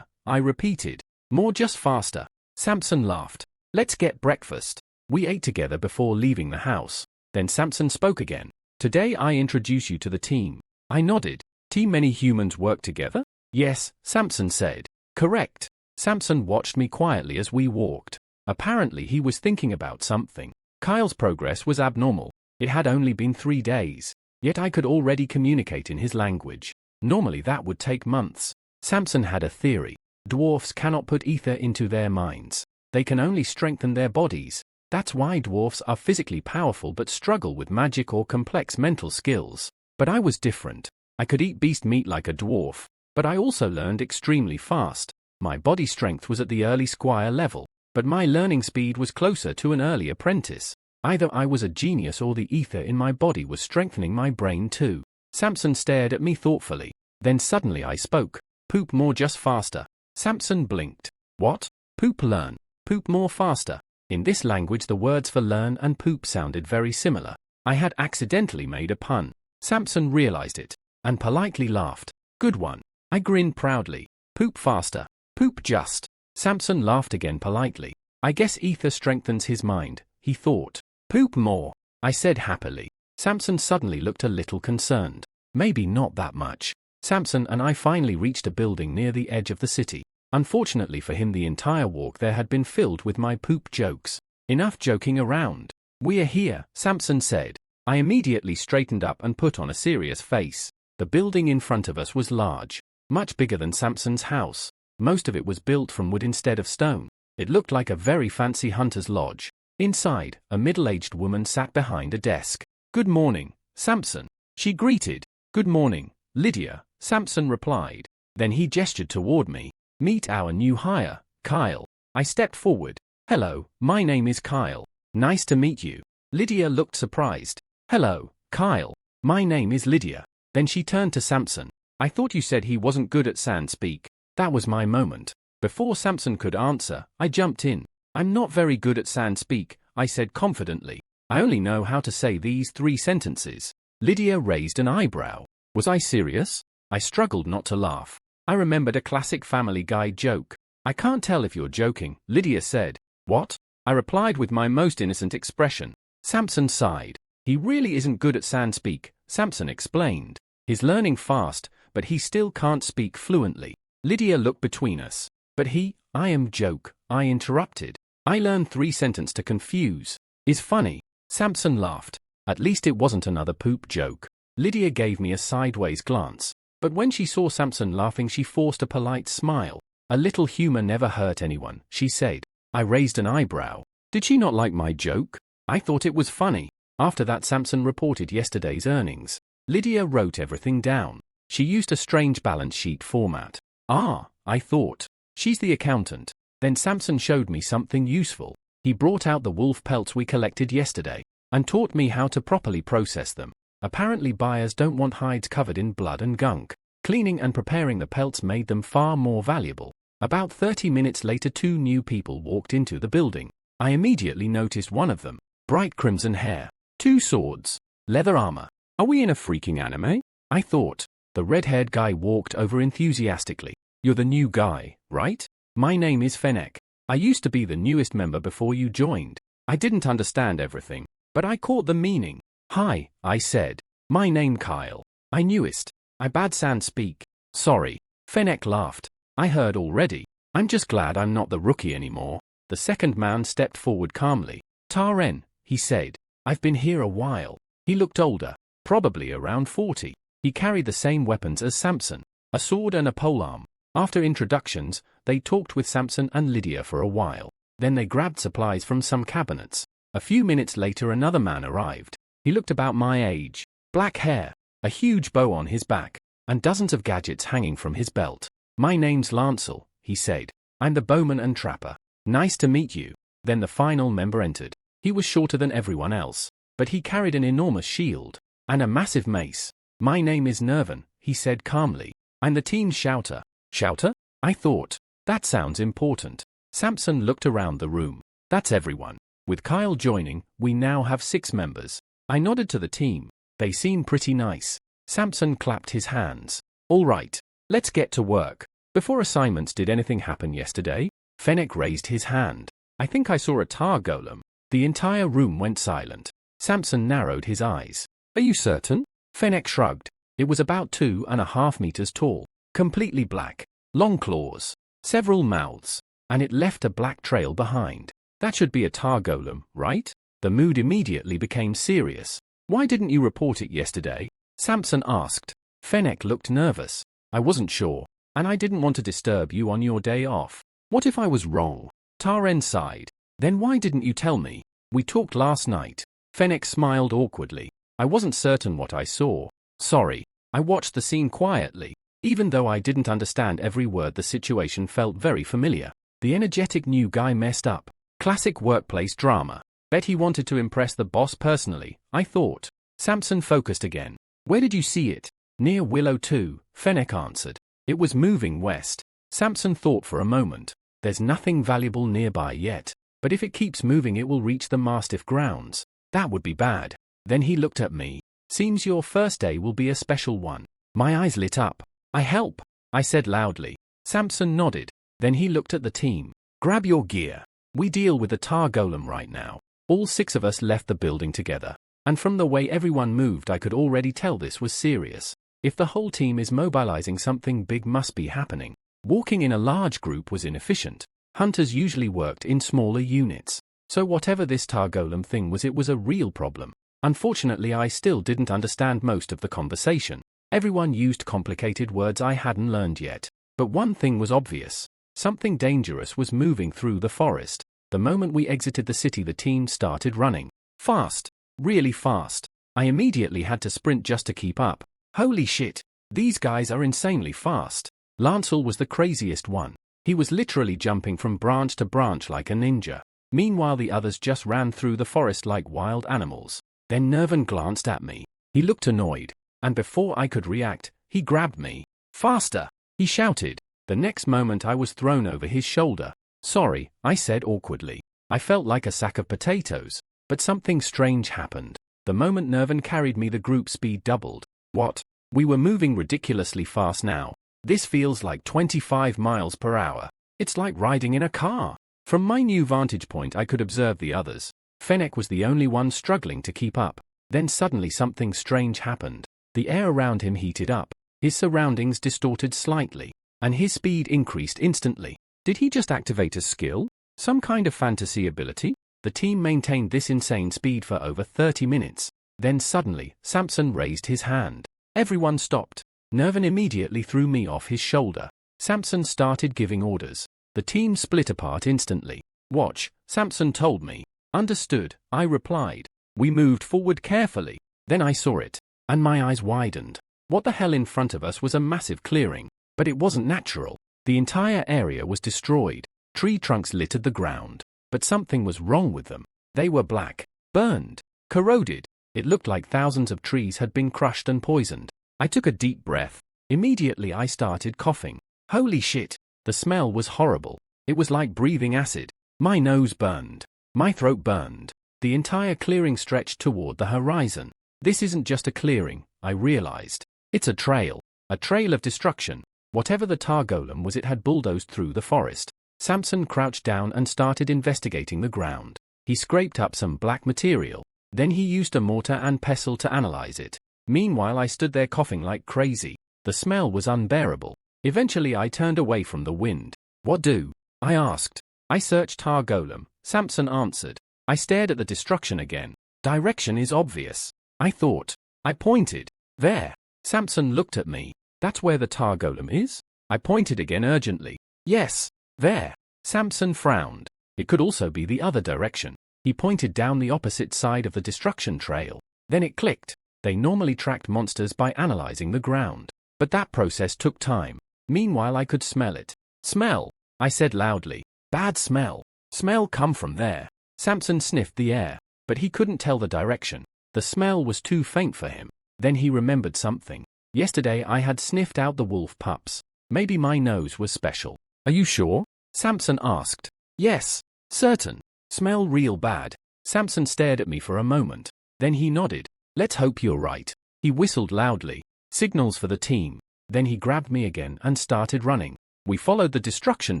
I repeated. More just faster. Samson laughed. Let's get breakfast. We ate together before leaving the house. Then Samson spoke again. Today I introduce you to the team. I nodded. Team many humans work together? Yes, Samson said. Correct. Samson watched me quietly as we walked. Apparently he was thinking about something. Kyle's progress was abnormal. It had only been 3 days. Yet I could already communicate in his language. Normally that would take months. Samson had a theory. Dwarfs cannot put ether into their minds. They can only strengthen their bodies. That's why dwarfs are physically powerful but struggle with magic or complex mental skills. But I was different. I could eat beast meat like a dwarf, but I also learned extremely fast. My body strength was at the early squire level, but my learning speed was closer to an early apprentice. Either I was a genius or the ether in my body was strengthening my brain too. Samson stared at me thoughtfully. Then suddenly I spoke. Poop more just faster. Samson blinked. What? Poop learn. Poop more faster. In this language the words for learn and poop sounded very similar. I had accidentally made a pun. Samson realized it, and politely laughed. Good one. I grinned proudly. Poop faster. Poop just. Samson laughed again politely. I guess ether strengthens his mind, he thought. Poop more, I said happily. Samson suddenly looked a little concerned. Maybe not that much. Samson and I finally reached a building near the edge of the city. Unfortunately for him the entire walk there had been filled with my poop jokes. Enough joking around. We are here, Samson said. I immediately straightened up and put on a serious face. The building in front of us was large, much bigger than Samson's house. Most of it was built from wood instead of stone. It looked like a very fancy hunter's lodge. Inside, a middle-aged woman sat behind a desk. Good morning, Samson, she greeted. Good morning, Lydia, Samson replied. Then he gestured toward me. Meet our new hire, Kyle. I stepped forward. Hello, my name is Kyle. Nice to meet you. Lydia looked surprised. Hello, Kyle. My name is Lydia. Then she turned to Samson. I thought you said he wasn't good at sand speak. That was my moment. Before Samson could answer, I jumped in. I'm not very good at sand speak, I said confidently. I only know how to say these 3 sentences. Lydia raised an eyebrow. Was I serious? I struggled not to laugh. I remembered a classic Family Guy joke. I can't tell if you're joking, Lydia said. What? I replied with my most innocent expression. Samson sighed. He really isn't good at sand speak, Samson explained. He's learning fast, but he still can't speak fluently. Lydia looked between us. But I am joke, I interrupted. I learned 3 sentences to confuse. Is funny. Samson laughed. At least it wasn't another poop joke. Lydia gave me a sideways glance. But when she saw Samson laughing she forced a polite smile. A little humor never hurt anyone, she said. I raised an eyebrow. Did she not like my joke? I thought it was funny. After that Samson reported yesterday's earnings. Lydia wrote everything down. She used a strange balance sheet format. Ah, I thought. She's the accountant. Then Samson showed me something useful. He brought out the wolf pelts we collected yesterday and taught me how to properly process them. Apparently buyers don't want hides covered in blood and gunk. Cleaning and preparing the pelts made them far more valuable. About 30 minutes later, 2 new people walked into the building. I immediately noticed one of them. Bright crimson hair, 2 swords, leather armor. Are we in a freaking anime? I thought. The red-haired guy walked over enthusiastically. You're the new guy, right? My name is Fennec. I used to be the newest member before you joined. I didn't understand everything, but I caught the meaning. Hi, I said. My name Kyle. I newest. I bad sand speak. Sorry. Fennec laughed. I heard already. I'm just glad I'm not the rookie anymore. The second man stepped forward calmly. Taren, he said. I've been here a while. He looked older, probably around 40. He carried the same weapons as Samson, a sword and a polearm. After introductions, they talked with Samson and Lydia for a while. Then they grabbed supplies from some cabinets. A few minutes later another man arrived. He looked about my age. Black hair, a huge bow on his back, and dozens of gadgets hanging from his belt. My name's Lancel, he said. I'm the bowman and trapper. Nice to meet you. Then the final member entered. He was shorter than everyone else, but he carried an enormous shield and a massive mace. My name is Nervan, he said calmly. I'm the team's shouter. Shouter? I thought. That sounds important. Samson looked around the room. That's everyone. With Kyle joining, we now have 6 members. I nodded to the team. They seem pretty nice. Samson clapped his hands. All right, let's get to work. Before assignments, did anything happen yesterday? Fennec raised his hand. I think I saw a tar golem. The entire room went silent. Samson narrowed his eyes. Are you certain? Fennec shrugged. It was about 2.5 meters tall, completely black, long claws, several mouths, and it left a black trail behind. That should be a tar golem, right? The mood immediately became serious. Why didn't you report it yesterday? Samson asked. Fennec looked nervous. I wasn't sure, and I didn't want to disturb you on your day off. What if I was wrong? Taren sighed. Then why didn't you tell me? We talked last night. Fennec smiled awkwardly. I wasn't certain what I saw. Sorry. I watched the scene quietly. Even though I didn't understand every word, the situation felt very familiar. The energetic new guy messed up. Classic workplace drama. Bet he wanted to impress the boss personally, I thought. Samson focused again. Where did you see it? Near Willow 2, Fennec answered. It was moving west. Samson thought for a moment. There's nothing valuable nearby yet, but if it keeps moving it will reach the Mastiff grounds. That would be bad. Then he looked at me. Seems your first day will be a special one. My eyes lit up. I help, I said loudly. Samson nodded. Then he looked at the team. Grab your gear. We deal with the tar golem right now. All 6 of us left the building together, and from the way everyone moved I could already tell this was serious. If the whole team is mobilizing, something big must be happening. Walking in a large group was inefficient. Hunters usually worked in smaller units. So whatever this tar golem thing was, it was a real problem. Unfortunately, I still didn't understand most of the conversation. Everyone used complicated words I hadn't learned yet. But one thing was obvious. Something dangerous was moving through the forest. The moment we exited the city, the team started running. Fast. Really fast. I immediately had to sprint just to keep up. Holy shit. These guys are insanely fast. Lancel was the craziest one. He was literally jumping from branch to branch like a ninja. Meanwhile, the others just ran through the forest like wild animals. Then Nervan glanced at me. He looked annoyed, and before I could react, he grabbed me. Faster, he shouted. The next moment I was thrown over his shoulder. Sorry, I said awkwardly. I felt like a sack of potatoes. But something strange happened. The moment Nervan carried me, the group speed doubled. What? We were moving ridiculously fast now. This feels like 25 miles per hour. It's like riding in a car. From my new vantage point I could observe the others. Fennec was the only one struggling to keep up. Then suddenly something strange happened. The air around him heated up. His surroundings distorted slightly, and his speed increased instantly. Did he just activate a skill? Some kind of fantasy ability? The team maintained this insane speed for over 30 minutes. Then suddenly, Samson raised his hand. Everyone stopped. Nervan immediately threw me off his shoulder. Samson started giving orders. The team split apart instantly. Watch, Samson told me. Understood, I replied. We moved forward carefully. Then I saw it, and my eyes widened. What the hell? In front of us was a massive clearing, but it wasn't natural. The entire area was destroyed. Tree trunks littered the ground. but something was wrong with them. They were black, burned, corroded. It looked like thousands of trees had been crushed and poisoned. I took a deep breath. Immediately I started coughing. Holy shit! The smell was horrible. It was like breathing acid. My nose burned. My throat burned. The entire clearing stretched toward the horizon. This isn't just a clearing, I realized. It's a trail of destruction. Whatever the tar golem was, it had bulldozed through the forest. Samson crouched down and started investigating the ground. He scraped up some black material. Then he used a mortar and pestle to analyze it. Meanwhile, I stood there coughing like crazy. The smell was unbearable. Eventually, I turned away from the wind. What do? I asked. I searched tar golem, Samson answered. I stared at the destruction again. Direction is obvious, I thought. I pointed. There. Samson looked at me. That's where the tar golem is? I pointed again urgently. Yes. There. Samson frowned. It could also be the other direction. He pointed down the opposite side of the destruction trail. Then it clicked. They normally tracked monsters by analyzing the ground. But that process took time. Meanwhile, I could smell it. Smell, I said loudly. Bad smell. Smell come from there. Samson sniffed the air, but he couldn't tell the direction. The smell was too faint for him. Then he remembered something. Yesterday I had sniffed out the wolf pups. Maybe my nose was special. Are you sure? Samson asked. Yes, certain. Smell real bad. Samson stared at me for a moment. Then he nodded. Let's hope you're right. He whistled loudly. Signals for the team. Then he grabbed me again and started running. We followed the destruction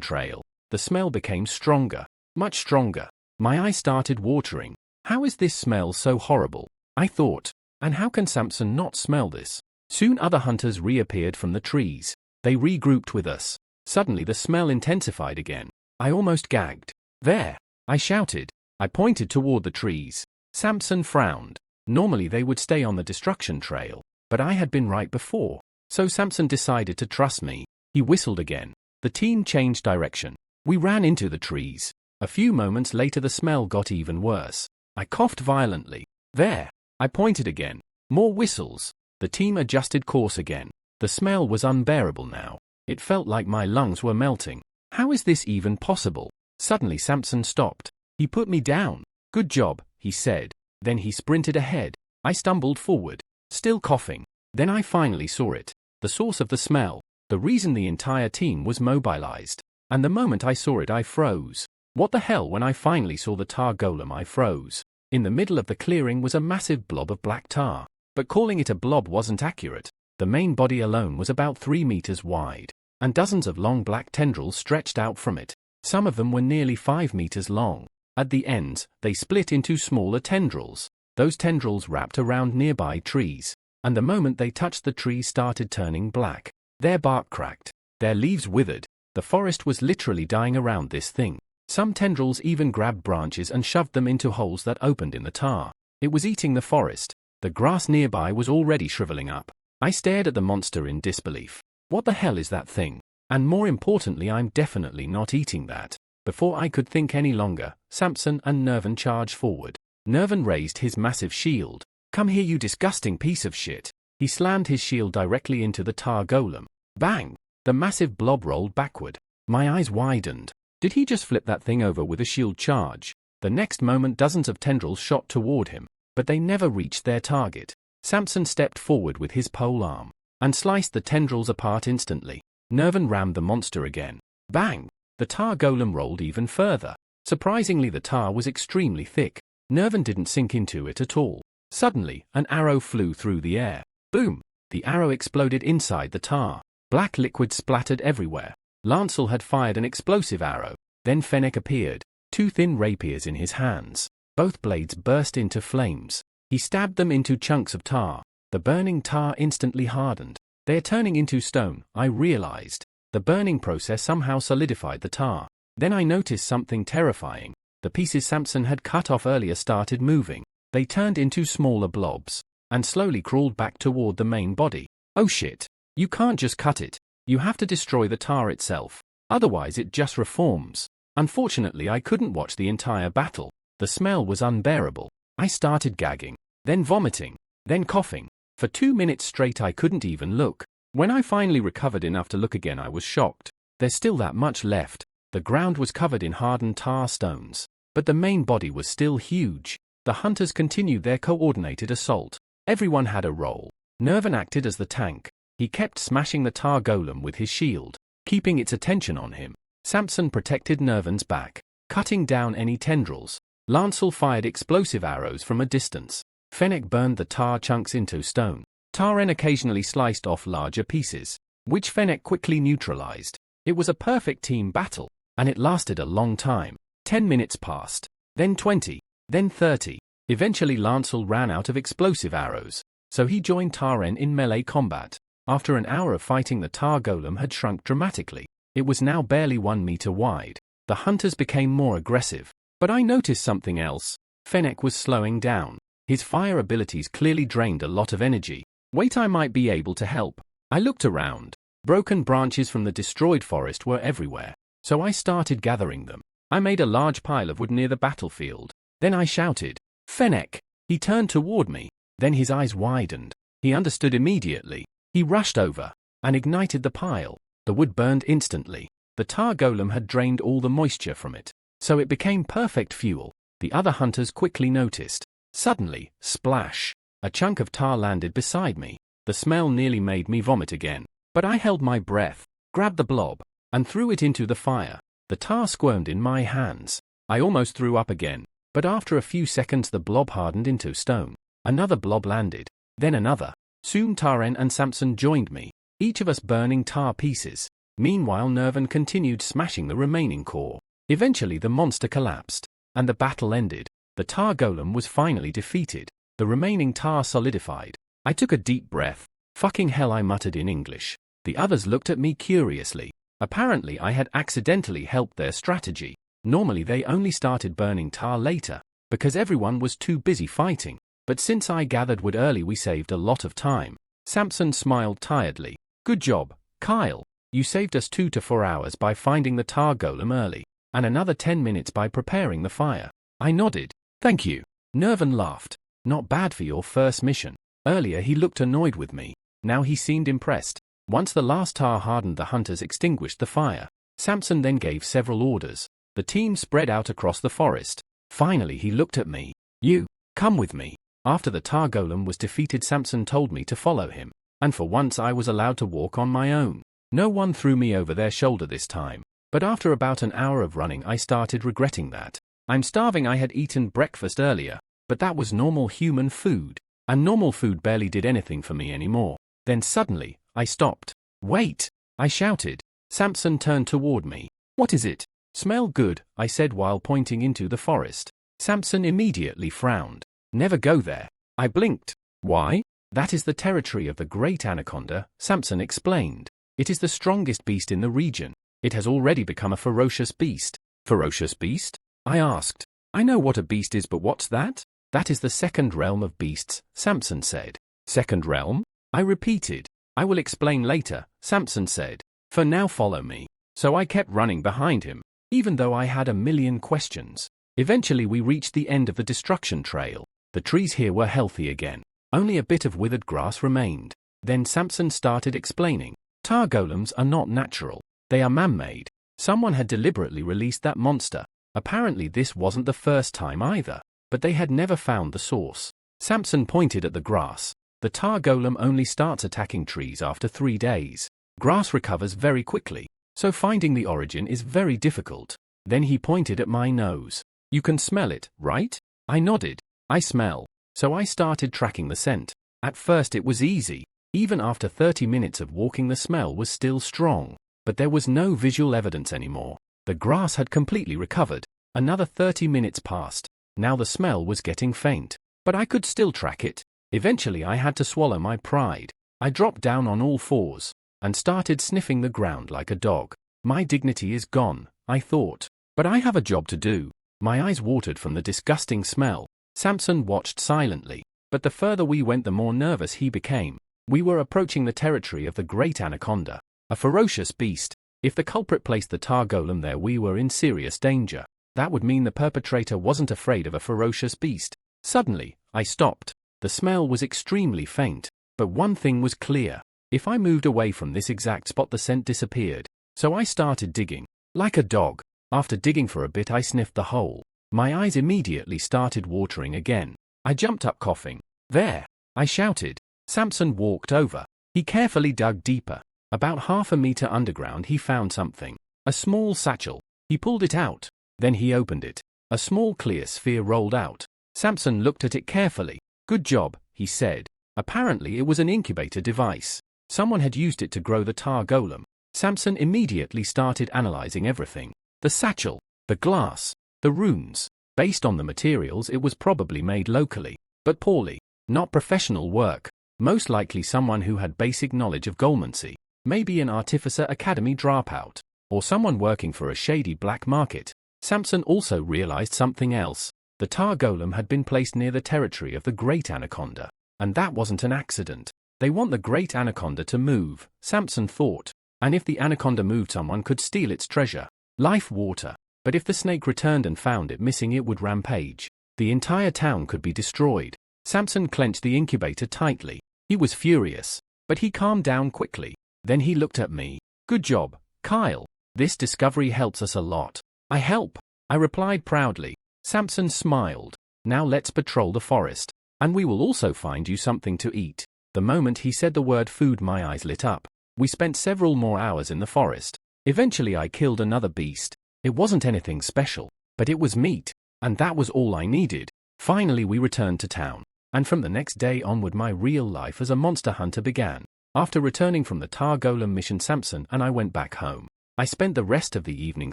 trail. The smell became stronger, much stronger. My eyes started watering. How is this smell so horrible? I thought. And how can Samson not smell this? Soon other hunters reappeared from the trees. They regrouped with us. Suddenly the smell intensified again. I almost gagged. There! I shouted. I pointed toward the trees. Samson frowned. Normally they would stay on the destruction trail, but I had been right before. So Samson decided to trust me. He whistled again. The team changed direction. We ran into the trees. A few moments later the smell got even worse. I coughed violently. There! I pointed again. More whistles. The team adjusted course again. The smell was unbearable now. It felt like my lungs were melting. How is this even possible? Suddenly Samson stopped. He put me down. Good job, he said. Then he sprinted ahead. I stumbled forward, still coughing. Then I finally saw it. The source of the smell. The reason the entire team was mobilized. And the moment I saw it I froze. What the hell? When I finally saw the tar golem I froze. In the middle of the clearing was a massive blob of black tar. But calling it a blob wasn't accurate. The main body alone was about 3 meters wide. And dozens of long black tendrils stretched out from it. Some of them were nearly 5 meters long. At the ends, they split into smaller tendrils. Those tendrils wrapped around nearby trees. And the moment they touched the trees started turning black. Their bark cracked. Their leaves withered. The forest was literally dying around this thing. Some tendrils even grabbed branches and shoved them into holes that opened in the tar. It was eating the forest. The grass nearby was already shriveling up. I stared at the monster in disbelief. What the hell is that thing? And more importantly, I'm definitely not eating that. Before I could think any longer, Samson and Nervan charged forward. Nervan raised his massive shield. Come here, you disgusting piece of shit. He slammed his shield directly into the tar golem. Bang! The massive blob rolled backward. My eyes widened. Did he just flip that thing over with a shield charge? The next moment dozens of tendrils shot toward him, but they never reached their target. Samson stepped forward with his pole arm and sliced the tendrils apart instantly. Nervan rammed the monster again. Bang! The tar golem rolled even further. Surprisingly, the tar was extremely thick. Nervan didn't sink into it at all. Suddenly, an arrow flew through the air. Boom! The arrow exploded inside the tar. Black liquid splattered everywhere. Lancel had fired an explosive arrow. Then Fennec appeared, 2 thin rapiers in his hands. Both blades burst into flames. He stabbed them into chunks of tar. The burning tar instantly hardened. They are turning into stone, I realized. The burning process somehow solidified the tar. Then I noticed something terrifying. The pieces Samson had cut off earlier started moving. They turned into smaller blobs and slowly crawled back toward the main body. Oh shit. You can't just cut it. You have to destroy the tar itself. Otherwise it just reforms. Unfortunately, I couldn't watch the entire battle. The smell was unbearable. I started gagging, then vomiting, then coughing. For 2 minutes straight I couldn't even look. When I finally recovered enough to look again, I was shocked. There's still that much left. The ground was covered in hardened tar stones. but the main body was still huge. The hunters continued their coordinated assault. Everyone had a role. Nervan acted as the tank. He kept smashing the tar golem with his shield, keeping its attention on him. Samson protected Nervan's back, cutting down any tendrils. Lancel fired explosive arrows from a distance. Fennec burned the tar chunks into stone. Taren occasionally sliced off larger pieces, which Fennec quickly neutralized. It was a perfect team battle, and it lasted a long time. 10 minutes passed, then 20, then 30. Eventually Lancel ran out of explosive arrows, so he joined Taren in melee combat. After an hour of fighting, the tar golem had shrunk dramatically. It was now barely 1 meter wide. The hunters became more aggressive. But I noticed something else. Fennec was slowing down. His fire abilities clearly drained a lot of energy. Wait, I might be able to help. I looked around. Broken branches from the destroyed forest were everywhere, so I started gathering them. I made a large pile of wood near the battlefield. Then I shouted, "Fennec!" He turned toward me. Then his eyes widened. He understood immediately. He rushed over and ignited the pile. The wood burned instantly. The tar golem had drained all the moisture from it, so it became perfect fuel. The other hunters quickly noticed. Suddenly, splash! A chunk of tar landed beside me. The smell nearly made me vomit again. But I held my breath, grabbed the blob, and threw it into the fire. The tar squirmed in my hands. I almost threw up again, but after a few seconds the blob hardened into stone. Another blob landed, then another. Soon Taren and Samson joined me, each of us burning tar pieces. Meanwhile Nervan continued smashing the remaining core. Eventually the monster collapsed, and the battle ended. The tar golem was finally defeated. The remaining tar solidified. I took a deep breath. "Fucking hell," I muttered in English. The others looked at me curiously. Apparently I had accidentally helped their strategy. Normally they only started burning tar later, because everyone was too busy fighting. But since I gathered wood early, we saved a lot of time. Samson smiled tiredly. "Good job, Kyle. You saved us 2 to 4 hours by finding the tar golem early, and another 10 minutes by preparing the fire." I nodded. "Thank you." Nervan laughed. "Not bad for your first mission." Earlier he looked annoyed with me. Now he seemed impressed. Once the last tar hardened, the hunters extinguished the fire. Samson then gave several orders. The team spread out across the forest. Finally he looked at me. "You, come with me." After the tar golem was defeated, Samson told me to follow him. And for once I was allowed to walk on my own. No one threw me over their shoulder this time. But after about an hour of running I started regretting that. I'm starving. I had eaten breakfast earlier, but that was normal human food. And normal food barely did anything for me anymore. Then suddenly, I stopped. "Wait!" I shouted. Samson turned toward me. "What is it?" "Smell good," I said while pointing into the forest. Samson immediately frowned. "Never go there." I blinked. "Why?" "That is the territory of the great anaconda," Samson explained. "It is the strongest beast in the region. It has already become a ferocious beast." "Ferocious beast?" I asked. "I know what a beast is, but what's that?" "That is the second realm of beasts," Samson said. "Second realm?" I repeated. "I will explain later," Samson said. "For now follow me." So I kept running behind him, even though I had a million questions. Eventually we reached the end of the destruction trail. The trees here were healthy again. Only a bit of withered grass remained. Then Samson started explaining. "Tar golems are not natural. They are man-made. Someone had deliberately released that monster. Apparently this wasn't the first time either, but they had never found the source." Samson pointed at the grass. "The tar golem only starts attacking trees after 3 days. Grass recovers very quickly, so finding the origin is very difficult." Then he pointed at my nose. "You can smell it, right?" I nodded. "I smell." So I started tracking the scent. At first it was easy. Even after 30 minutes of walking the smell was still strong. But there was no visual evidence anymore. The grass had completely recovered. Another 30 minutes passed. Now the smell was getting faint. But I could still track it. Eventually I had to swallow my pride. I dropped down on all fours and started sniffing the ground like a dog. My dignity is gone, I thought. But I have a job to do. My eyes watered from the disgusting smell. Samson watched silently. But the further we went, the more nervous he became. We were approaching the territory of the great anaconda, a ferocious beast. If the culprit placed the tar golem there, we were in serious danger. That would mean the perpetrator wasn't afraid of a ferocious beast. Suddenly, I stopped. The smell was extremely faint. But one thing was clear. If I moved away from this exact spot, the scent disappeared. So I started digging. Like a dog. After digging for a bit, I sniffed the hole. My eyes immediately started watering again. I jumped up coughing. There! I shouted. Samson walked over. He carefully dug deeper. About half a meter underground he found something. A small satchel. He pulled it out. Then he opened it. A small clear sphere rolled out. Samson looked at it carefully. Good job, he said. Apparently it was an incubator device. Someone had used it to grow the tar golem. Samson immediately started analyzing everything. The satchel, the glass, the runes. Based on the materials, it was probably made locally, but poorly. Not professional work. Most likely someone who had basic knowledge of golmancy. Maybe an artificer academy dropout. Or someone working for a shady black market. Samson also realized something else. The tar golem had been placed near the territory of the Great Anaconda. And that wasn't an accident. They want the Great Anaconda to move, Samson thought. And if the anaconda moved, someone could steal its treasure. Life water. But if the snake returned and found it missing, it would rampage. The entire town could be destroyed. Samson clenched the incubator tightly. He was furious. But he calmed down quickly. Then he looked at me. Good job, Kyle. This discovery helps us a lot. I help, I replied proudly. Samson smiled. Now let's patrol the forest. And we will also find you something to eat. The moment he said the word food, my eyes lit up. We spent several more hours in the forest. Eventually I killed another beast. It wasn't anything special, but it was meat. And that was all I needed. Finally we returned to town. And from the next day onward my real life as a monster hunter began. After returning from the tar golem mission, Samson and I went back home. I spent the rest of the evening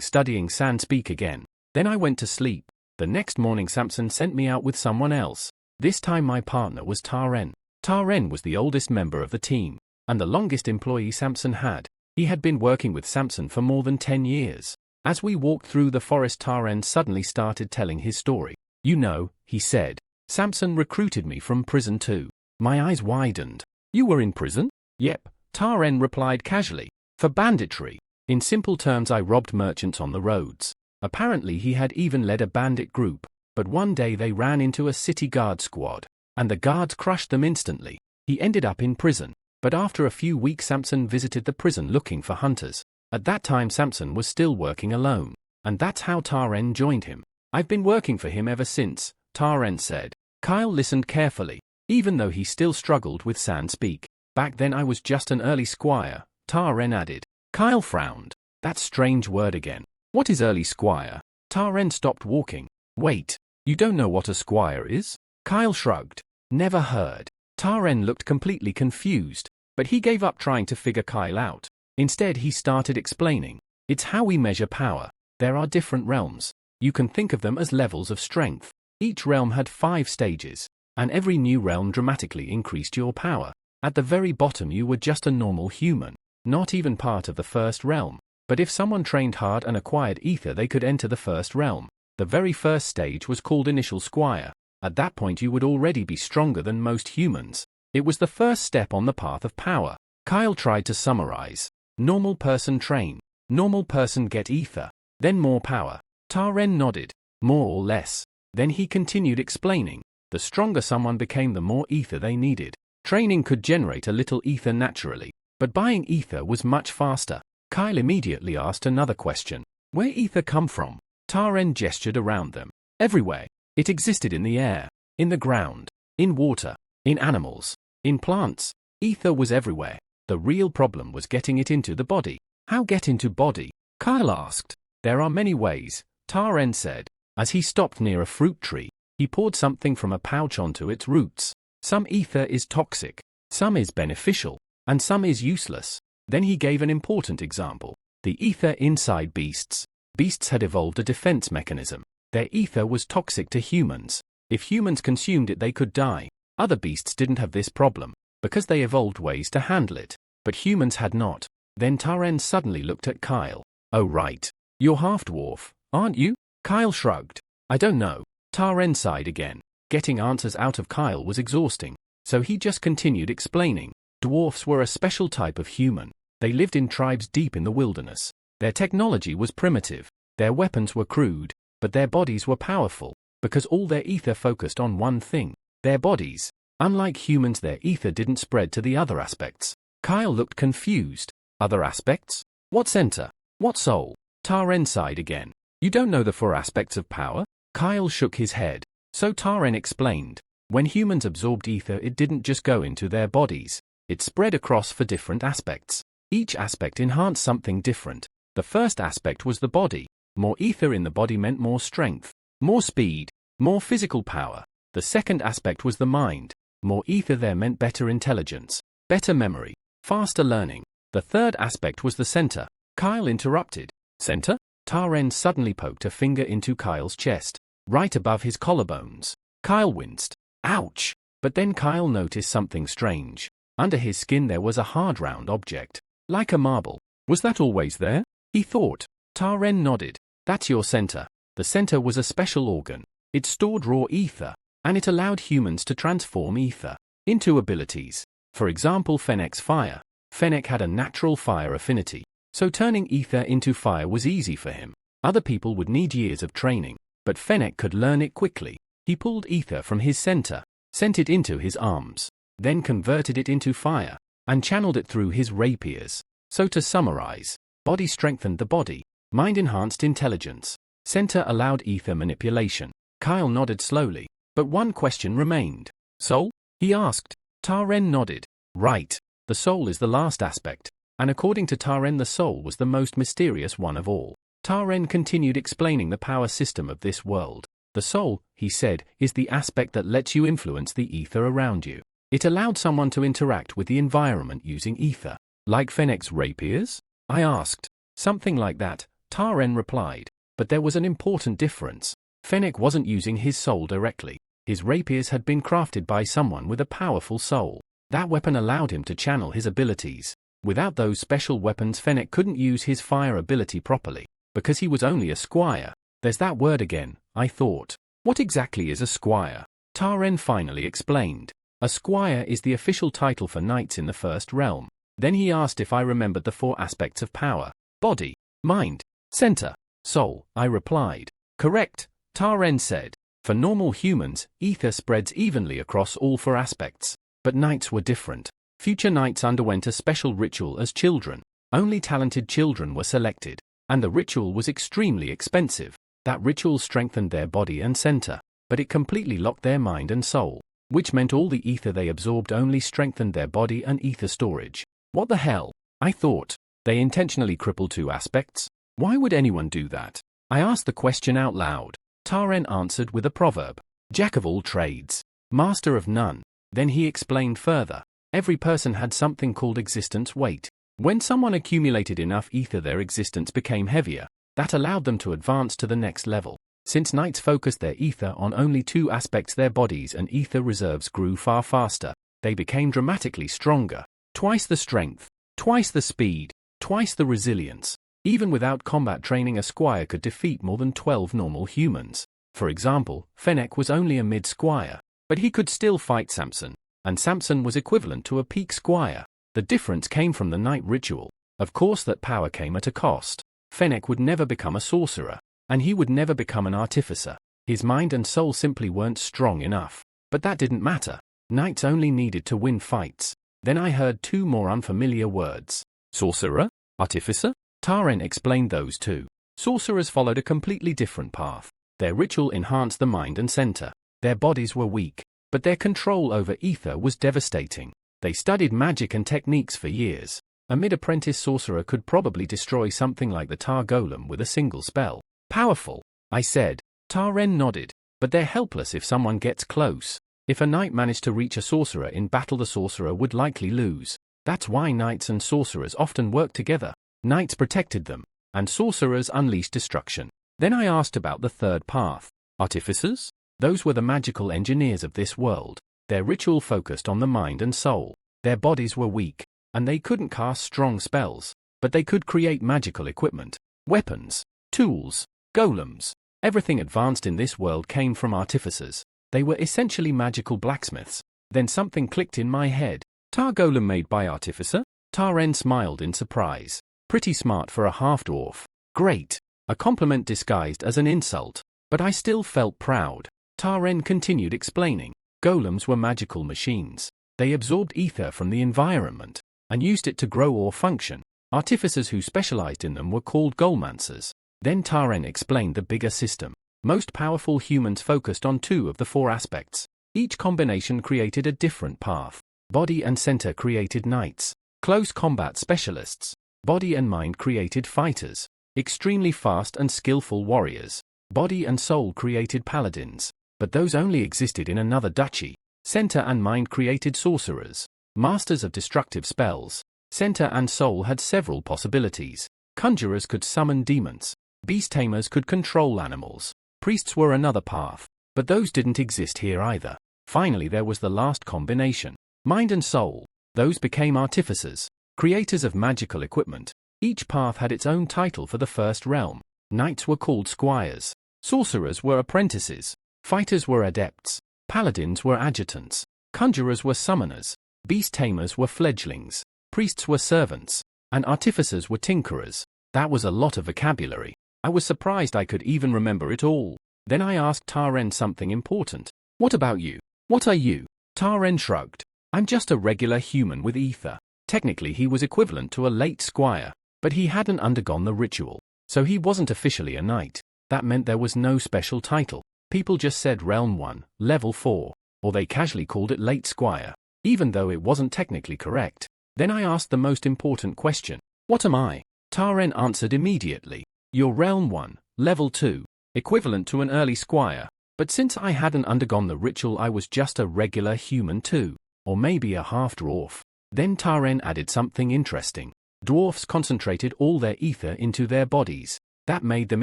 studying Sand Speak again. Then I went to sleep. The next morning Samson sent me out with someone else. This time my partner was Taren. Taren was the oldest member of the team, and the longest employee Samson had. He had been working with Samson for more than 10 years. As we walked through the forest, Taren suddenly started telling his story. You know, he said, Samson recruited me from prison too. My eyes widened. You were in prison? Yep, Taren replied casually. For banditry. In simple terms, I robbed merchants on the roads. Apparently he had even led a bandit group, but one day they ran into a city guard squad, and the guards crushed them instantly. He ended up in prison, but after a few weeks Samson visited the prison looking for hunters. At that time Samson was still working alone, and that's how Taren joined him. I've been working for him ever since, Taren said. Kyle listened carefully, even though he still struggled with Sand Speak. Back then I was just an early squire, Taren added. Kyle frowned. That strange word again. What is early squire? Taren stopped walking. Wait, you don't know what a squire is? Kyle shrugged. Never heard. Taren looked completely confused, but he gave up trying to figure Kyle out. Instead he started explaining. It's how we measure power. There are different realms. You can think of them as levels of strength. Each realm had 5 stages, and every new realm dramatically increased your power. At the very bottom you were just a normal human, not even part of the first realm. But if someone trained hard and acquired ether, they could enter the first realm. The very first stage was called initial squire. At that point you would already be stronger than most humans. It was the first step on the path of power. Kyle tried to summarize. Normal person train. Normal person get ether. Then more power. Taren nodded. More or less. Then he continued explaining. The stronger someone became, the more ether they needed. Training could generate a little ether naturally, but buying ether was much faster. Kyle immediately asked another question. Where ether come from? Taren gestured around them. Everywhere. It existed in the air, in the ground, in water, in animals, in plants. Ether was everywhere. The real problem was getting it into the body. How get into body? Kyle asked. There are many ways, Taren said. As he stopped near a fruit tree, he poured something from a pouch onto its roots. Some ether is toxic, some is beneficial, and some is useless. Then he gave an important example. The ether inside beasts. Beasts had evolved a defense mechanism. Their ether was toxic to humans. If humans consumed it, they could die. Other beasts didn't have this problem, because they evolved ways to handle it. But humans had not. Then Taren suddenly looked at Kyle. Oh right. You're half-dwarf, aren't you? Kyle shrugged. I don't know. Taren sighed again. Getting answers out of Kyle was exhausting. So he just continued explaining. Dwarfs were a special type of human. They lived in tribes deep in the wilderness. Their technology was primitive. Their weapons were crude, but their bodies were powerful, because all their ether focused on one thing, their bodies. Unlike humans, their ether didn't spread to the other aspects. Kyle looked confused. Other aspects? What center? What soul? Taren sighed again. You don't know the 4 aspects of power? Kyle shook his head. So Taren explained. When humans absorbed ether, it didn't just go into their bodies. It spread across for different aspects. Each aspect enhanced something different. The first aspect was the body. More ether in the body meant more strength, more speed, more physical power. The second aspect was the mind. More ether there meant better intelligence, better memory, faster learning. The third aspect was the center. Kyle interrupted. Center? Taren suddenly poked a finger into Kyle's chest, right above his collarbones. Kyle winced. Ouch! But then Kyle noticed something strange. Under his skin there was a hard round object, like a marble. Was that always there? He thought. Taren nodded. That's your center. The center was a special organ. It stored raw ether, and it allowed humans to transform ether into abilities. For example, Fennec's fire. Fennec had a natural fire affinity, so turning ether into fire was easy for him. Other people would need years of training, but Fennec could learn it quickly. He pulled ether from his center, sent it into his arms, then converted it into fire, and channeled it through his rapiers. So to summarize, body strengthened the body, mind enhanced intelligence, center allowed ether manipulation. Kyle nodded slowly, but one question remained. Soul? He asked. Taren nodded. Right. The soul is the last aspect, and according to Taren the soul was the most mysterious one of all. Taren continued explaining the power system of this world. The soul, he said, is the aspect that lets you influence the ether around you. It allowed someone to interact with the environment using ether. Like Fennec's rapiers? I asked. Something like that, Taren replied. But there was an important difference. Fennec wasn't using his soul directly. His rapiers had been crafted by someone with a powerful soul. That weapon allowed him to channel his abilities. Without those special weapons, Fennec couldn't use his fire ability properly, because he was only a squire. There's that word again, I thought. What exactly is a squire? Taren finally explained. A squire is the official title for knights in the First Realm. Then he asked if I remembered the 4 aspects of power: body, mind, center, soul. I replied. Correct, Taren said. For normal humans, ether spreads evenly across all 4 aspects. But knights were different. Future knights underwent a special ritual as children. Only talented children were selected, and the ritual was extremely expensive. That ritual strengthened their body and center, but it completely locked their mind and soul, which meant all the ether they absorbed only strengthened their body and ether storage. What the hell? I thought. They intentionally crippled 2 aspects? Why would anyone do that? I asked the question out loud. Taren answered with a proverb. Jack of all trades, master of none. Then he explained further. Every person had something called existence weight. When someone accumulated enough ether, their existence became heavier. That allowed them to advance to the next level. Since knights focused their ether on only 2 aspects, their bodies and ether reserves grew far faster. They became dramatically stronger. Twice the strength, twice the speed, twice the resilience. Even without combat training, a squire could defeat more than 12 normal humans. For example, Fennec was only a mid-squire, but he could still fight Samson, and Samson was equivalent to a peak squire. The difference came from the night ritual. Of course, that power came at a cost. Fennec would never become a sorcerer, and he would never become an artificer. His mind and soul simply weren't strong enough. But that didn't matter. Knights only needed to win fights. Then I heard 2 more unfamiliar words. Sorcerer? Artificer? Taren explained those 2. Sorcerers followed a completely different path. Their ritual enhanced the mind and center. Their bodies were weak, but their control over ether was devastating. They studied magic and techniques for years. A mid-apprentice sorcerer could probably destroy something like the Tar Golem with a single spell. Powerful, I said. Taren nodded. But they're helpless if someone gets close. If a knight managed to reach a sorcerer in battle, the sorcerer would likely lose. That's why knights and sorcerers often work together. Knights protected them, and sorcerers unleashed destruction. Then I asked about the third path. Artificers? Those were the magical engineers of this world. Their ritual focused on the mind and soul. Their bodies were weak, and they couldn't cast strong spells, but they could create magical equipment, weapons, tools, golems. Everything advanced in this world came from artificers. They were essentially magical blacksmiths. Then something clicked in my head. Tar Golem made by artificer? Taren smiled in surprise. Pretty smart for a half-dwarf. Great. A compliment disguised as an insult. But I still felt proud. Taren continued explaining. Golems were magical machines. They absorbed ether from the environment and used it to grow or function. Artificers who specialized in them were called golemancers. Then Taren explained the bigger system. Most powerful humans focused on 2 of the 4 aspects. Each combination created a different path. Body and center created knights. Close combat specialists. Body and mind created fighters. Extremely fast and skillful warriors. Body and soul created paladins. But those only existed in another duchy. Center and mind created sorcerers. Masters of destructive spells. Center and soul had several possibilities. Conjurers could summon demons. Beast tamers could control animals. Priests were another path. But those didn't exist here either. Finally there was the last combination. Mind and soul. Those became artificers. Creators of magical equipment. Each path had its own title for the first realm. Knights were called squires. Sorcerers were apprentices. Fighters were adepts. Paladins were adjutants. Conjurers were summoners. Beast tamers were fledglings. Priests were servants. And artificers were tinkerers. That was a lot of vocabulary. I was surprised I could even remember it all. Then I asked Taren something important. What about you? What are you? Taren shrugged. I'm just a regular human with ether. Technically he was equivalent to a late squire, but he hadn't undergone the ritual, so he wasn't officially a knight. That meant there was no special title. People just said Realm 1, Level 4, or they casually called it late squire, even though it wasn't technically correct. Then I asked the most important question. What am I? Taren answered immediately. You're Realm 1, Level 2, equivalent to an early squire, but since I hadn't undergone the ritual I was just a regular human too, or maybe a half-dwarf. Then Taren added something interesting. Dwarfs concentrated all their ether into their bodies. That made them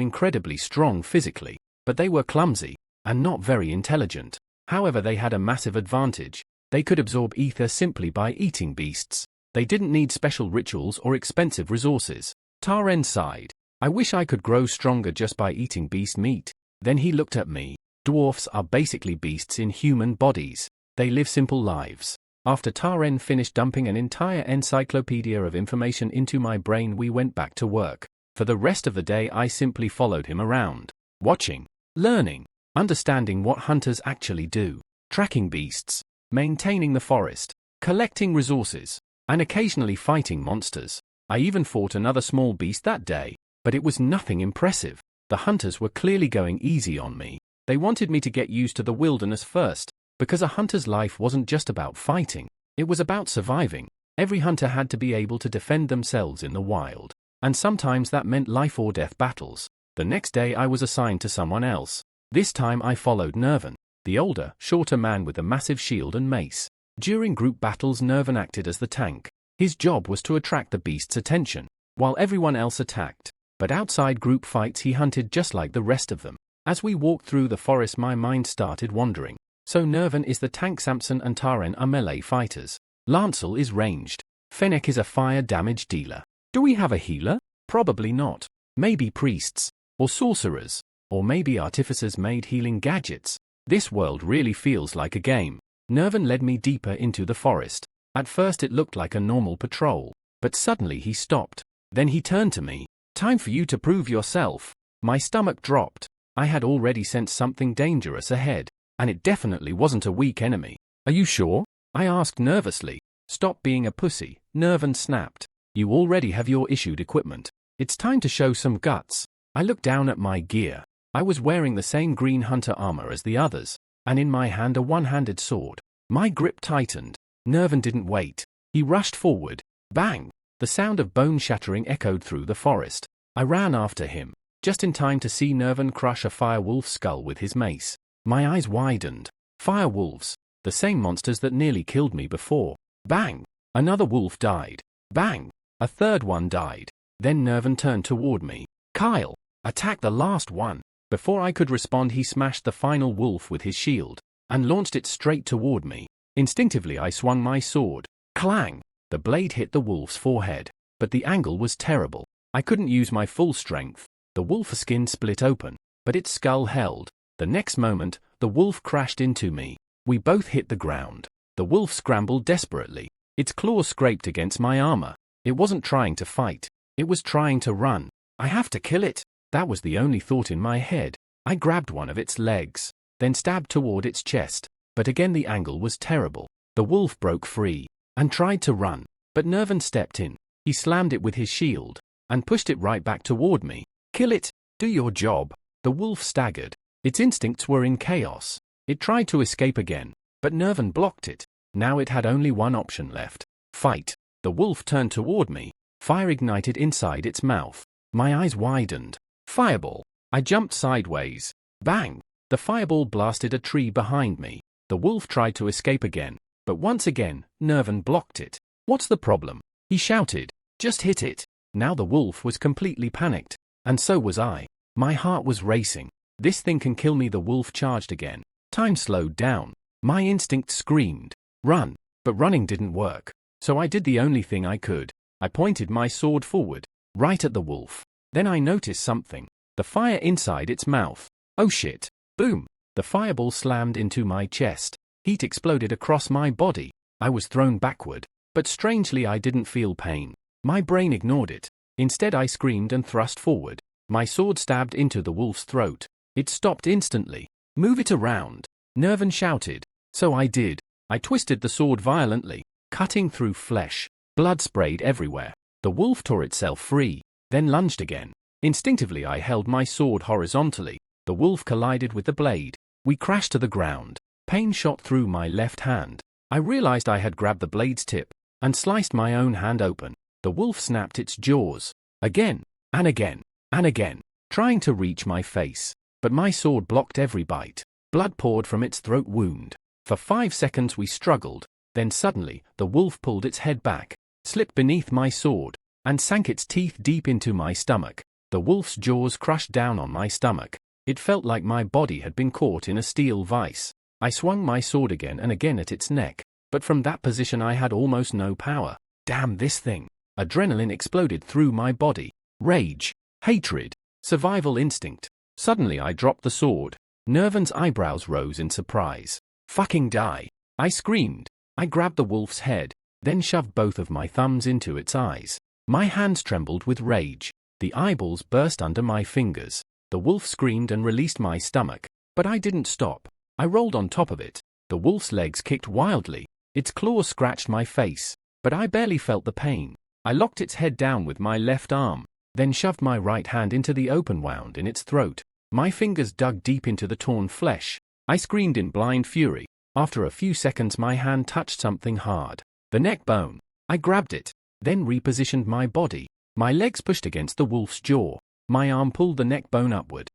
incredibly strong physically, but they were clumsy, and not very intelligent. However, they had a massive advantage. They could absorb ether simply by eating beasts. They didn't need special rituals or expensive resources. Taren sighed. I wish I could grow stronger just by eating beast meat. Then he looked at me. Dwarfs are basically beasts in human bodies. They live simple lives. After Taren finished dumping an entire encyclopedia of information into my brain, we went back to work. For the rest of the day I simply followed him around, watching, learning, understanding what hunters actually do, tracking beasts, maintaining the forest, collecting resources, and occasionally fighting monsters. I even fought another small beast that day, but it was nothing impressive. The hunters were clearly going easy on me. They wanted me to get used to the wilderness first, because a hunter's life wasn't just about fighting, it was about surviving. Every hunter had to be able to defend themselves in the wild, and sometimes that meant life or death battles. The next day I was assigned to someone else. This time I followed Nervan, the older, shorter man with a massive shield and mace. During group battles Nervan acted as the tank. His job was to attract the beast's attention, while everyone else attacked. But outside group fights he hunted just like the rest of them. As we walked through the forest my mind started wandering. So Nervan is the tank, Samson and Taren are melee fighters. Lancel is ranged. Fennec is a fire damage dealer. Do we have a healer? Probably not. Maybe priests, or sorcerers, or maybe artificers made healing gadgets. This world really feels like a game. Nervan led me deeper into the forest. At first it looked like a normal patrol, but suddenly he stopped. Then he turned to me. Time for you to prove yourself. My stomach dropped. I had already sensed something dangerous ahead. And it definitely wasn't a weak enemy. Are you sure? I asked nervously. Stop being a pussy, Nervan snapped. You already have your issued equipment. It's time to show some guts. I looked down at my gear. I was wearing the same green hunter armor as the others, and in my hand a one-handed sword. My grip tightened. Nervan didn't wait. He rushed forward. Bang! The sound of bone shattering echoed through the forest. I ran after him, just in time to see Nervan crush a firewolf's skull with his mace. My eyes widened. Firewolves, the same monsters that nearly killed me before. Bang! Another wolf died. Bang! A third one died. Then Nervan turned toward me. Kyle, attack the last one. Before I could respond he smashed the final wolf with his shield, and launched it straight toward me. Instinctively I swung my sword. Clang! The blade hit the wolf's forehead, but the angle was terrible. I couldn't use my full strength. The wolf's skin split open, but its skull held. The next moment, the wolf crashed into me. We both hit the ground. The wolf scrambled desperately. Its claws scraped against my armor. It wasn't trying to fight. It was trying to run. I have to kill it. That was the only thought in my head. I grabbed one of its legs, then stabbed toward its chest. But again the angle was terrible. The wolf broke free, and tried to run. But Nervan stepped in. He slammed it with his shield, and pushed it right back toward me. Kill it. Do your job. The wolf staggered. Its instincts were in chaos. It tried to escape again, but Nervan blocked it. Now it had only one option left. Fight. The wolf turned toward me. Fire ignited inside its mouth. My eyes widened. Fireball. I jumped sideways. Bang! The fireball blasted a tree behind me. The wolf tried to escape again, but once again, Nervan blocked it. What's the problem? He shouted. Just hit it. Now the wolf was completely panicked, and so was I. My heart was racing. This thing can kill me. The wolf charged again. Time slowed down. My instinct screamed, run, but running didn't work. So I did the only thing I could. I pointed my sword forward, right at the wolf. Then I noticed something. The fire inside its mouth. Oh shit. Boom. The fireball slammed into my chest. Heat exploded across my body. I was thrown backward, but strangely I didn't feel pain. My brain ignored it. Instead I screamed and thrust forward. My sword stabbed into the wolf's throat. It stopped instantly. Move it around, Nervan shouted. So I did. I twisted the sword violently, cutting through flesh. Blood sprayed everywhere. The wolf tore itself free, then lunged again. Instinctively I held my sword horizontally. The wolf collided with the blade. We crashed to the ground. Pain shot through my left hand. I realized I had grabbed the blade's tip and sliced my own hand open. The wolf snapped its jaws. Again, and again, and again, trying to reach my face. But my sword blocked every bite. Blood poured from its throat wound. For 5 seconds we struggled. Then suddenly, the wolf pulled its head back, slipped beneath my sword, and sank its teeth deep into my stomach. The wolf's jaws crushed down on my stomach. It felt like my body had been caught in a steel vice. I swung my sword again and again at its neck, but from that position I had almost no power. Damn this thing. Adrenaline exploded through my body. Rage, hatred, survival instinct. Suddenly I dropped the sword. Nervan's eyebrows rose in surprise. Fucking die. I screamed. I grabbed the wolf's head, then shoved both of my thumbs into its eyes. My hands trembled with rage. The eyeballs burst under my fingers. The wolf screamed and released my stomach, but I didn't stop. I rolled on top of it. The wolf's legs kicked wildly. Its claws scratched my face, but I barely felt the pain. I locked its head down with my left arm, then shoved my right hand into the open wound in its throat. My fingers dug deep into the torn flesh. I screamed in blind fury. After a few seconds my hand touched something hard. The neck bone. I grabbed it, then repositioned my body. My legs pushed against the wolf's jaw. My arm pulled the neck bone upward.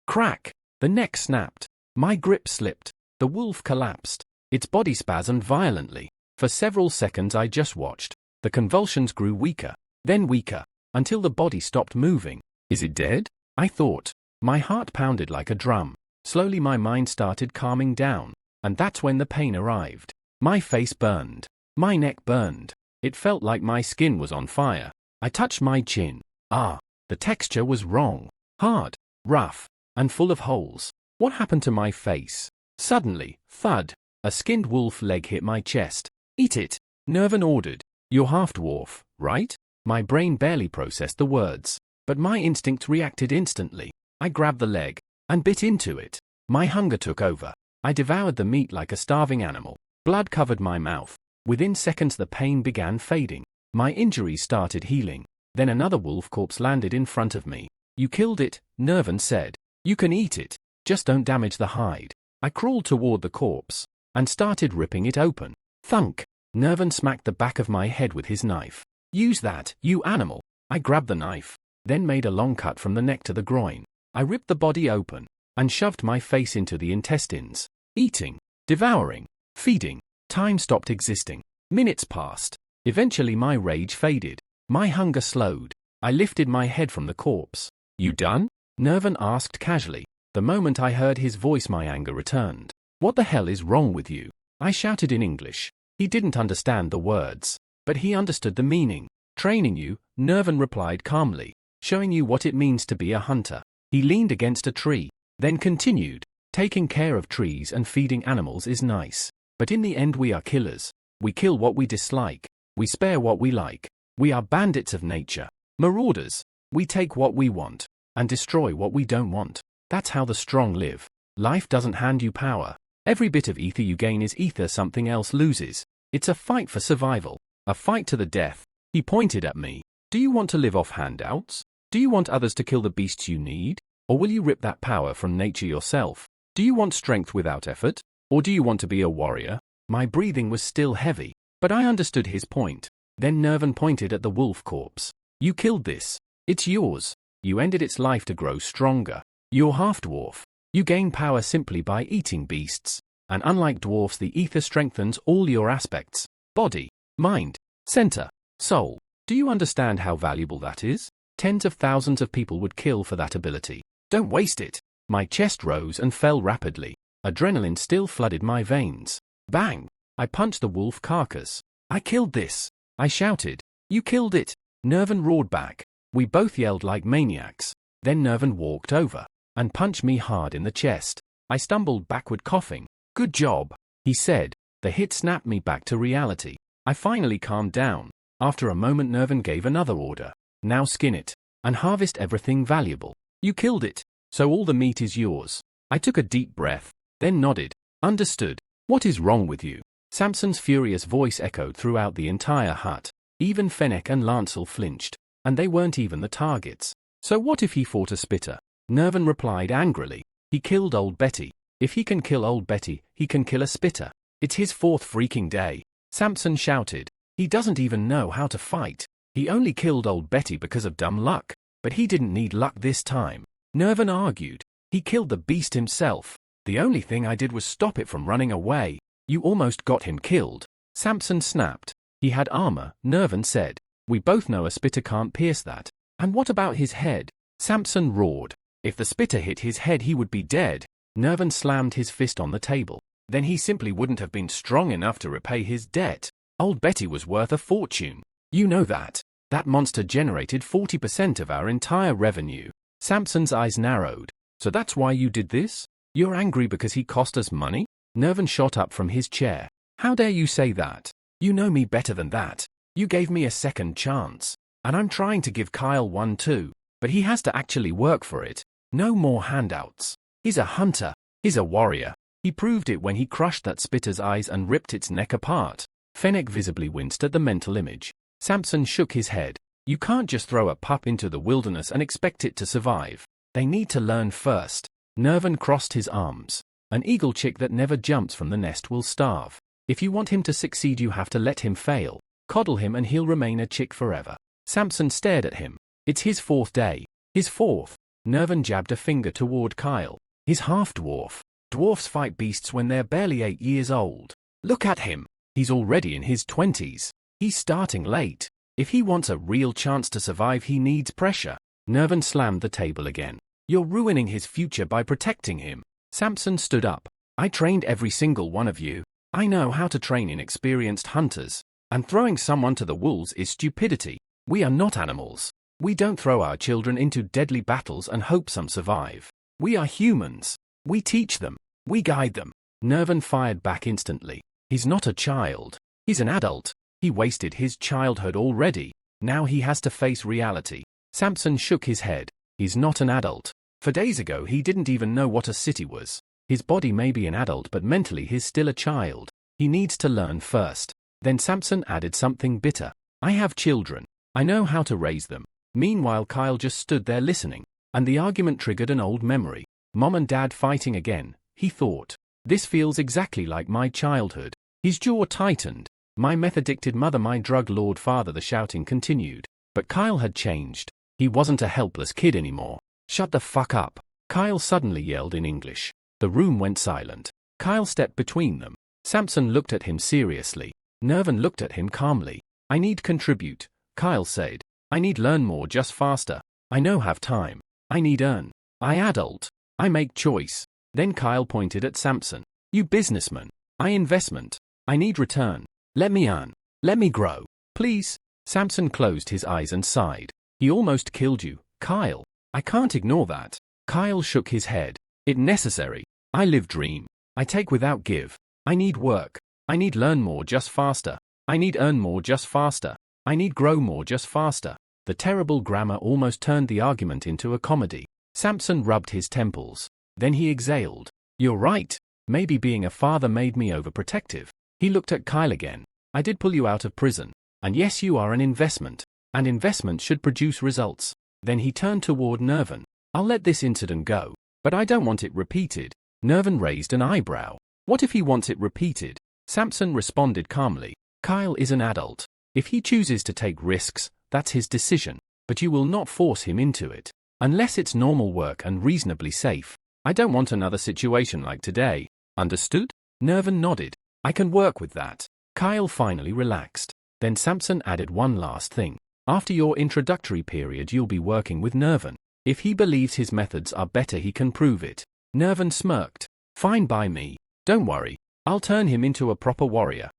Crack! The neck snapped. My grip slipped. The wolf collapsed. Its body spasmed violently. For several seconds I just watched. The convulsions grew weaker, then weaker, until the body stopped moving. Is it dead? I thought. My heart pounded like a drum. Slowly my mind started calming down, and that's when the pain arrived. My face burned. My neck burned. It felt like my skin was on fire. I touched my chin. The texture was wrong. Hard, rough, and full of holes. What happened to my face? Suddenly, thud, a skinned wolf leg hit my chest. Eat it, Nervan ordered. You're half-dwarf, right? My brain barely processed the words, but my instinct reacted instantly. I grabbed the leg and bit into it. My hunger took over. I devoured the meat like a starving animal. Blood covered my mouth. Within seconds the pain began fading. My injuries started healing. Then another wolf corpse landed in front of me. You killed it, Nervan said. You can eat it. Just don't damage the hide. I crawled toward the corpse and started ripping it open. Thunk! Nervan smacked the back of my head with his knife. Use that, you animal. I grabbed the knife, then made a long cut from the neck to the groin. I ripped the body open and shoved my face into the intestines. Eating, devouring, feeding. Time stopped existing. Minutes passed. Eventually my rage faded. My hunger slowed. I lifted my head from the corpse. You done? Nervan asked casually. The moment I heard his voice my anger returned. What the hell is wrong with you? I shouted in English. He didn't understand the words, but he understood the meaning. Training you, Nervan replied calmly, showing you what it means to be a hunter. He leaned against a tree, then continued. Taking care of trees and feeding animals is nice, but in the end we are killers. We kill what we dislike. We spare what we like. We are bandits of nature. Marauders. We take what we want and destroy what we don't want. That's how the strong live. Life doesn't hand you power. Every bit of ether you gain is ether something else loses. It's a fight for survival. A fight to the death. He pointed at me. Do you want to live off handouts? Do you want others to kill the beasts you need? Or will you rip that power from nature yourself? Do you want strength without effort? Or do you want to be a warrior? My breathing was still heavy, but I understood his point. Then Nervan pointed at the wolf corpse. You killed this. It's yours. You ended its life to grow stronger. You're half-dwarf. You gain power simply by eating beasts. And unlike dwarfs, the ether strengthens all your aspects. Body, mind, center, soul. Do you understand how valuable that is? Tens of thousands of people would kill for that ability. Don't waste it. My chest rose and fell rapidly. Adrenaline still flooded my veins. Bang! I punched the wolf carcass. I killed this. I shouted. You killed it. Nervan roared back. We both yelled like maniacs. Then Nervan walked over and punched me hard in the chest. I stumbled backward coughing. Good job, he said. The hit snapped me back to reality. I finally calmed down. After a moment, Nervan gave another order. Now skin it and harvest everything valuable. You killed it, so all the meat is yours. I took a deep breath, then nodded. Understood. What is wrong with you? Samson's furious voice echoed throughout the entire hut. Even Fennec and Lancel flinched, and they weren't even the targets. So what if he fought a spitter? Nervan replied angrily. He killed old Betty. If he can kill old Betty, he can kill a spitter. It's his fourth freaking day. Samson shouted. He doesn't even know how to fight. He only killed old Betty because of dumb luck. But he didn't need luck this time. Nervan argued. He killed the beast himself. The only thing I did was stop it from running away. You almost got him killed. Samson snapped. He had armor, Nervan said. We both know a spitter can't pierce that. And what about his head? Samson roared. If the spitter hit his head, he would be dead. Nervan slammed his fist on the table. Then he simply wouldn't have been strong enough to repay his debt. Old Betty was worth a fortune. You know that. That monster generated 40% of our entire revenue. Samson's eyes narrowed. So that's why you did this? You're angry because he cost us money? Nervan shot up from his chair. How dare you say that? You know me better than that. You gave me a second chance. And I'm trying to give Kyle one too. But he has to actually work for it. No more handouts. He's a hunter. He's a warrior. He proved it when he crushed that spitter's eyes and ripped its neck apart. Fennec visibly winced at the mental image. Samson shook his head. You can't just throw a pup into the wilderness and expect it to survive. They need to learn first. Nervan crossed his arms. An eagle chick that never jumps from the nest will starve. If you want him to succeed, you have to let him fail. Coddle him and he'll remain a chick forever. Samson stared at him. It's his fourth day. His fourth. Nervan jabbed a finger toward Kyle. He's half-dwarf. Dwarfs fight beasts when they're barely 8 years old. Look at him. He's already in his 20s. He's starting late. If he wants a real chance to survive, he needs pressure. Nervan slammed the table again. You're ruining his future by protecting him. Samson stood up. I trained every single one of you. I know how to train inexperienced hunters. And throwing someone to the wolves is stupidity. We are not animals. We don't throw our children into deadly battles and hope some survive. We are humans. We teach them. We guide them. Nervan fired back instantly. He's not a child. He's an adult. He wasted his childhood already. Now he has to face reality. Samson shook his head. He's not an adult. For days ago he didn't even know what a city was. His body may be an adult, but mentally he's still a child. He needs to learn first. Then Samson added something bitter. I have children. I know how to raise them. Meanwhile, Kyle just stood there listening. And the argument triggered an old memory. Mom and Dad fighting again, he thought. This feels exactly like my childhood. His jaw tightened. My meth-addicted mother, my drug-lord father, the shouting continued. But Kyle had changed. He wasn't a helpless kid anymore. Shut the fuck up. Kyle suddenly yelled in English. The room went silent. Kyle stepped between them. Samson looked at him seriously. Nervan looked at him calmly. I need contribute, Kyle said. I need learn more, just faster. I know have time. I need earn. I adult. I make choice. Then Kyle pointed at Samson. You businessman. I investment. I need return. Let me earn. Let me grow. Please. Samson closed his eyes and sighed. He almost killed you, Kyle. I can't ignore that. Kyle shook his head. It necessary. I live dream. I take without give. I need work. I need learn more, just faster. I need earn more, just faster. I need grow more, just faster. The terrible grammar almost turned the argument into a comedy. Samson rubbed his temples. Then he exhaled. You're right. Maybe being a father made me overprotective. He looked at Kyle again. I did pull you out of prison. And yes, you are an investment. And investment should produce results. Then he turned toward Nervan. I'll let this incident go, but I don't want it repeated. Nervan raised an eyebrow. What if he wants it repeated? Samson responded calmly. Kyle is an adult. If he chooses to take risks, that's his decision, but you will not force him into it. Unless it's normal work and reasonably safe. I don't want another situation like today. Understood? Nervan nodded. I can work with that. Kyle finally relaxed. Then Samson added one last thing. After your introductory period you'll be working with Nervan. If he believes his methods are better he can prove it. Nervan smirked. Fine by me. Don't worry. I'll turn him into a proper warrior.